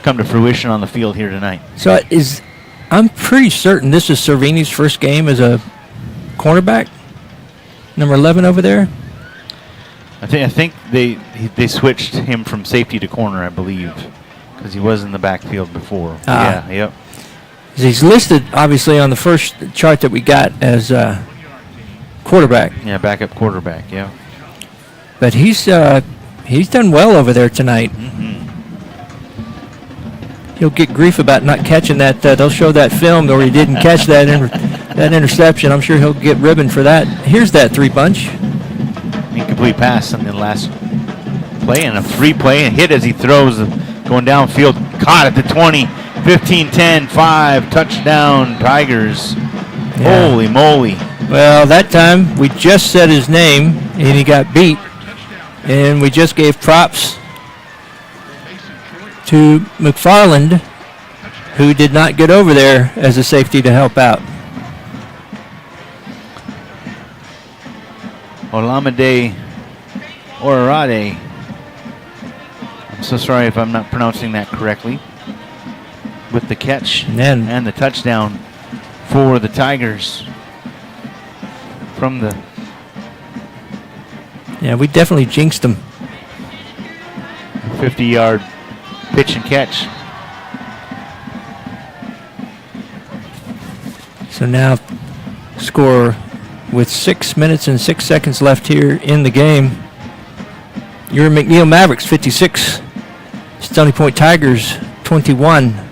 come to fruition on the field here tonight. So I'm pretty certain this is Cervini's first game as a cornerback, number 11 over there. I think they switched him from safety to corner, I believe, because he was in the backfield before. Yeah, yep. He's listed, obviously, on the first chart that we got as quarterback. Yeah, backup quarterback, yeah. But he's done well over there tonight. Mm-hmm. He'll get grief about not catching that. They'll show that film where he didn't catch that interception. I'm sure he'll get ribbon for that. Here's that 3 bunch. Incomplete pass on the last play, and a free play, and hit as he throws, going downfield. Caught at the 20, 15, 10, 5, touchdown, Tigers. Yeah. Holy moly. Well, that time we just said his name, and he got beat. And we just gave props to McFarland, who did not get over there as a safety to help out. Olamide Orade. I'm so sorry if I'm not pronouncing that correctly. With the catch and the touchdown for the Tigers from the... Yeah, we definitely jinxed them. 50-yard pitch and catch. So now score with 6 minutes and 6 seconds left here in the game. Your McNeil Mavericks 56, Stony Point Tigers 21.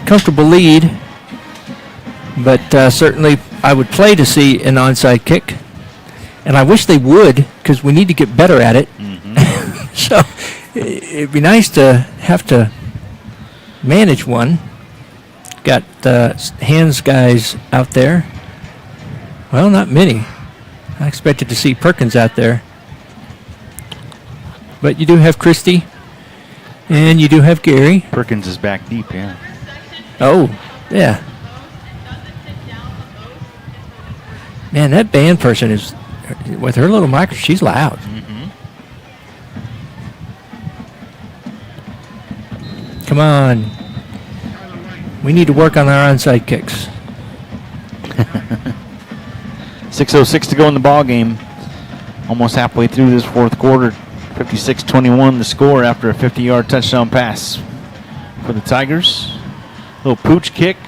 Comfortable lead, but certainly I would play to see an onside kick, and I wish they would, because we need to get better at it. Mm-hmm. So it'd be nice to have to manage one. Got hands guys out there. Well, not many. I expected to see Perkins out there, but you do have Christie, and you do have Gary. Perkins is back deep, yeah. Oh, yeah. Man, that band person is, with her little micro, she's loud. Mm-hmm. Come on. We need to work on our onside kicks. 6:06 to go in the ball game. Almost halfway through this fourth quarter. 56-21 the score after a 50-yard touchdown pass for the Tigers. Little pooch kick.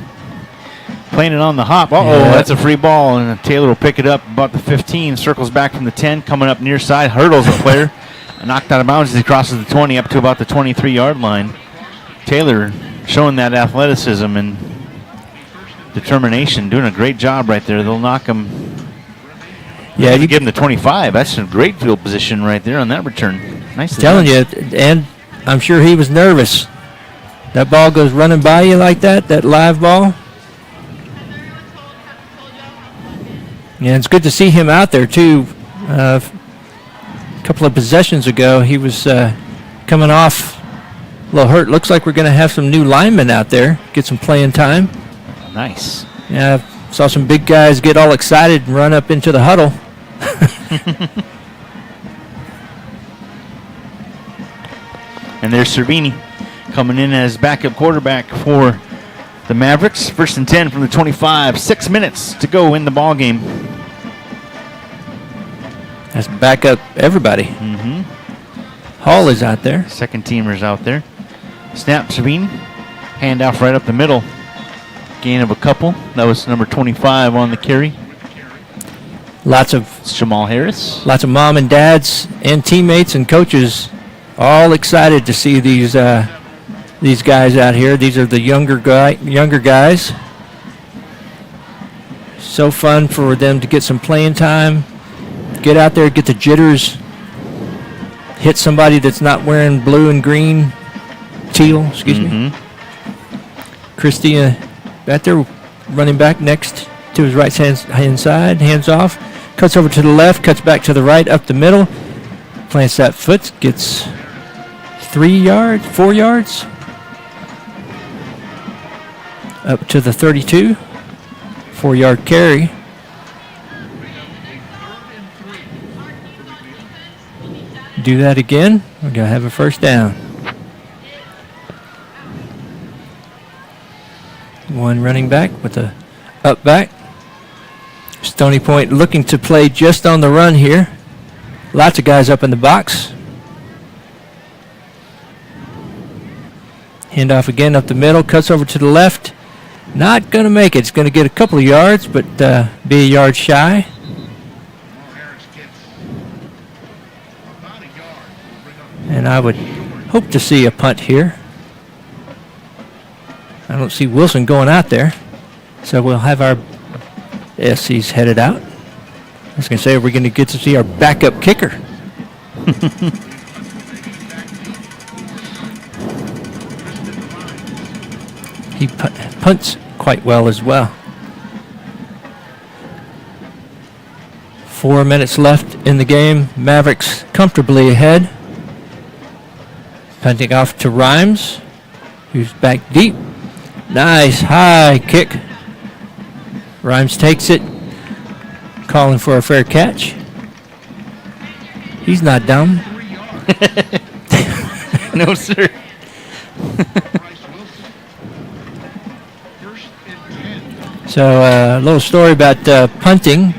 Playing it on the hop. That's a free ball, and Taylor will pick it up about the 15. Circles back from the 10, coming up near side. Hurdles the player. Knocked out of bounds as he crosses the 20 up to about the 23-yard line. Taylor showing that athleticism and determination, doing a great job right there. They'll knock him. Yeah, You give him the 25. That's a great field position right there on that return. Nice. telling you, and I'm sure he was nervous. That ball goes running by you like that live ball. Yeah, it's good to see him out there, too. A couple of possessions ago, he was coming off a little hurt. Looks like we're going to have some new linemen out there, get some playing time. Nice. Yeah, saw some big guys get all excited and run up into the huddle. And there's Cervini coming in as backup quarterback for the Mavericks. 1st and 10 from the 25. 6 minutes to go in the ball game. That's backup everybody. Mm-hmm. Hall is out there. Second teamers out there. Snap, Cervini. Handoff right up the middle. Gain of a couple. That was number 25 on the carry. Lots of It's Jamal Harris. Lots of mom and dads and teammates and coaches all excited to see these guys out here. These are the younger guys. So fun for them to get some playing time, get out there, get the jitters, hit somebody that's not wearing blue and green, teal, excuse me. Christie out there running back next to his right hand side, hands off. Cuts over to the left, cuts back to the right, up the middle. Plants that foot, gets 4 yards. Up to the 32. 4-yard carry. Do that again. We're going to have a first down. One running back with a up back. Stony Point looking to play just on the run here. Lots of guys up in the box. Handoff again up the middle, cuts over to the left. Not going to make it. It's going to get a couple of yards, but be a yard shy. And I would hope to see a punt here. I don't see Wilson going out there. So we'll have our SC's headed out. I was going to say, we're going to get to see our backup kicker. He punts quite well as well. 4 minutes left in the game. Mavericks comfortably ahead. Punting off to Rhymes, who's back deep. Nice high kick. Rhymes takes it, calling for a fair catch. He's not dumb. No, sir. So a little story about punting,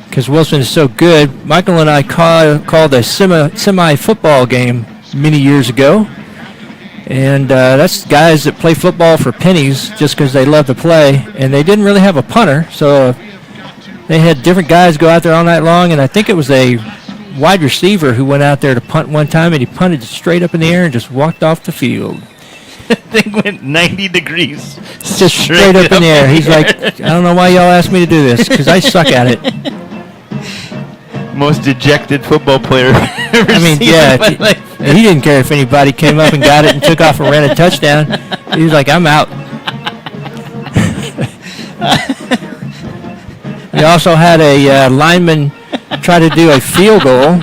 because Wilson is so good. Michael and I called a semi-football game many years ago. And that's guys that play football for pennies just because they love to play. And they didn't really have a punter, so they had different guys go out there all night long. And I think it was a wide receiver who went out there to punt one time, and he punted straight up in the air and just walked off the field. That thing went 90 degrees. Just straight up in the air. He's like, I don't know why y'all asked me to do this, because I suck at it. Most dejected football player I've ever seen in my life. He didn't care if anybody came up and got it and took off and ran a touchdown. He was like, I'm out. He also had a lineman try to do a field goal,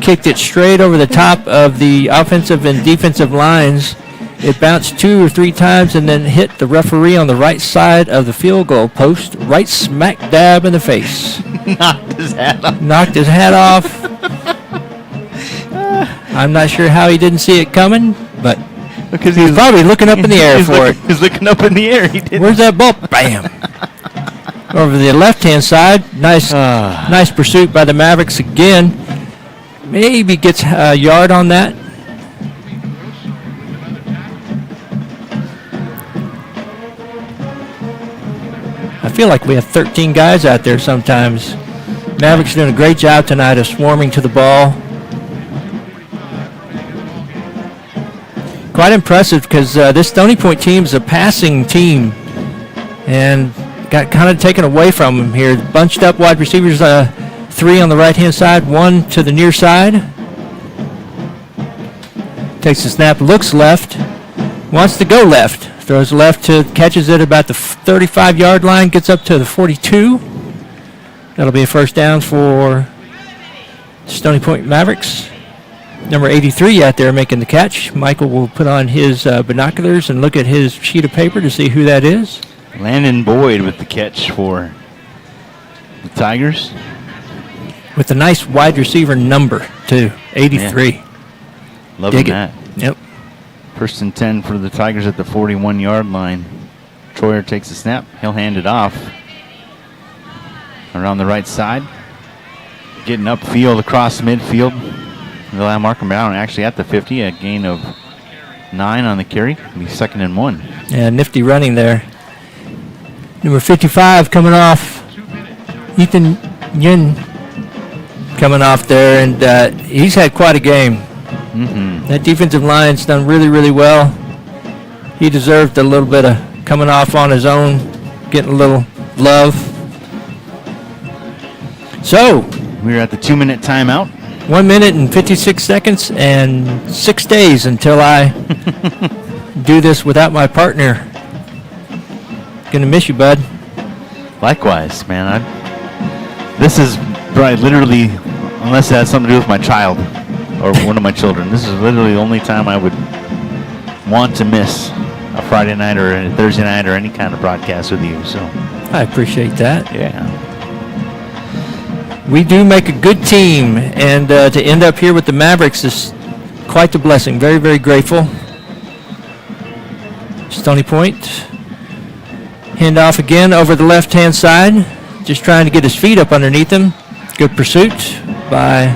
kicked it straight over the top of the offensive and defensive lines. It bounced 2 or 3 times and then hit the referee on the right side of the field goal post, right smack dab in the face. Knocked his hat off. I'm not sure how he didn't see it coming, but because he was probably looking up in the air for it. He was looking up in the air. He didn't. Where's that ball? Bam! Over the left-hand side, nice pursuit by the Mavericks again. Maybe gets a yard on that. I feel like we have 13 guys out there sometimes. Mavericks doing a great job tonight of swarming to the ball. quite impressive because this Stony Point team is a passing team and got kind of taken away from them here. Bunched up wide receivers, 3 on the right-hand side, 1 to the near side. Takes the snap, looks left, wants to go left. Throws left to, catches it about the 35-yard line, gets up to the 42. That'll be a first down for Stony Point Mavericks. Number 83 out there making the catch. Michael will put on his binoculars and look at his sheet of paper to see who that is. Landon Boyd with the catch for the Tigers. With a nice wide receiver number, too. 83. Yeah. Loving that. Yep. First and 10 for the Tigers at the 41-yard line. Troyer takes the snap. He'll hand it off. Around the right side. Getting upfield across midfield. They'll have mark him down actually at the 50. A gain of 9 on the carry. It'll be 2nd and 1. Yeah, nifty running there. Number 55 coming off. Ethan Yin coming off there, and he's had quite a game. Mm-hmm. That defensive line's done really, really well. He deserved a little bit of coming off on his own, getting a little love. So, we're at the 2-minute timeout. 1 minute and 56 seconds and 6 days until I do this without my partner. Gonna miss you, bud. Likewise, man. This is probably literally, unless it has something to do with my child or one of my children, this is literally the only time I would want to miss a Friday night or a Thursday night or any kind of broadcast with you. So I appreciate that. Yeah. We do make a good team, and to end up here with the Mavericks is quite the blessing. Very, very grateful. Stony Point. Hand off again over the left-hand side. Just trying to get his feet up underneath him. Good pursuit by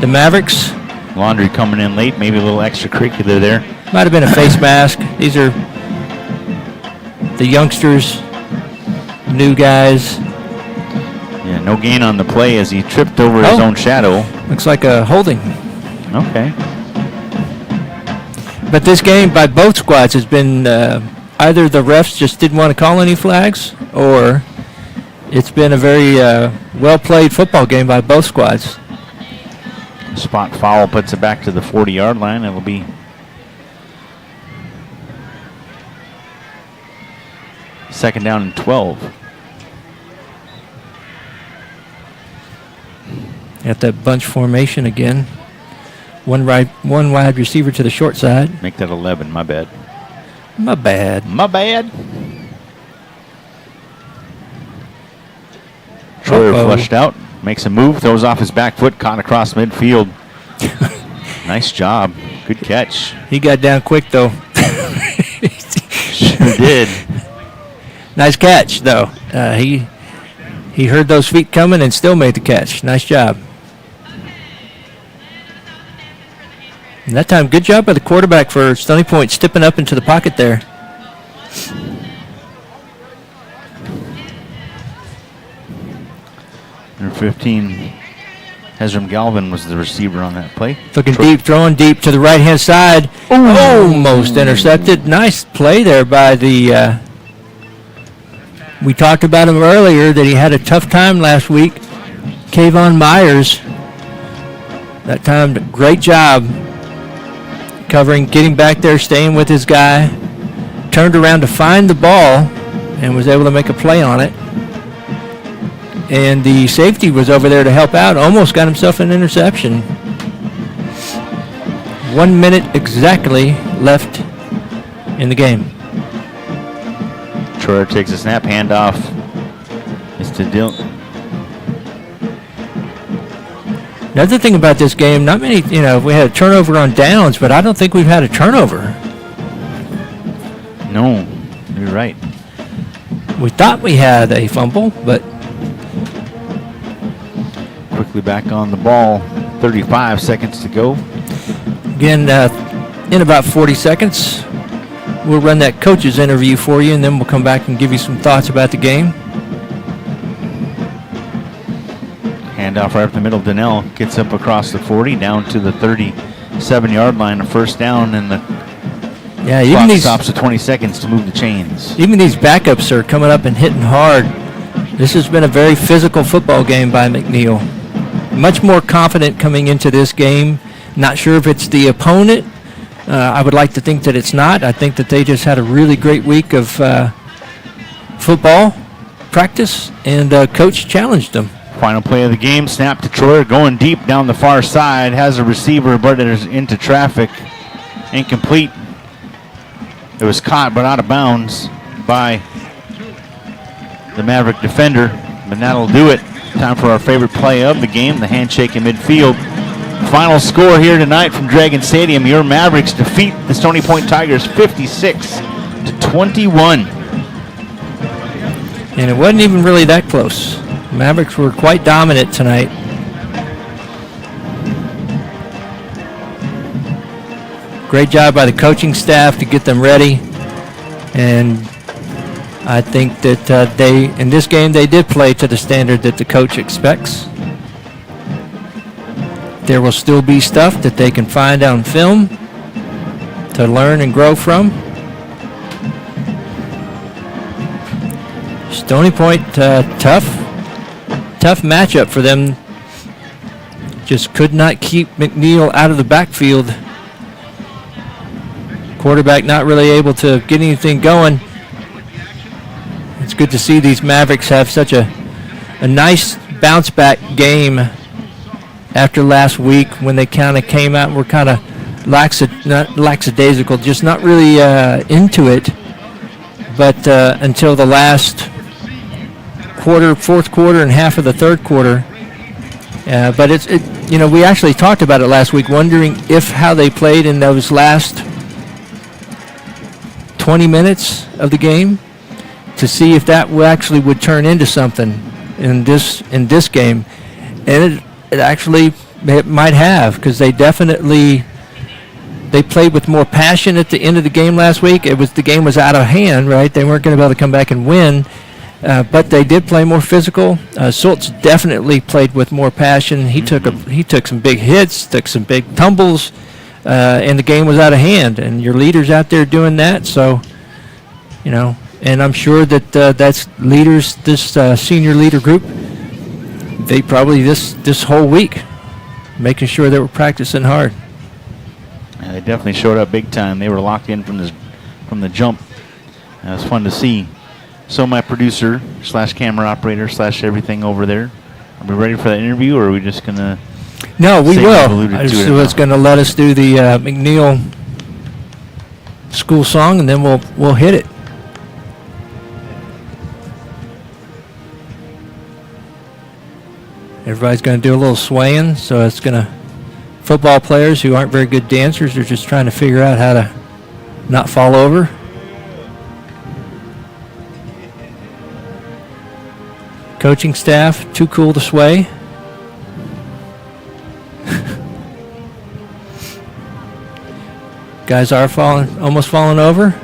the Mavericks. Laundry coming in late, maybe a little extracurricular there. Might have been a face mask. These are the youngsters, new guys. Yeah, no gain on the play as he tripped over his own shadow. Looks like a holding. Okay. But this game by both squads has been either the refs just didn't want to call any flags, or it's been a very well-played football game by both squads. Spot foul puts it back to the 40-yard line. It'll be second down and 12. At that bunch formation again. One wide receiver to the short side. Make that 11, my bad. My bad. My bad. Troyer flushed out, makes a move, throws off his back foot, caught across midfield. Nice job. Good catch. He got down quick, though. Sure did. Nice catch, though. He heard those feet coming and still made the catch. Nice job. And that time, good job by the quarterback for Stony Point stepping up into the pocket there. Number 15, Hezron Galvin was the receiver on that play. Looking deep, throwing deep to the right-hand side. Ooh. Almost intercepted. Nice play there by the... we talked about him earlier, that he had a tough time last week. Kayvon Myers. That time, great job covering, getting back there, staying with his guy. Turned around to find the ball and was able to make a play on it. And the safety was over there to help out. Almost got himself an interception. 1 minute exactly left in the game. Troyer takes a snap, handoff. It's to Dylan. Another thing about this game, not many, we had a turnover on downs, but I don't think we've had a turnover. No, you're right. We thought we had a fumble, but... Quickly back on the ball. 35 seconds to go. Again, in about 40 seconds, we'll run that coach's interview for you, and then we'll come back and give you some thoughts about the game. Handoff right up the middle. Donnell gets up across the 40, down to the 7-yard line, a first down, and the Yeah, even clock these stops at 20 seconds to move the chains. even these backups are coming up and hitting hard. This has been a very physical football game by McNeil. Much more confident coming into this game. Not sure if it's the opponent. I would like to think that it's not. I think that they just had a really great week of football practice, and coach challenged them. Final play of the game, snap to Troyer, going deep down the far side, has a receiver, but it is into traffic, incomplete. It was caught, but out of bounds by the Maverick defender, but that'll do it. Time for our favorite play of the game, the handshake in midfield. Final score here tonight from Dragon Stadium. Your Mavericks defeat the Stony Point Tigers 56-21. And it wasn't even really that close. Mavericks were quite dominant tonight. Great job by the coaching staff to get them ready. And I think that in this game, they did play to the standard that the coach expects. There will still be stuff that they can find on film to learn and grow from. Stony Point, tough matchup for them. Just could not keep McNeil out of the backfield. Quarterback not really able to get anything going. It's good to see these Mavericks have such a nice bounce back game after last week when they kind of came out and were kind of lackadaisical, just not really into it. But until the last quarter, fourth quarter, and half of the third quarter. But we actually talked about it last week, wondering if how they played in those last 20 minutes of the game, to see if that actually would turn into something in this game, and it might have, because they played with more passion at the end of the game last week. The game was out of hand, right? They weren't going to be able to come back and win. But they did play more physical. Schultz definitely played with more passion. He took some big hits, took some big tumbles, and the game was out of hand. And your leader's out there doing that, so and I'm sure that that's leaders. This senior leader group, they probably this whole week making sure they were practicing hard. Yeah, they definitely showed up big time. They were locked in from the jump. It was fun to see. So my producer / camera operator / everything over there, are we ready for that interview, or are we just going to... No, we will. I was going to let us do the McNeil school song, and then we'll hit it. Everybody's going to do a little swaying, so it's going to... Football players who aren't very good dancers are just trying to figure out how to not fall over. Coaching staff, too cool to sway. Guys are almost falling over.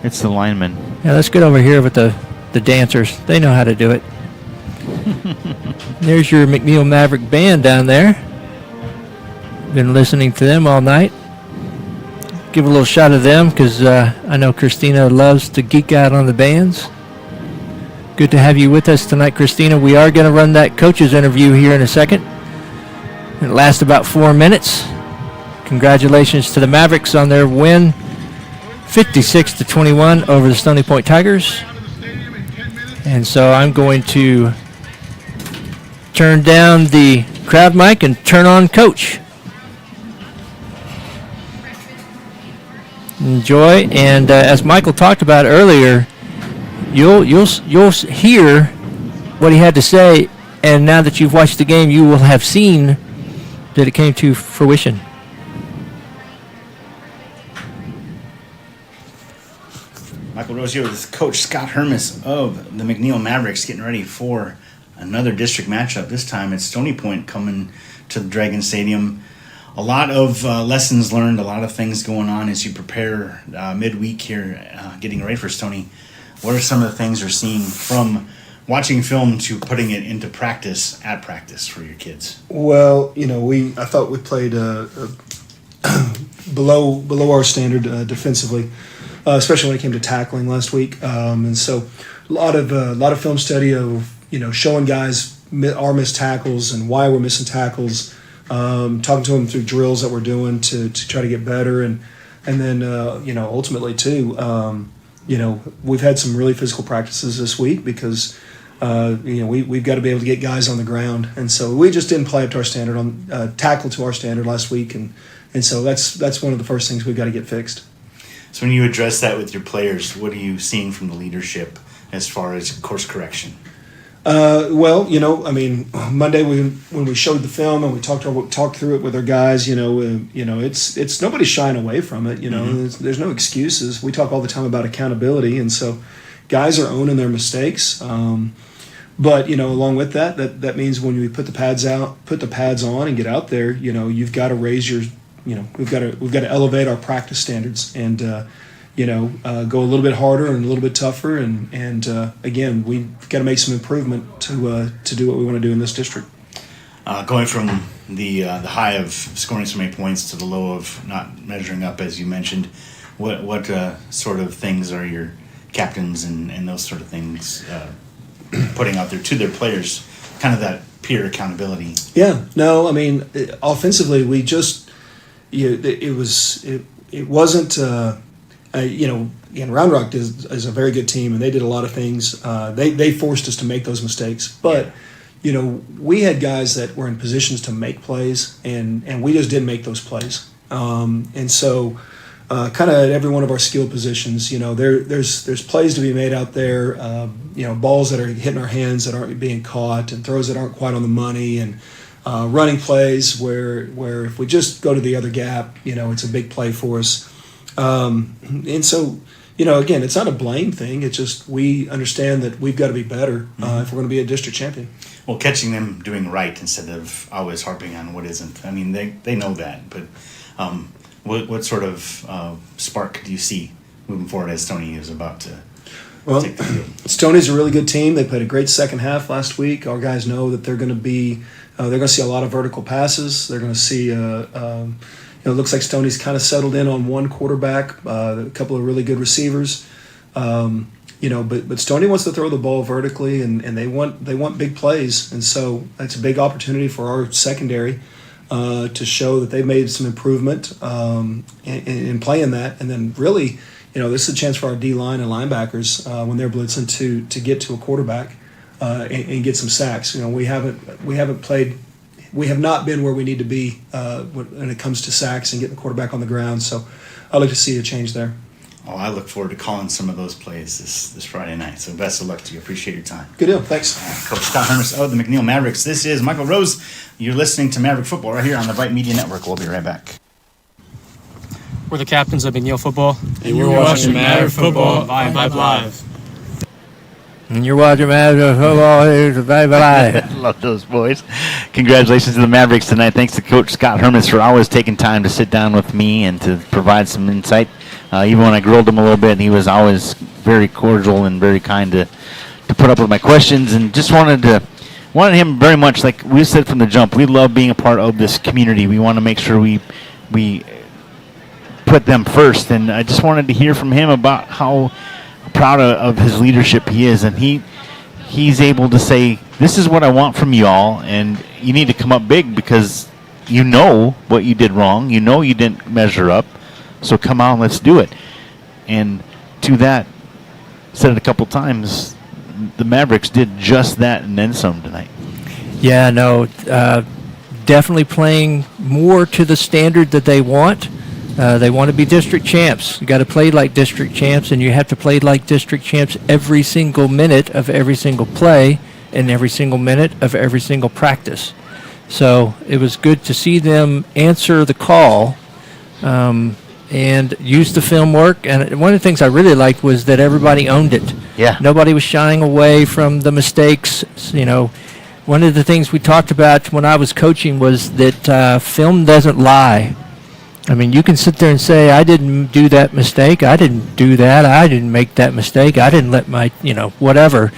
It's the linemen. Yeah, let's get over here with the dancers. They know how to do it. There's your McNeil Maverick band down there. Been listening to them all night. Give a little shot of them, because I know Christina loves to geek out on the bands. Good to have you with us tonight, Christina. We are going to run that coach's interview here in a second. It lasts about 4 minutes. Congratulations to the Mavericks on their win, 56-21 over the Stony Point Tigers. And so I'm going to turn down the crowd mic and turn on Coach. Enjoy, and as Michael talked about earlier, you'll hear what he had to say, and now that you've watched the game, you will have seen that it came to fruition. Michael Rose here with Coach Scott Hermes of the McNeil Mavericks, getting ready for another district matchup. This time it's Stony Point coming to the Dragon Stadium. A lot of lessons learned, a lot of things going on as you prepare midweek here, getting ready for Stony. What are some of the things you're seeing from watching film to putting it into practice at practice for your kids? Well, I thought we played below our standard defensively, especially when it came to tackling last week. And so a lot of film study of showing guys our missed tackles and why we're missing tackles, talking to them through drills that we're doing to try to get better, and then ultimately too, we've had some really physical practices this week because we've got to be able to get guys on the ground, and so we just didn't play up to our standard on tackle to our standard last week, and so that's one of the first things we've got to get fixed. So when you address that with your players, what are you seeing from the leadership as far as course correction? Monday when we showed the film and we talked through it with our guys, it's nobody's shying away from it. There's no excuses. We talk all the time about accountability, and so guys are owning their mistakes. But along with that means when we put the pads on and get out there, you've got to raise your, we've got to elevate our practice standards and go a little bit harder and a little bit tougher, and again, we've got to make some improvement to do what we want to do in this district. Going from the high of scoring so many points to the low of not measuring up, as you mentioned, what sort of things are your captains and those sort of things putting out there to their players, kind of that peer accountability? Yeah, no, offensively, we just it wasn't. And Round Rock is a very good team, and they did a lot of things. They forced us to make those mistakes, but we had guys that were in positions to make plays, and we just didn't make those plays. And so, kind of at every one of our skill positions, there's plays to be made out there. Balls that are hitting our hands that aren't being caught, and throws that aren't quite on the money, and running plays where if we just go to the other gap, it's a big play for us. And so, again, it's not a blame thing. It's just we understand that we've got to be better if we're going to be a district champion. Well, catching them doing right instead of always harping on what isn't. They know that, but what sort of spark do you see moving forward as Stony is about to take the field? Stony's a really good team. They played a great second half last week. Our guys know that they're going to see a lot of vertical passes. They're going to see it looks like Stony's kind of settled in on one quarterback, a couple of really good receivers. But Stony wants to throw the ball vertically, and they want big plays, and so that's a big opportunity for our secondary to show that they've made some improvement in playing that, and then really, this is a chance for our D-line and linebackers when they're blitzing to get to a quarterback and get some sacks. We have not been where we need to be when it comes to sacks and getting the quarterback on the ground. So I'd like to see a change there. Oh, I look forward to calling some of those plays this Friday night. So best of luck to you. Appreciate your time. Good deal. Thanks. Coach Scott Hermes of the McNeil Mavericks. This is Michael Rose. You're listening to Maverick Football right here on the Vype Media Network. We'll be right back. We're the captains of McNeil Football. And you're watching Maverick Football on Vype Live. And you're watching Maverick Football here to Vype Live. Love those boys. Congratulations to the Mavericks tonight. Thanks to Coach Scott Hermes for always taking time to sit down with me and to provide some insight. Even when I grilled him a little bit, he was always very cordial and very kind to put up with my questions, and just wanted him very much, like we said from the jump, we love being a part of this community. We want to make sure we put them first, and I just wanted to hear from him about how proud of his leadership he is, and he's able to say, this is what I want from y'all, and you need to come up big because you know what you did wrong, you know you didn't measure up, so come on, let's do it. And to that, said it a couple times, the Mavericks did just that and then some tonight. Yeah, no, definitely playing more to the standard that they want. They want to be district champs. You got to play like district champs, and you have to play like district champs every single minute of every single play and every single minute of every single practice. So it was good to see them answer the call and use the film work. And one of the things I really liked was that everybody owned it. Yeah. Nobody was shying away from the mistakes. One of the things we talked about when I was coaching was that film doesn't lie. You can sit there and say, I didn't do that mistake, I didn't do that, I didn't make that mistake, I didn't let my, whatever.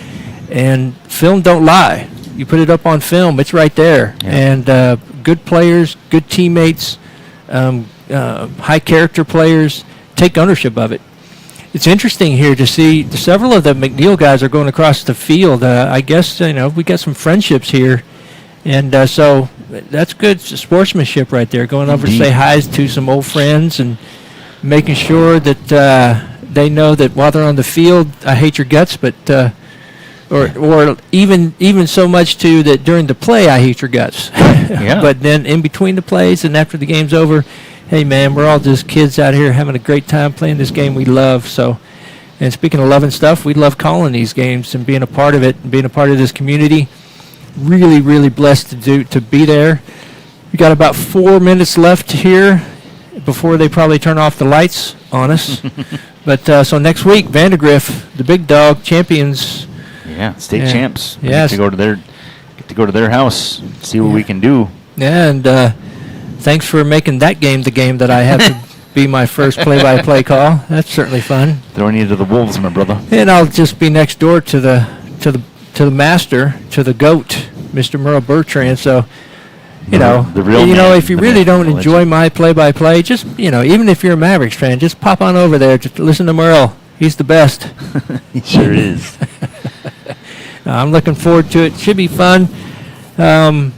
And film don't lie. You put it up on film, it's right there. Yeah. And good players, good teammates, high character players take ownership of it. It's interesting here to see several of the McNeil guys are going across the field. I guess, we got some friendships here. And so that's good sportsmanship right there, going over to say hi to some old friends and making sure that they know that while they're on the field, I hate your guts, but or even so much to that during the play, I hate your guts. Yeah. But then in between the plays and after the game's over, hey, man, we're all just kids out here having a great time playing this game we love. So, and speaking of loving stuff, we love calling these games and being a part of it and being a part of this community. Really, really blessed to be there. We got about 4 minutes left here before they probably turn off the lights on us. But so next week, Vandergrift, the big dog, champions. Yeah, state champs. We Yes. get to go to their house, see what we can do. Yeah, and thanks for making that game the game that I have to be my first play-by-play call. That's certainly fun. Throwing you to the wolves, my brother. And I'll just be next door to the master, to the GOAT, Mr. Merle Bertrand. So, The real man, if you the really man, don't the enjoy legend. my play-by-play, just, even if you're a Mavericks fan, just pop on over there. Just listen to Merle. He's the best. He sure is. I'm looking forward to it. Should be fun. I'm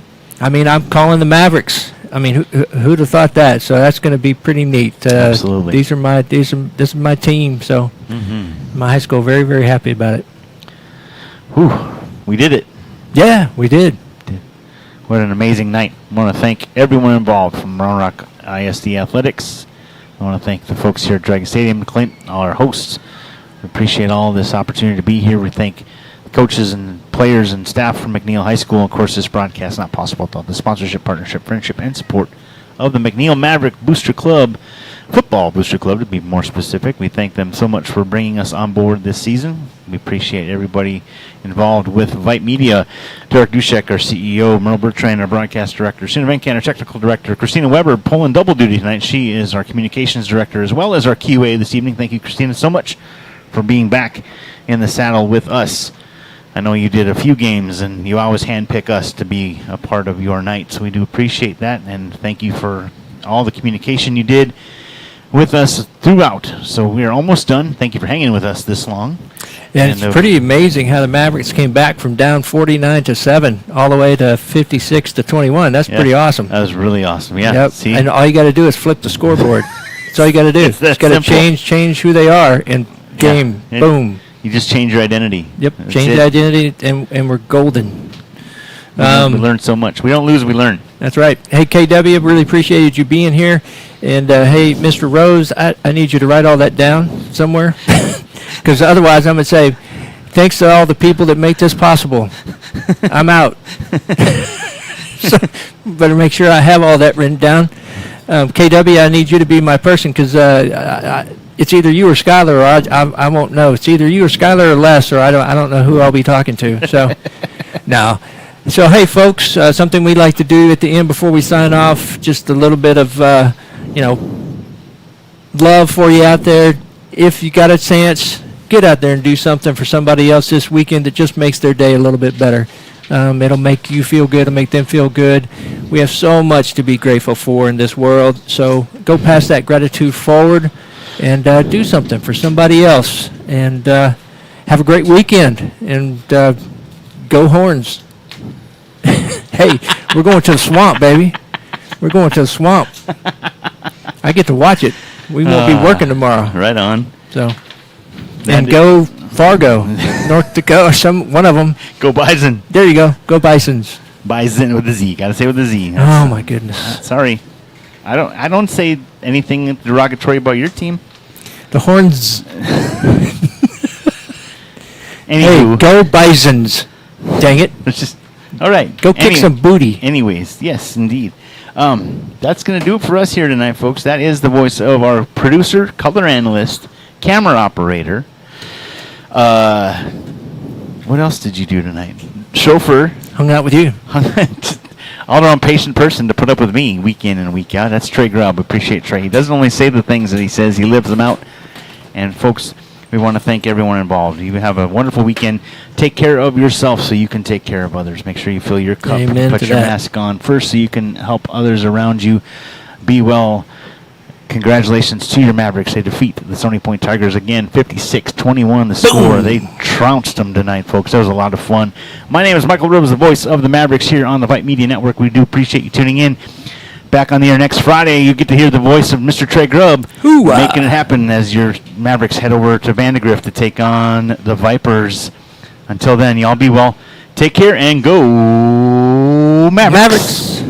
calling the Mavericks. Who'd have thought that? So that's going to be pretty neat. Absolutely. This is my team. So my high school very, very happy about it. Whew, we did it. Yeah, we did. What an amazing night. I want to thank everyone involved from Round Rock ISD Athletics. I want to thank the folks here at Dragon Stadium, all our hosts. We appreciate all this opportunity to be here. We thank the coaches and players and staff from McNeil High School. Of course, this broadcast is not possible without the sponsorship, partnership, friendship, and support of the McNeil Maverick Booster Club, Football Booster Club to be more specific. We thank them so much for bringing us on board this season. We appreciate everybody involved with Vype Media. Derek Dushek, our CEO, Merle Bertrand, our broadcast director, Sina Venkan, our technical director, Christina Weber, pulling double duty tonight. She is our communications director as well as our QA this evening. Thank you, Christina, so much for being back in the saddle with us. I know you did a few games, and you always handpick us to be a part of your night, so we do appreciate that, and thank you for all the communication you did with us throughout. So we are almost done. Thank you for hanging with us this long. And it's pretty amazing how the Mavericks came back from down 49-7 all the way to 56-21. That's pretty awesome. That was really awesome. Yeah. Yep. See? And all you got to do is flip the scoreboard. That's all you got to do. It's that Just got to simple. change who they are, and game, Yeah. boom. You just change your identity. Yep, That's change it. the identity, and we're golden. We learned so much. We don't lose, we learn. That's right. Hey, KW, really appreciated you being here. And, hey, Mr. Rose, I need you to write all that down somewhere. Because otherwise I'm going to say, thanks to all the people that make this possible. I'm out. So better make sure I have all that written down. KW, I need you to be my person because it's either you or Skylar, or I won't know. It's either you or Skylar or Les, or I don't know who I'll be talking to. So, no. So, hey, folks, something we like to do at the end before we sign off, just a little bit of, love for you out there. If you got a chance, get out there and do something for somebody else this weekend that just makes their day a little bit better. It'll make you feel good. It'll make them feel good. We have so much to be grateful for in this world. So go pass that gratitude forward and do something for somebody else. And have a great weekend. And go Horns. Hey, we're going to the swamp, baby. We're going to the swamp. I get to watch it. We won't be working tomorrow. Right on. So, That and is- go Fargo, North Dakota, one of them. Go Bison. There you go. Go Bisons. Bison with a Z. Gotta say with a Z. Oh my goodness. Sorry. I don't say anything derogatory about your team. The Horns. Hey, Anywho, go Bisons. Dang it. it's just all right. Go kick some booty. Anyways, yes, indeed. That's going to do it for us here tonight, folks. That is the voice of our producer, color analyst, camera operator. What else did you do tonight? Chauffeur. Hung out with you. All around patient person to put up with me week in and week out. That's Trey Grubb. We appreciate Trey. He doesn't only say the things that he says, he lives them out. And folks, We want to thank everyone involved. You have a wonderful weekend. Take care of yourself so you can take care of others. Make sure you fill your cup. Amen Put to your that. mask on first so you can help others around you be well. Congratulations to your Mavericks. They defeat the Stony Point Tigers again, 56-21 the score. They trounced them tonight, folks. That was a lot of fun. My name is Michael Rubes, the voice of the Mavericks here on the Vype Media Network. We do appreciate you tuning in. Back on the air next Friday, you get to hear the voice of Mr. Trey Grubb making it happen as your Mavericks head over to Vandegrift to take on the Vipers. Until then, y'all be well. Take care and go Mavericks.